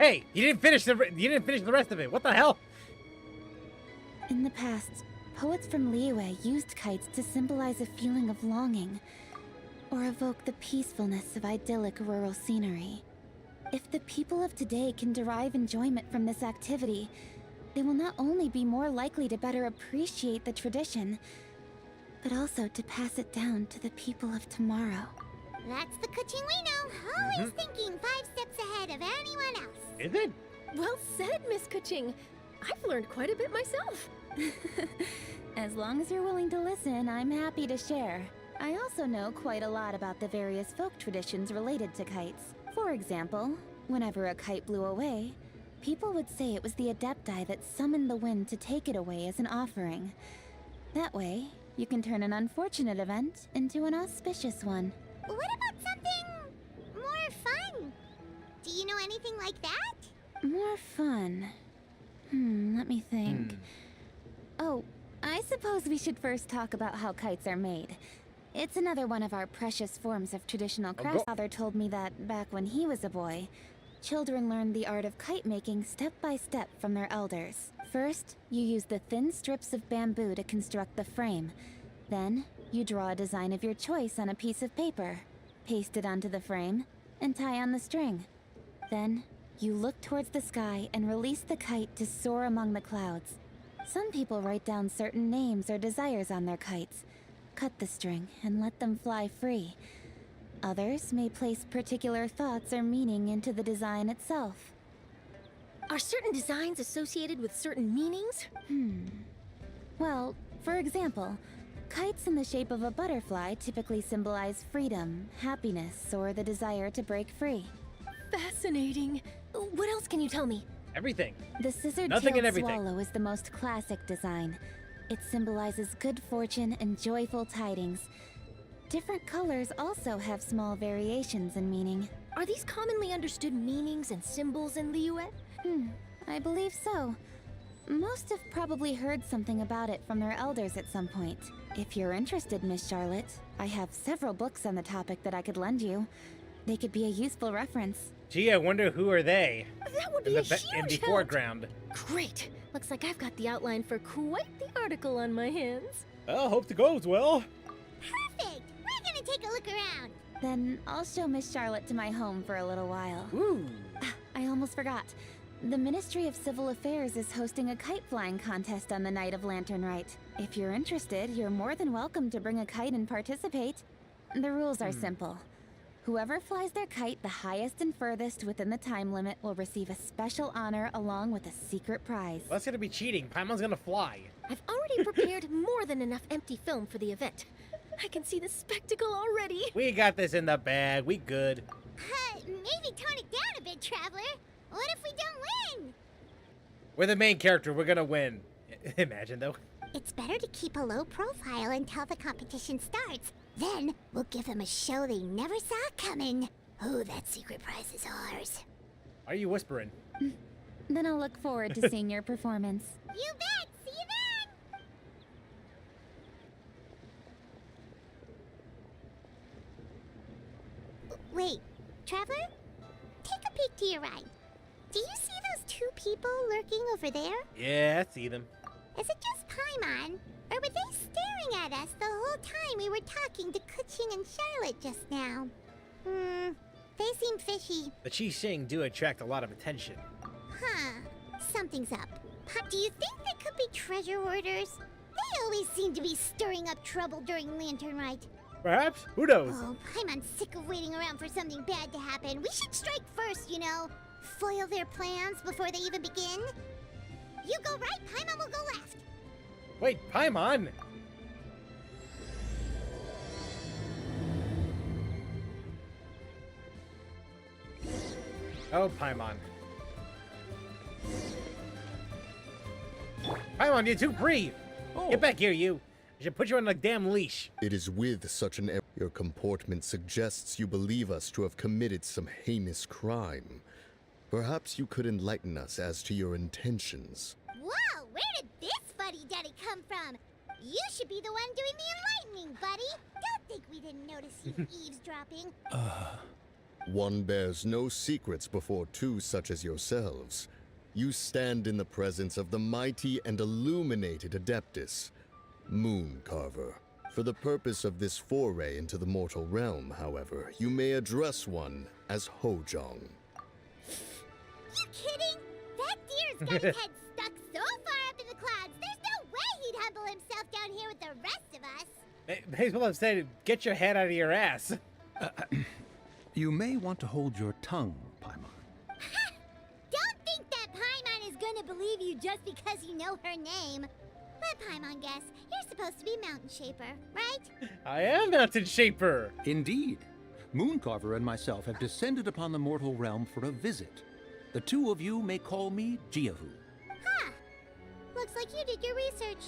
Hey, you didn't finish the rest of it. What the hell? In the past, poets from Liyue used kites to symbolize a feeling of longing, or evoke the peacefulness of idyllic rural scenery. If the people of today can derive enjoyment from this activity, they will not only be more likely to better appreciate the tradition, but also to pass it down to the people of tomorrow. That's the Kuching we know, always thinking 5 steps ahead of anyone else. Is it? Well said, Miss Kuching. I've learned quite a bit myself. As long as you're willing to listen, I'm happy to share. I also know quite a lot about the various folk traditions related to kites. For example, whenever a kite blew away, people would say it was the Adepti that summoned the wind to take it away as an offering. That way, you can turn an unfortunate event into an auspicious one. What about something more fun? Do you know anything like that? More fun. Let me think. Oh, I suppose we should first talk about how kites are made. It's another one of our precious forms of traditional craft. Father told me that back when he was a boy, children learned the art of kite making step by step from their elders. First, you use the thin strips of bamboo to construct the frame. Then, you draw a design of your choice on a piece of paper, paste it onto the frame, and tie on the string. Then, you look towards the sky and release the kite to soar among the clouds. Some people write down certain names or desires on their kites, cut the string, and let them fly free. Others may place particular thoughts or meaning into the design itself. Are certain designs associated with certain meanings? Well, for example, kites in the shape of a butterfly typically symbolize freedom, happiness, or the desire to break free. Fascinating. What else can you tell me? Everything. The scissor-tailed swallow is the most classic design. It symbolizes good fortune and joyful tidings. Different colors also have small variations in meaning. Are these commonly understood meanings and symbols in Liyue? I believe so. Most have probably heard something about it from their elders at some point. If you're interested, Miss Charlotte, I have several books on the topic that I could lend you. They could be a useful reference. Gee, I wonder who are they? That would be a huge in the help. foreground. Great. Looks like I've got the outline for quite the article on my hands. I hope it goes well. Perfect! We're gonna take a look around. Then I'll show Miss Charlotte to my home for a little while. Ooh. I almost forgot. The Ministry of Civil Affairs is hosting a kite flying contest on the night of Lantern Rite. If you're interested, you're more than welcome to bring a kite and participate. The rules are simple. Whoever flies their kite the highest and furthest within the time limit will receive a special honor along with a secret prize. Well, that's gonna be cheating. Paimon's gonna fly. I've already prepared more than enough empty film for the event. I can see the spectacle already. We got this in the bag. We good. Maybe tone it down a bit, Traveler. What if we don't win? We're the main character. We're gonna win. Imagine, though. It's better to keep a low profile until the competition starts. Then, we'll give them a show they never saw coming. Oh, that secret prize is ours. Why are you whispering? Then I'll look forward to seeing your performance. You bet! See you then! Wait, Traveler? Take a peek to your right. Do you see those 2 people lurking over there? Yeah, I see them. Is it just Paimon? Or were they staring at us the whole time we were talking to Kuching and Charlotte just now? They seem fishy. The Qixing do attract a lot of attention. Huh. Something's up. Do you think they could be treasure hoarders? They always seem to be stirring up trouble during Lantern Rite. Perhaps? Who knows? Oh, Paimon's sick of waiting around for something bad to happen. We should strike first, you know. Foil their plans before they even begin. You go right, Paimon will go left. Wait, Paimon! Oh, Paimon. Paimon, you're too free! Get back here, you! I should put you on a damn leash. It is with such an error. Your comportment suggests you believe us to have committed some heinous crime. Perhaps you could enlighten us as to your intentions. Whoa, where did this fuddy-duddy come from? You should be the one doing the enlightening, buddy. Don't think we didn't notice you eavesdropping. One bears no secrets before 2 such as yourselves. You stand in the presence of the mighty and illuminated Adeptus, Mooncarver. For the purpose of this foray into the mortal realm, however, you may address one as Hojong. You kidding? That deer's got his head stuck so far up in the clouds, there's no way he'd humble himself down here with the rest of us. May as well have said, get your head out of your ass. You may want to hold your tongue, Paimon. Don't think that Paimon is gonna believe you just because you know her name. Let Paimon guess. You're supposed to be Mountain Shaper, right? I am Mountain Shaper. Indeed. Mooncarver and myself have descended upon the mortal realm for a visit. The two of you may call me Jiahu. Huh. Looks like you did your research.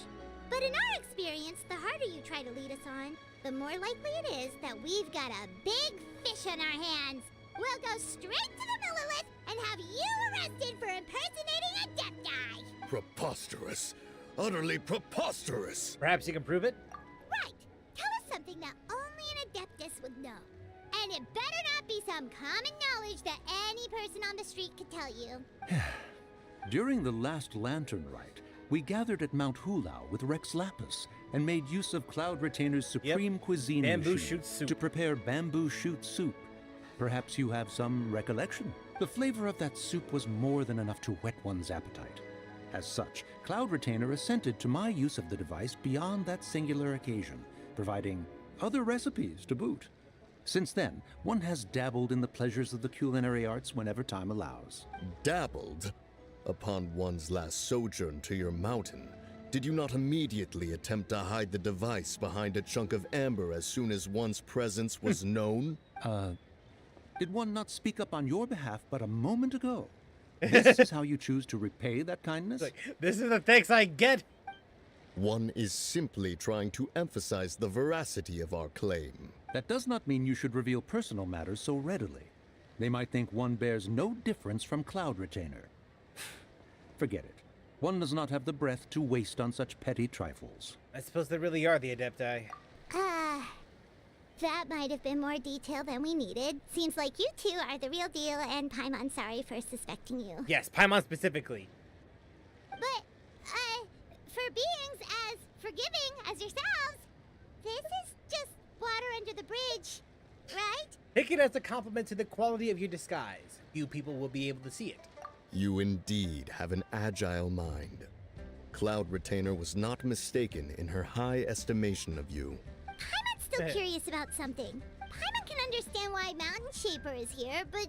But in our experience, the harder you try to lead us on, the more likely it is that we've got a big fish on our hands. We'll go straight to the Millilith and have you arrested for impersonating a Adepti. Preposterous. Utterly preposterous. Perhaps you can prove it? Right. Tell us something that only an Adeptus would know. And it better not be some common knowledge that any person on the street could tell you. During the last Lantern Rite, we gathered at Mount Hulao with Rex Lapis and made use of Cloud Retainer's supreme cuisine Bamboo machine shoot soup to prepare bamboo shoot soup. Perhaps you have some recollection. The flavor of that soup was more than enough to whet one's appetite. As such, Cloud Retainer assented to my use of the device beyond that singular occasion, providing other recipes to boot. Since then, one has dabbled in the pleasures of the culinary arts whenever time allows. Dabbled? Upon one's last sojourn to your mountain, did you not immediately attempt to hide the device behind a chunk of amber as soon as one's presence was known? Did one not speak up on your behalf but a moment ago? This is how you choose to repay that kindness? This is the thanks I get. One is simply trying to emphasize the veracity of our claim. That does not mean you should reveal personal matters so readily. They might think one bears no difference from Cloud Retainer. Forget it. One does not have the breath to waste on such petty trifles. I suppose they really are the Adepti. That might have been more detail than we needed. Seems like you two are the real deal, and Paimon's sorry for suspecting you. Yes, Paimon specifically. But, for beings as forgiving as yourselves, this is just water under the bridge, right? Take it as a compliment to the quality of your disguise. Few people will be able to see it. You indeed have an agile mind. Cloud Retainer was not mistaken in her high estimation of you. Paimon's still curious about something. Paimon can understand why Mountain Shaper is here, but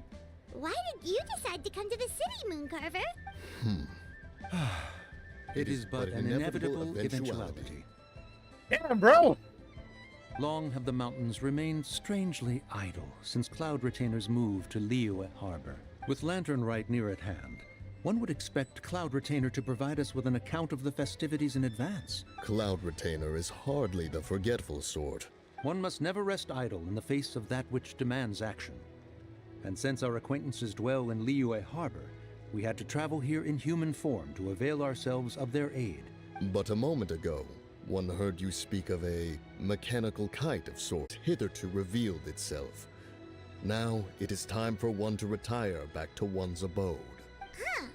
why did you decide to come to the city, Mooncarver? It is but an inevitable eventuality. Damn, bro! Long have the mountains remained strangely idle since Cloud Retainer's move to Liyue Harbor. With Lantern Rite near at hand, one would expect Cloud Retainer to provide us with an account of the festivities in advance. Cloud Retainer is hardly the forgetful sort. One must never rest idle in the face of that which demands action. And since our acquaintances dwell in Liyue Harbor, we had to travel here in human form to avail ourselves of their aid. But a moment ago, one heard you speak of a mechanical kite of sorts hitherto revealed itself. Now it is time for one to retire back to one's abode. Huh.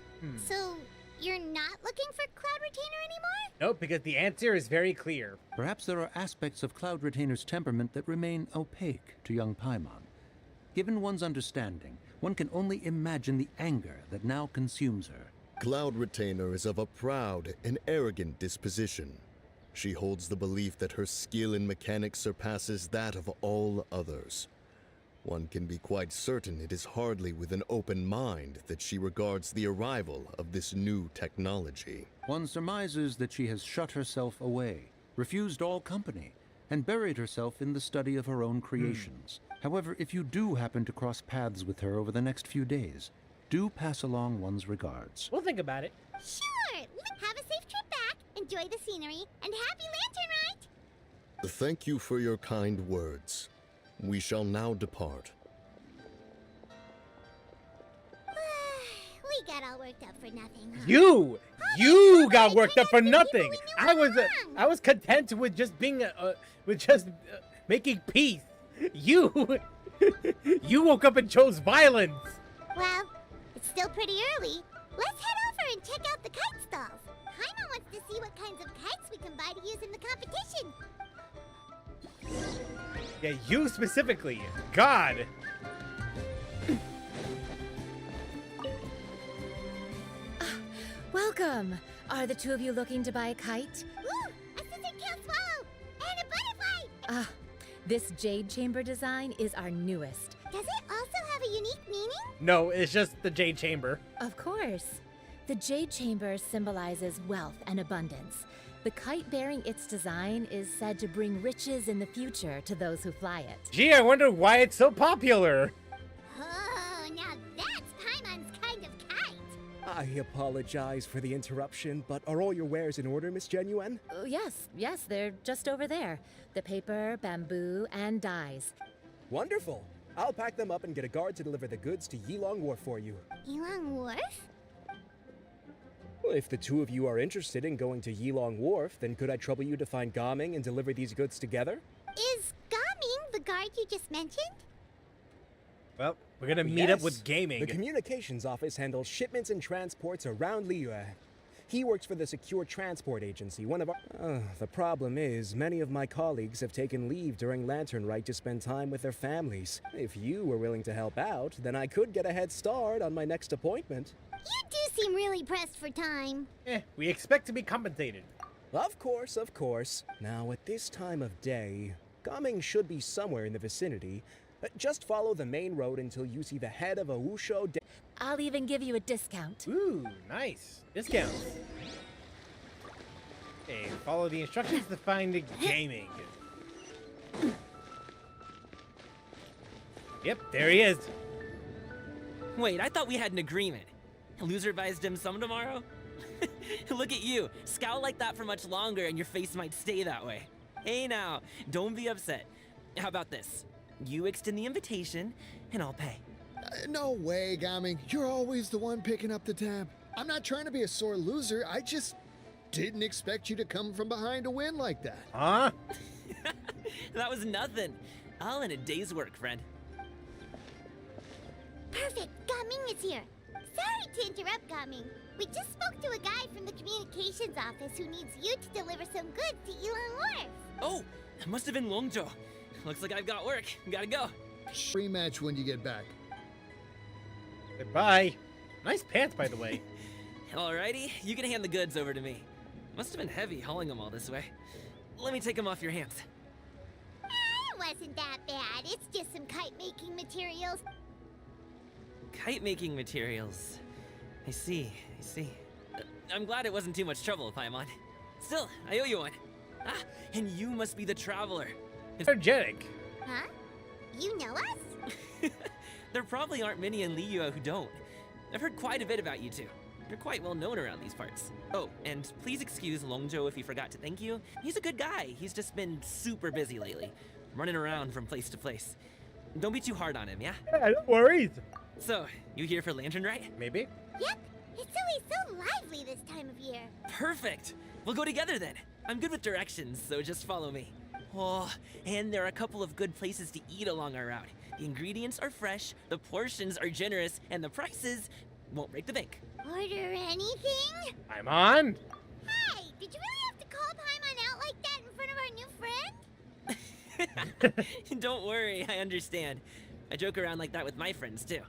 So, you're not looking for Cloud Retainer anymore? Nope, because the answer is very clear. Perhaps there are aspects of Cloud Retainer's temperament that remain opaque to young Paimon. Given one's understanding, one can only imagine the anger that now consumes her. Cloud Retainer is of a proud and arrogant disposition. She holds the belief that her skill in mechanics surpasses that of all others. One can be quite certain it is hardly with an open mind that she regards the arrival of this new technology. One surmises that she has shut herself away, refused all company, and buried herself in the study of her own creations. However, if you do happen to cross paths with her over the next few days, do pass along one's regards. We'll think about it. Sure! Have a safe trip back, enjoy the scenery, and happy Lantern Rite! Thank you for your kind words. We shall now depart. We got all worked up for nothing, huh? You got worked up for nothing. I was content with just being making peace. You woke up and chose violence. Well, it's still pretty early. Let's head off check out the kite stalls. Paimon wants to see what kinds of kites we can buy to use in the competition. Yeah, you specifically. God. Welcome. Are the two of you looking to buy a kite? Ooh, a scissor-tail swallow and a butterfly. This jade chamber design is our newest. Does it also have a unique meaning? No, it's just the Jade Chamber. Of course. The jade chamber symbolizes wealth and abundance. The kite bearing its design is said to bring riches in the future to those who fly it. Gee, I wonder why it's so popular. Oh, now that's Paimon's kind of kite. I apologize for the interruption, but are all your wares in order, Miss Xianyun? Yes, they're just over there. The paper, bamboo, and dyes. Wonderful. I'll pack them up and get a guard to deliver the goods to Yilong Wharf for you. Yilong Wharf? Well, if the two of you are interested in going to Yilong Wharf, then could I trouble you to find Gaming and deliver these goods together? Is Gaming the guard you just mentioned? Well, we're gonna meet up with Gaming. The communications office handles shipments and transports around Liyue. He works for the Secure Transport Agency, one of our... the problem is, many of my colleagues have taken leave during Lantern Rite to spend time with their families. If you were willing to help out, then I could get a head start on my next appointment. You do seem really pressed for time. We expect to be compensated. Of course, of course. Now, at this time of day, Gaming should be somewhere in the vicinity. Just follow the main road until you see the head of a Wusho... I'll even give you a discount. Ooh, nice. Discounts. Okay, follow the instructions to find Gaming. Yep, there he is. Wait, I thought we had an agreement. Loser buys dim sum tomorrow? Look at you. Scowl like that for much longer and your face might stay that way. Hey now, don't be upset. How about this? You extend the invitation, and I'll pay. No way, Gaming. You're always the one picking up the tab. I'm not trying to be a sore loser. I just didn't expect you to come from behind to win like that. Huh? That was nothing. All in a day's work, friend. Perfect. Gaming is here. Sorry to interrupt, Gaming. We just spoke to a guy from the communications office who needs you to deliver some goods to Yilong Wharf. Oh, that must have been Longzhou. Looks like I've got work. Gotta go. Rematch when you get back. Goodbye. Nice pants, by the way. Alrighty, you can hand the goods over to me. Must have been heavy hauling them all this way. Let me take them off your hands. It wasn't that bad. It's just some kite-making materials. Kite-making materials. I see. I'm glad it wasn't too much trouble, Paimon. Still, I owe you one. Ah, and you must be the traveler. Energetic. Huh? You know us? There probably aren't many in Liyue who don't. I've heard quite a bit about you two. You're quite well known around these parts. Oh, and please excuse Longzhou if he forgot to thank you. He's a good guy. He's just been super busy lately, running around from place to place. Don't be too hard on him, yeah? Yeah, no worries. So, you here for Lantern Rite? Maybe. Yep. It's always so lively this time of year. Perfect. We'll go together then. I'm good with directions, so just follow me. Oh, and there are a couple of good places to eat along our route. The ingredients are fresh, the portions are generous, and the prices won't break the bank. Order anything? I'm on. Hey, did you really have to call Paimon out like that in front of our new friend? Don't worry, I understand. I joke around like that with my friends too.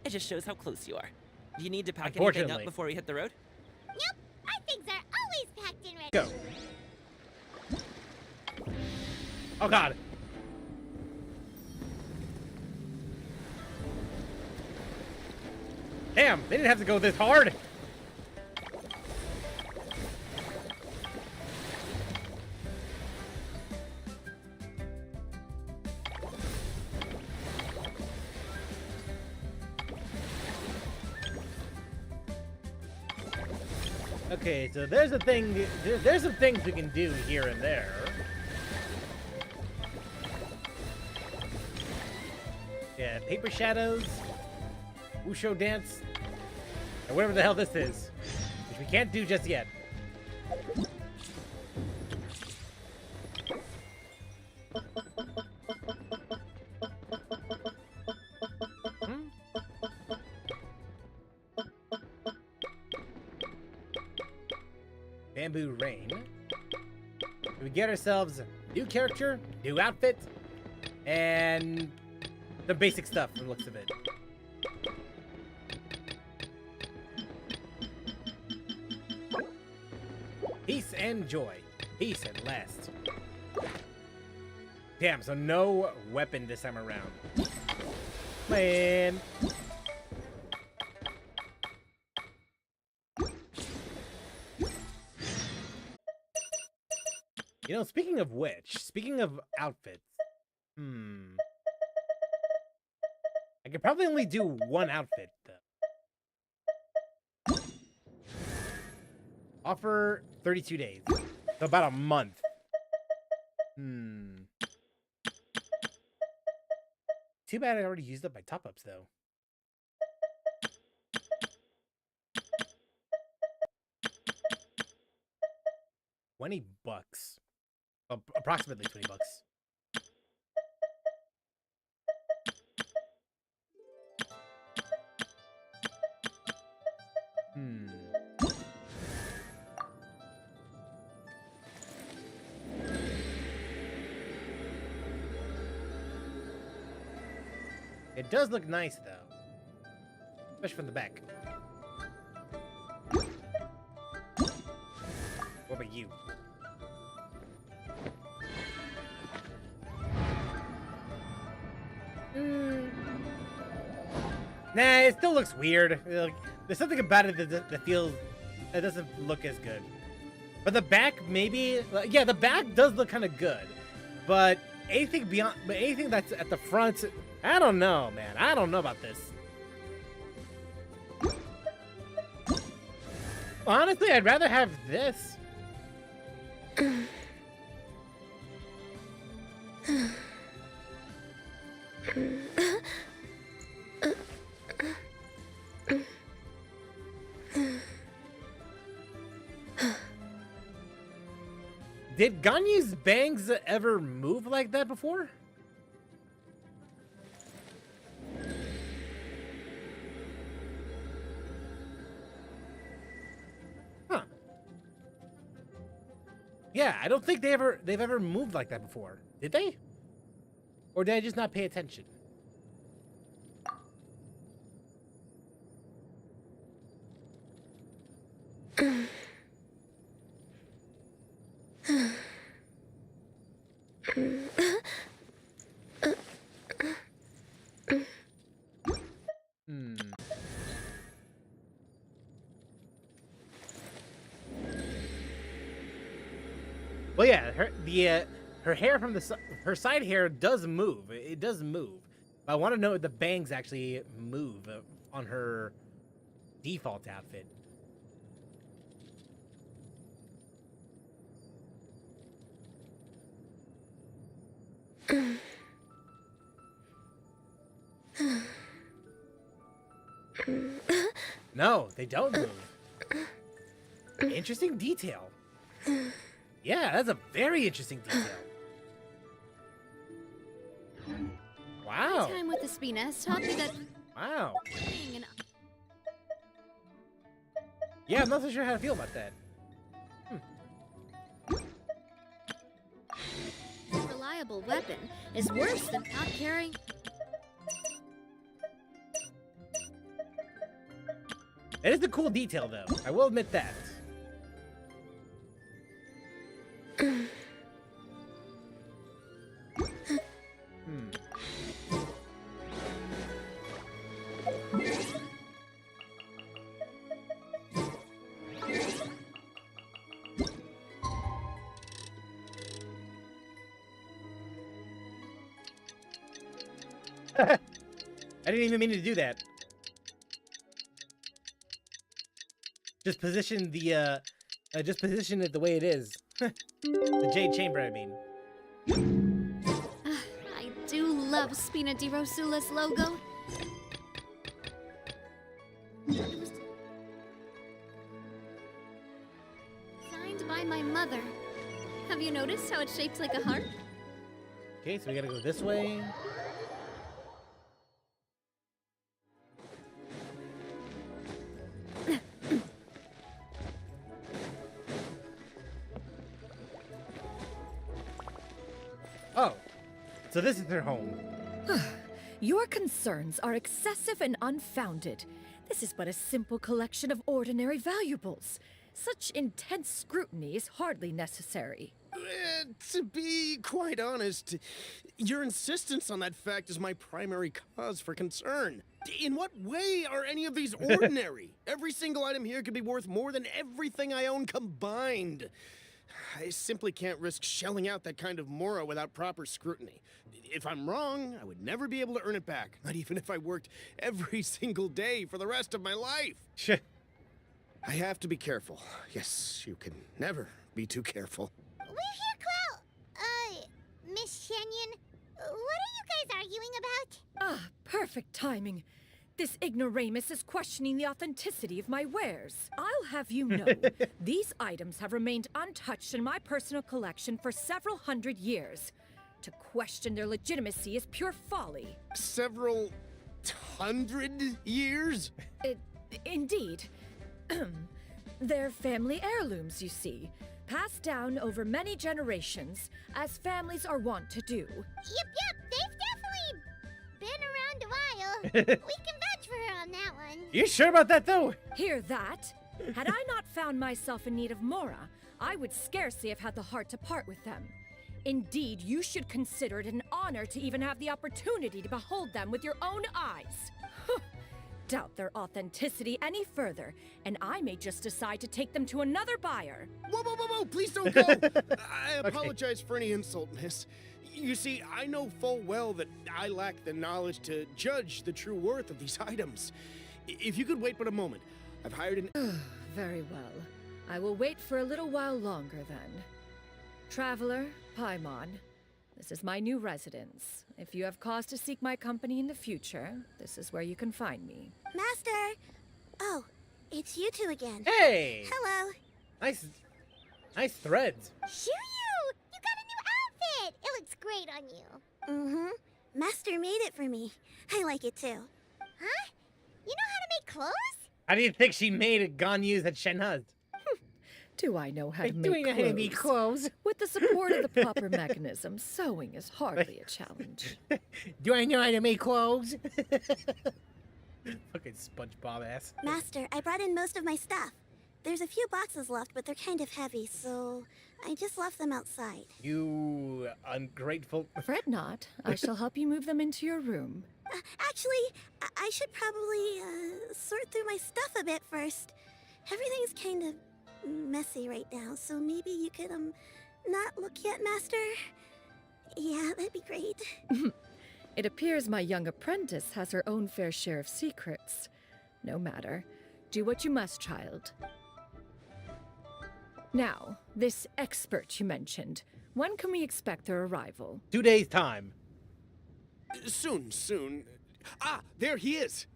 It just shows how close you are. Do you need to pack anything up before we hit the road? Nope, our things are always packed and ready. Go. Oh god. Damn, they didn't have to go this hard. Okay, so there's a thing. There's some things we can do here and there. Yeah, paper shadows, Wusho dance, or whatever the hell this is, which we can't do just yet. Bamboo Rain. We get ourselves a new character, new outfit, and the basic stuff from the looks of it. Peace and joy. Peace at last. Damn, so no weapon this time around. Man. You know, speaking of which, speaking of outfits, I could probably only do one outfit, though. Offer 32 days. So about a month. Too bad I already used up my top-ups, though. $20. Approximately $20. It does look nice, though. Especially from the back. What about you? Nah, it still looks weird. Like, there's something about it that feels... that doesn't look as good. But the back, maybe... yeah, the back does look kind of good. But anything beyond... but anything that's at the front... I don't know, man. I don't know about this. Honestly, I'd rather have this. Did Ganyu's bangs ever move like that before? Huh. Yeah, I don't think they've ever moved like that before. Did they? Or did I just not pay attention? Well, yeah, her hair from her side hair does move. It does move. But I want to know if the bangs actually move on her default outfit. No, they don't move. Interesting detail. Yeah, that's a very interesting detail. Wow. Time with the Spinas taught me that. Wow. Being an Yeah, I'm not so sure how to feel about that. reliable weapon is worse than not carrying. It is a cool detail, though. I will admit that. I didn't even mean to do that. Just position the, just position it the way it is. The Jade Chamber, I mean. I do love Spina di Rosula's logo. Signed by my mother. Have you noticed how it's shaped like a heart? Okay, so we gotta go this way. So this is her home. Your concerns are excessive and unfounded. This is but a simple collection of ordinary valuables. Such intense scrutiny is hardly necessary. To be quite honest, your insistence on that fact is my primary cause for concern. In what way are any of these ordinary? Every single item here could be worth more than everything I own combined. I simply can't risk shelling out that kind of mora without proper scrutiny. If I'm wrong, I would never be able to earn it back, not even if I worked every single day for the rest of my life. Shit. I have to be careful. Yes, you can never be too careful. We're here, Clow. Miss Xianyun, what are you guys arguing about? Ah, perfect timing. This ignoramus is questioning the authenticity of my wares. I'll have you know, these items have remained untouched in my personal collection for several hundred years. To question their legitimacy is pure folly. Several hundred years? Indeed. They're family heirlooms, you see. Passed down over many generations, as families are wont to do. Yep, they've definitely been around a while. We can vouch for her on that one. You sure about that, though? Hear that? Had I not found myself in need of mora, I would scarcely have had the heart to part with them. Indeed, you should consider it an honor to even have the opportunity to behold them with your own eyes. Doubt their authenticity any further, and I may just decide to take them to another buyer. Whoa, please don't go! I apologize for any insult, miss. You see, I know full well that I lack the knowledge to judge the true worth of these items. If you could wait but a moment, I've hired an... Very well. I will wait for a little while longer, then. Traveler, Paimon, this is my new residence. If you have cause to seek my company in the future, this is where you can find me. Master! Oh, it's you two again. Hey! Hello. Nice threads. Xianyun! You got a new outfit! It looks great on you. Mm-hmm. Master made it for me. I like it too. Huh? You know how to make clothes? I didn't think she made a Ganyu's at Shenhuz. Do I know how to Do I make know clothes? how to make clothes? With the support of the proper mechanism, sewing is hardly a challenge. Do I know how to make clothes? Fucking SpongeBob ass. Master, I brought in most of my stuff. There's a few boxes left, but they're kind of heavy, so I just left them outside. You ungrateful. Fret not. I shall help you move them into your room. Actually, I should probably sort through my stuff a bit first. Everything's kind of messy right now, so maybe you could not look yet, Master? Yeah, that'd be great. It appears my young apprentice has her own fair share of secrets. No matter. Do what you must, child. Now, this expert you mentioned, when can we expect their arrival? 2 days' time. Soon. Ah, there he is!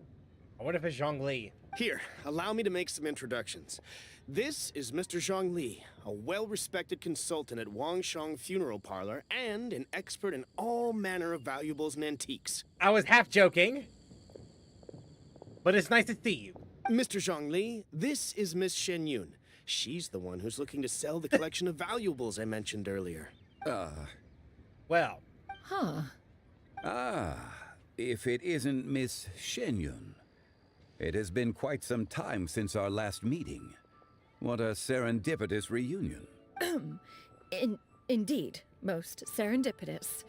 I wonder if it's Zhongli. Here, allow me to make some introductions. This is Mr. Zhongli, a well-respected consultant at Wangshang Funeral Parlor and an expert in all manner of valuables and antiques. I was half joking, but it's nice to see you. Mr. Zhongli, this is Miss Xianyun. She's the one who's looking to sell the collection of valuables I mentioned earlier. Well. Huh. If it isn't Miss Xianyun. It has been quite some time since our last meeting. What a serendipitous reunion. Indeed, most serendipitous.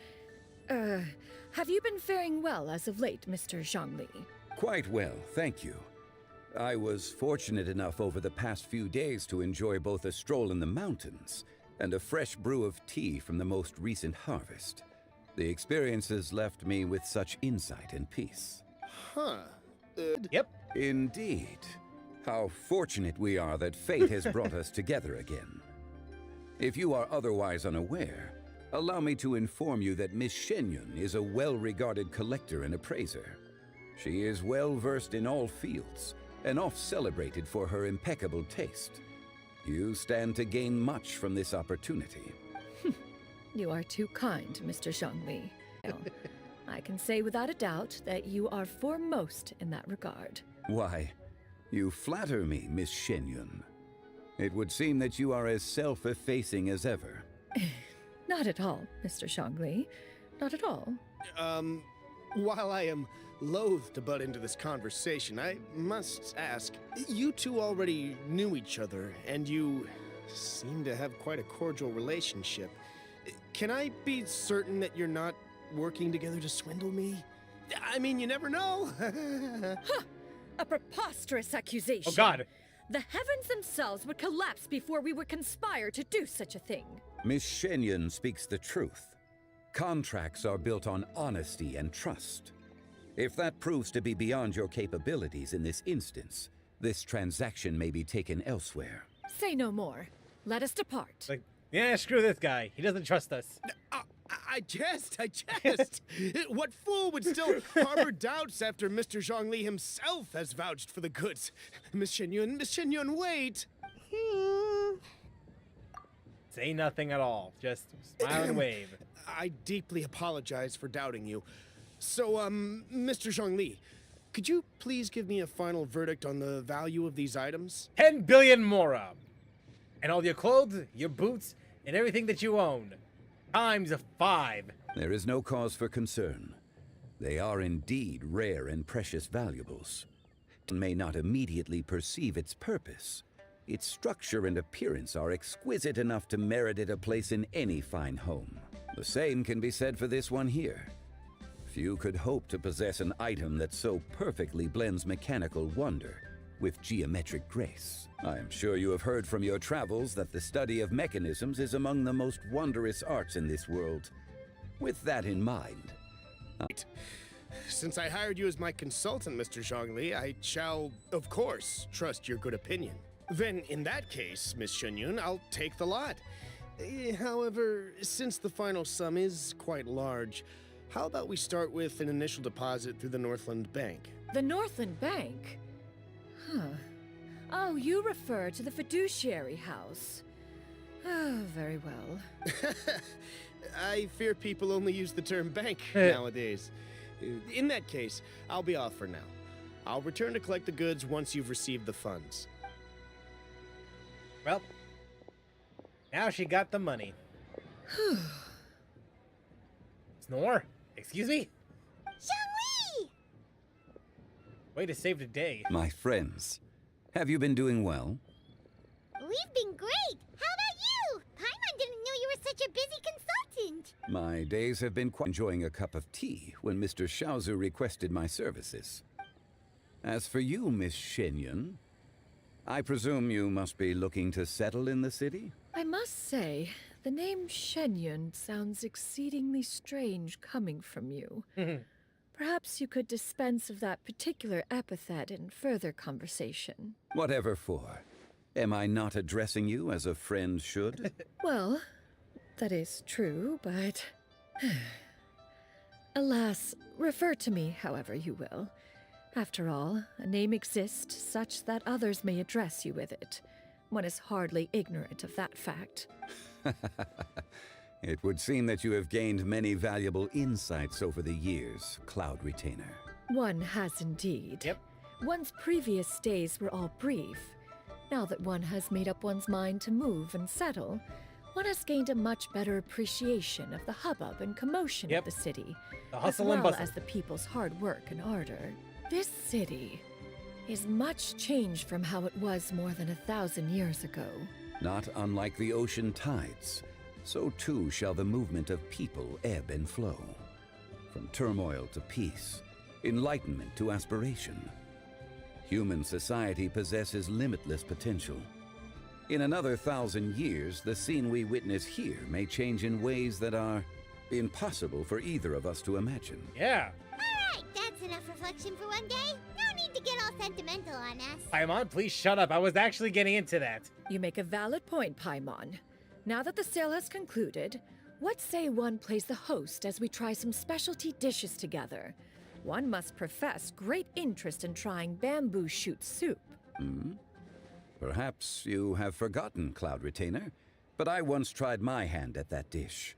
Have you been faring well as of late, Mr. Zhongli? Quite well, thank you. I was fortunate enough over the past few days to enjoy both a stroll in the mountains and a fresh brew of tea from the most recent harvest. The experiences left me with such insight and peace. Huh. Yep. Indeed. How fortunate we are that fate has brought us together again. If you are otherwise unaware, allow me to inform you that Miss Xianyun is a well-regarded collector and appraiser. She is well-versed in all fields, and oft-celebrated for her impeccable taste. You stand to gain much from this opportunity. You are too kind, Mr. Zhongli. I can say without a doubt that you are foremost in that regard. Why, you flatter me, Miss Xianyun. It would seem that you are as self-effacing as ever. Not at all, Mr. Zhongli. Not at all. While I am loath to butt into this conversation, I must ask, you two already knew each other, and you seem to have quite a cordial relationship. Can I be certain that you're not working together to swindle me? I mean, you never know. Huh! A preposterous accusation. Oh, God. The heavens themselves would collapse before we would conspire to do such a thing. Miss Xianyun speaks the truth. Contracts are built on honesty and trust. If that proves to be beyond your capabilities in this instance, this transaction may be taken elsewhere. Say no more. Let us depart. Like, yeah, screw this guy. He doesn't trust us. I jest. What fool would still harbor doubts after Mr. Zhongli himself has vouched for the goods? Miss Xianyun, wait. Say nothing at all. Just smile and wave. I deeply apologize for doubting you. So, Mr. Zhongli, could you please give me a final verdict on the value of these items? 10 billion mora. And all your clothes, your boots, and everything that you own. Times 5. There is no cause for concern. They are indeed rare and precious valuables. One may not immediately perceive its purpose. Its structure and appearance are exquisite enough to merit it a place in any fine home. The same can be said for this one here. Few could hope to possess an item that so perfectly blends mechanical wonder with geometric grace. I am sure you have heard from your travels that the study of mechanisms is among the most wondrous arts in this world. With that in mind... Since I hired you as my consultant, Mr. Zhongli, I shall, of course, trust your good opinion. Then, in that case, Miss Xianyun, I'll take the lot. However, since the final sum is quite large, how about we start with an initial deposit through the Northland Bank? The Northland Bank? Huh. Oh, you refer to the fiduciary house. Oh, very well. I fear people only use the term bank nowadays. In that case, I'll be off for now. I'll return to collect the goods once you've received the funds. Well, now she got the money. Snore? Excuse me? Xiangli! Way to save the day. My friends, have you been doing well? We've been great! How about you? Paimon didn't know you were such a busy consultant! My days have been quite enjoying a cup of tea when Mr. Xiaozu requested my services. As for you, Miss Xianyun, I presume you must be looking to settle in the city? I must say, the name Xianyun sounds exceedingly strange coming from you. Perhaps you could dispense of that particular epithet in further conversation. Whatever for. Am I not addressing you as a friend should? Well, that is true, but... Alas, refer to me however you will. After all, a name exists such that others may address you with it. One is hardly ignorant of that fact. It would seem that you have gained many valuable insights over the years, Cloud Retainer. One has indeed. Yep. One's previous days were all brief. Now that one has made up one's mind to move and settle, one has gained a much better appreciation of the hubbub and commotion of the city, The hustle as and well bustle. as the people's hard work and ardor. This city is much changed from how it was more than 1,000 years ago. Not unlike the ocean tides, so too shall the movement of people ebb and flow. From turmoil to peace, enlightenment to aspiration. Human society possesses limitless potential. In another 1,000 years, the scene we witness here may change in ways that are impossible for either of us to imagine. Yeah. Alright, that's enough reflection for one day. No need to get all sentimental on us. Paimon, please shut up. I was actually getting into that. You make a valid point, Paimon. Now that the sale has concluded, what say one plays the host as we try some specialty dishes together? One must profess great interest in trying bamboo shoot soup. Perhaps you have forgotten, Cloud Retainer, but I once tried my hand at that dish.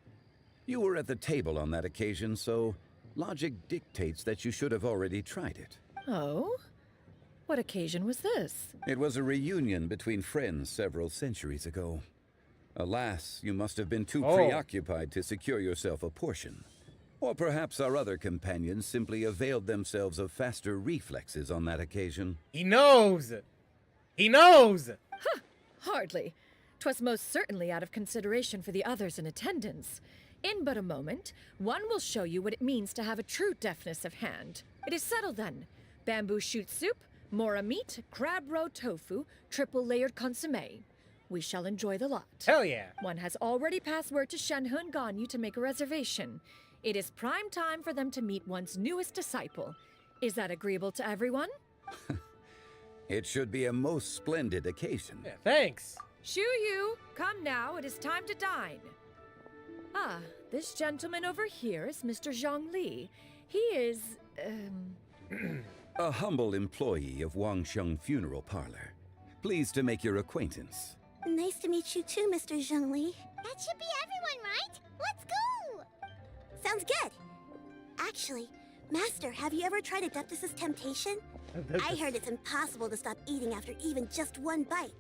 You were at the table on that occasion, so logic dictates that you should have already tried it. Oh? What occasion was this? It was a reunion between friends several centuries ago. Alas, you must have been too preoccupied to secure yourself a portion. Or perhaps our other companions simply availed themselves of faster reflexes on that occasion. He knows! He knows! Huh, hardly. 'Twas most certainly out of consideration for the others in attendance. In but a moment, one will show you what it means to have a true deftness of hand. It is settled then. Bamboo shoot soup, mora meat, crab roe tofu, triple layered consommé. We shall enjoy the lot. Hell yeah! One has already passed word to Xianyun Ganyu to make a reservation. It is prime time for them to meet one's newest disciple. Is that agreeable to everyone? It should be a most splendid occasion. Yeah, thanks. Shu Yu, come now, it is time to dine. Ah, this gentleman over here is Mr. Zhang Li. He is, A humble employee of Wangsheng Funeral Parlor. Pleased to make your acquaintance. Nice to meet you too, Mr. Zhongli. That should be everyone, right? Let's go! Sounds good. Actually, Master, have you ever tried Adeptus' temptation? I heard it's impossible to stop eating after even just one bite.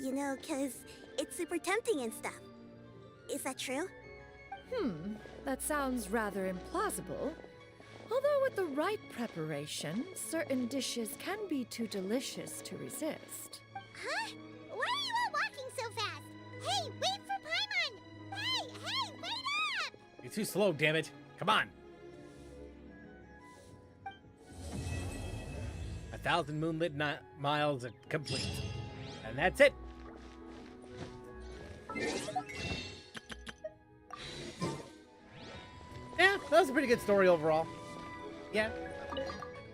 You know, 'cause it's super tempting and stuff. Is that true? That sounds rather implausible. Although with the right preparation, certain dishes can be too delicious to resist. Huh? Why are you all walking so fast? Hey, wait for Paimon! Hey, wait up! You're too slow, damn it. Come on. 1,000 moonlit miles are complete. And that's it. Yeah, that was a pretty good story overall. Yeah.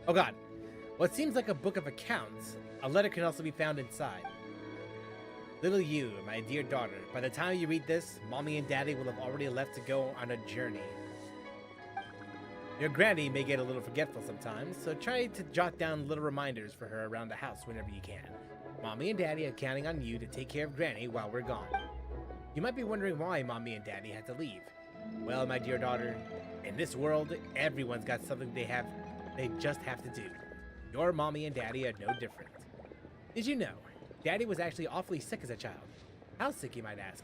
Oh god. What seems like a book of accounts, a letter can also be found inside. Little you, my dear daughter, by the time you read this, Mommy and Daddy will have already left to go on a journey. Your granny may get a little forgetful sometimes, so try to jot down little reminders for her around the house whenever you can. Mommy and Daddy are counting on you to take care of Granny while we're gone. You might be wondering why Mommy and Daddy had to leave. Well, my dear daughter, in this world, everyone's got something they just have to do. Your Mommy and Daddy are no different. Did you know, Daddy was actually awfully sick as a child? How sick, you might ask?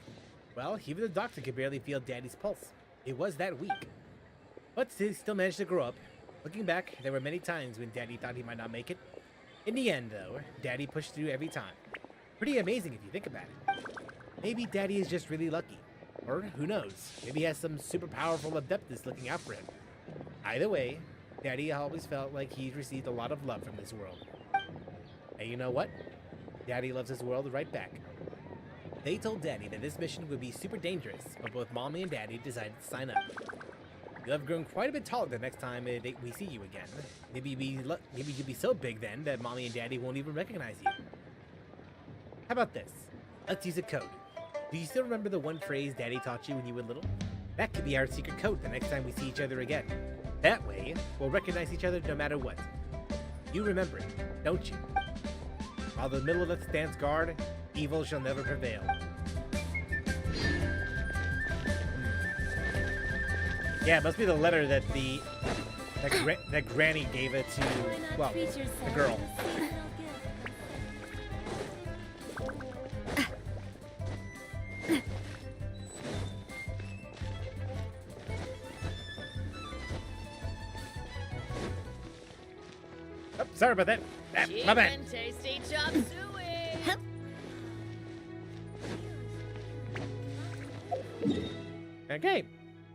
Well, even the doctor could barely feel Daddy's pulse. It was that weak. But he still managed to grow up. Looking back, there were many times when Daddy thought he might not make it. In the end, though, Daddy pushed through every time. Pretty amazing if you think about it. Maybe Daddy is just really lucky. Or, who knows, maybe he has some super powerful Adeptus looking out for him. Either way, Daddy always felt like he's received a lot of love from this world. And you know what? Daddy loves his world right back. They told Daddy that this mission would be super dangerous, but both Mommy and Daddy decided to sign up. You'll have grown quite a bit taller the next time we see you again. Maybe you'll be so big then that Mommy and Daddy won't even recognize you. How about this? Let's use a code. Do you still remember the one phrase Daddy taught you when you were little? That could be our secret code the next time we see each other again. That way, we'll recognize each other no matter what. You remember it, don't you? While the middle of us stands guard, evil shall never prevail. Yeah, it must be the letter that that Granny gave it to, well, the girl. Oh, sorry about that. My bad. Tasty chop suey. Okay,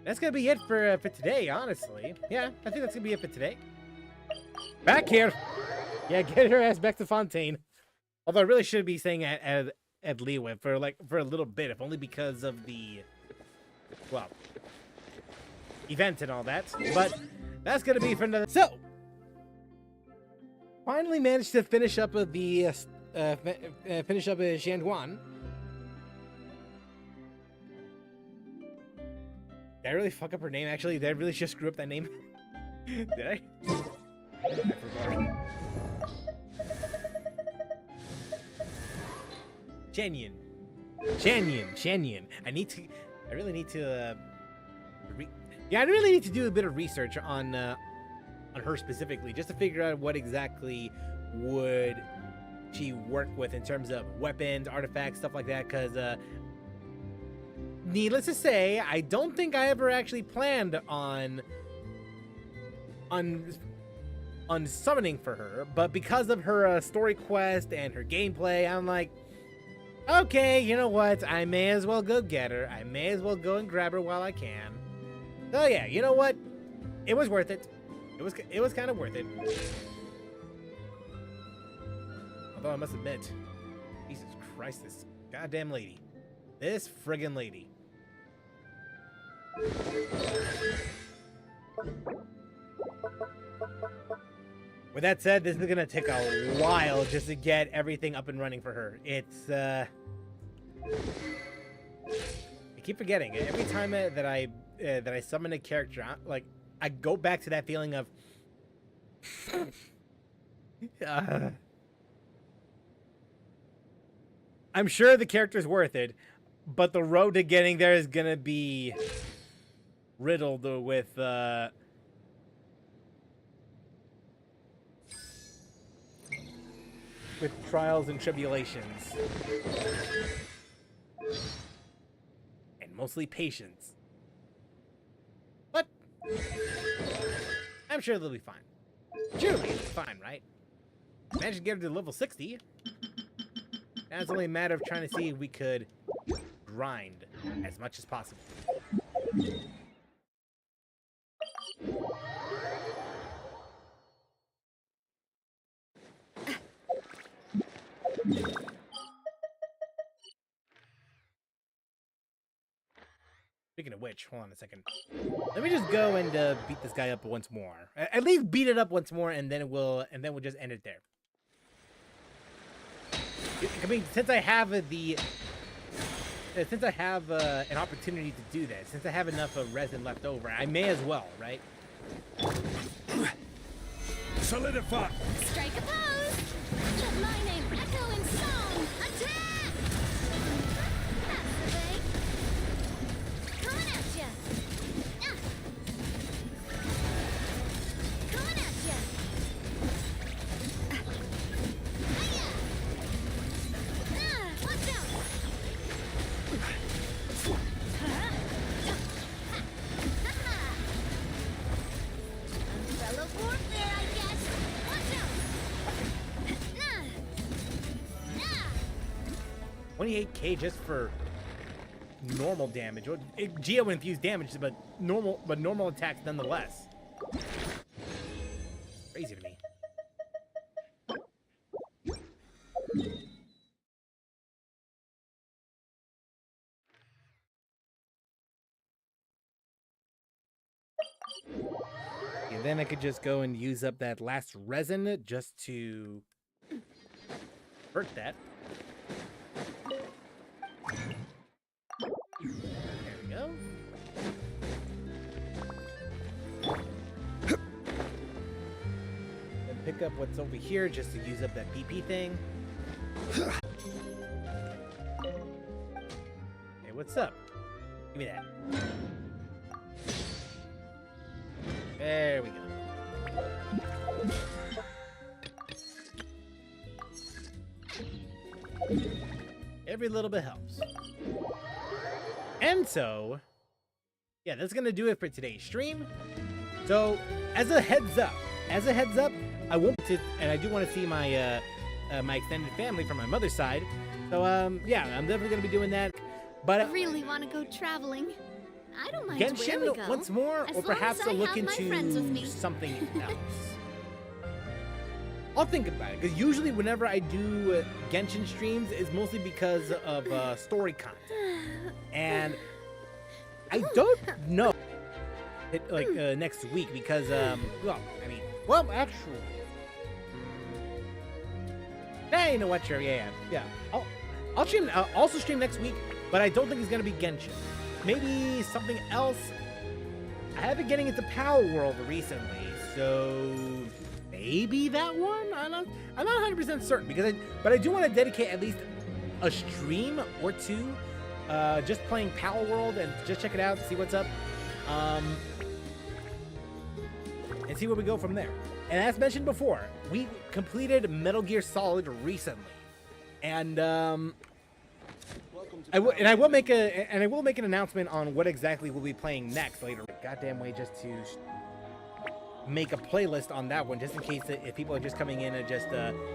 that's gonna be it for today. Honestly, yeah, I think that's gonna be it for today. Back here. Yeah, get her ass back to Fontaine. Although I really should be saying at Leeway for a little bit, if only because of the, well, event and all that. But that's gonna be for another. So, finally managed to finish up with the Xianyun. Did I really fuck up her name? Actually, did I really just screw up that name? Did I? I forgot. Xianyun. I really need to do a bit of research on her specifically, just to figure out what exactly would she work with in terms of weapons, artifacts, stuff like that, because needless to say, I don't think I ever actually planned on summoning for her, but because of her story quest and her gameplay, I'm like, okay, you know what? I may as well go get her. I may as well go and grab her while I can. So yeah, you know what? It was worth it. It was kind of worth it. Although I must admit, Jesus Christ, this goddamn lady. This friggin' lady. With that said, this is gonna take a while just to get everything up and running for her. It's I keep forgetting every time that I summon a character, like I go back to that feeling of I'm sure the character's worth it, but the road to getting there is gonna be riddled with trials and tribulations. And mostly patience. But I'm sure they'll be fine. Surely it'll be fine, right? Managed to get her to level 60. Now it's only a matter of trying to see if we could grind as much as possible. Speaking of which, hold on a second. Let me just go and beat this guy up once more. At least beat it up once more, and then we'll just end it there. I mean, since I have an opportunity to do that, since I have enough resin left over, I may as well, right? Solidify. Strike a pose! Let my name echo in song! Attack! Activate! Coming at ya! Coming at ya! Watch out! Fellow warfare, I guess! Watch out! 28k just for normal damage. Geo infused damage, but normal attacks nonetheless. Crazy to me. And then I could just go and use up that last resin just to hurt that. There we go. Then pick up what's over here just to use up that PP thing. Hey, what's up? Give me that. There we go. Every little bit helps. And so, yeah, that's gonna do it for today's stream. So, as a heads up, I won't and I do want to see my my extended family from my mother's side. So, yeah, I'm definitely gonna be doing that. But I really want to go traveling. I don't mind where we Genshin go. once more, as or long perhaps as I'll I look have my friends with me. into something else. I'll think about it, because usually whenever I do Genshin streams, it's mostly because of story content. And I don't know next week, because, actually... Hey, you know what, sure, yeah. I'll stream, also stream next week, but I don't think it's going to be Genshin. Maybe something else. I have been getting into Power World recently, so maybe that one. I'm not 100% certain but I do want to dedicate at least a stream or two, just playing Power World and just check it out, see what's up, and see where we go from there. And as mentioned before, we completed Metal Gear Solid recently, and I will make an announcement on what exactly we'll be playing next later. Goddamn way just to make a playlist on that one, just in case if people are just coming in and just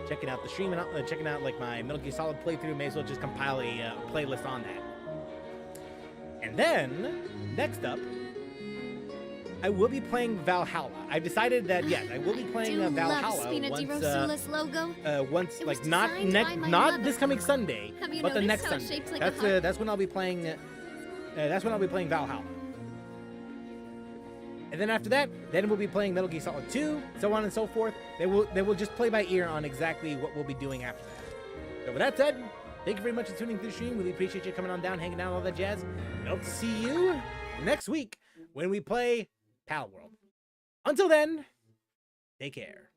checking out the stream and checking out like my Metal Gear Solid playthrough, may as well just compile a playlist on that. And then next up, I will be playing Valhalla. I've decided that yes, I will be playing Valhalla once like not this coming Sunday, but the next Sunday. That's when I'll be playing. That's when I'll be playing Valhalla. And then after that, then we'll be playing Metal Gear Solid 2, so on and so forth. They will just play by ear on exactly what we'll be doing after that. So with that said, thank you very much for tuning through the stream. Really appreciate you coming on down, hanging out, all that jazz. I hope to see you next week when we play Pal World. Until then, take care.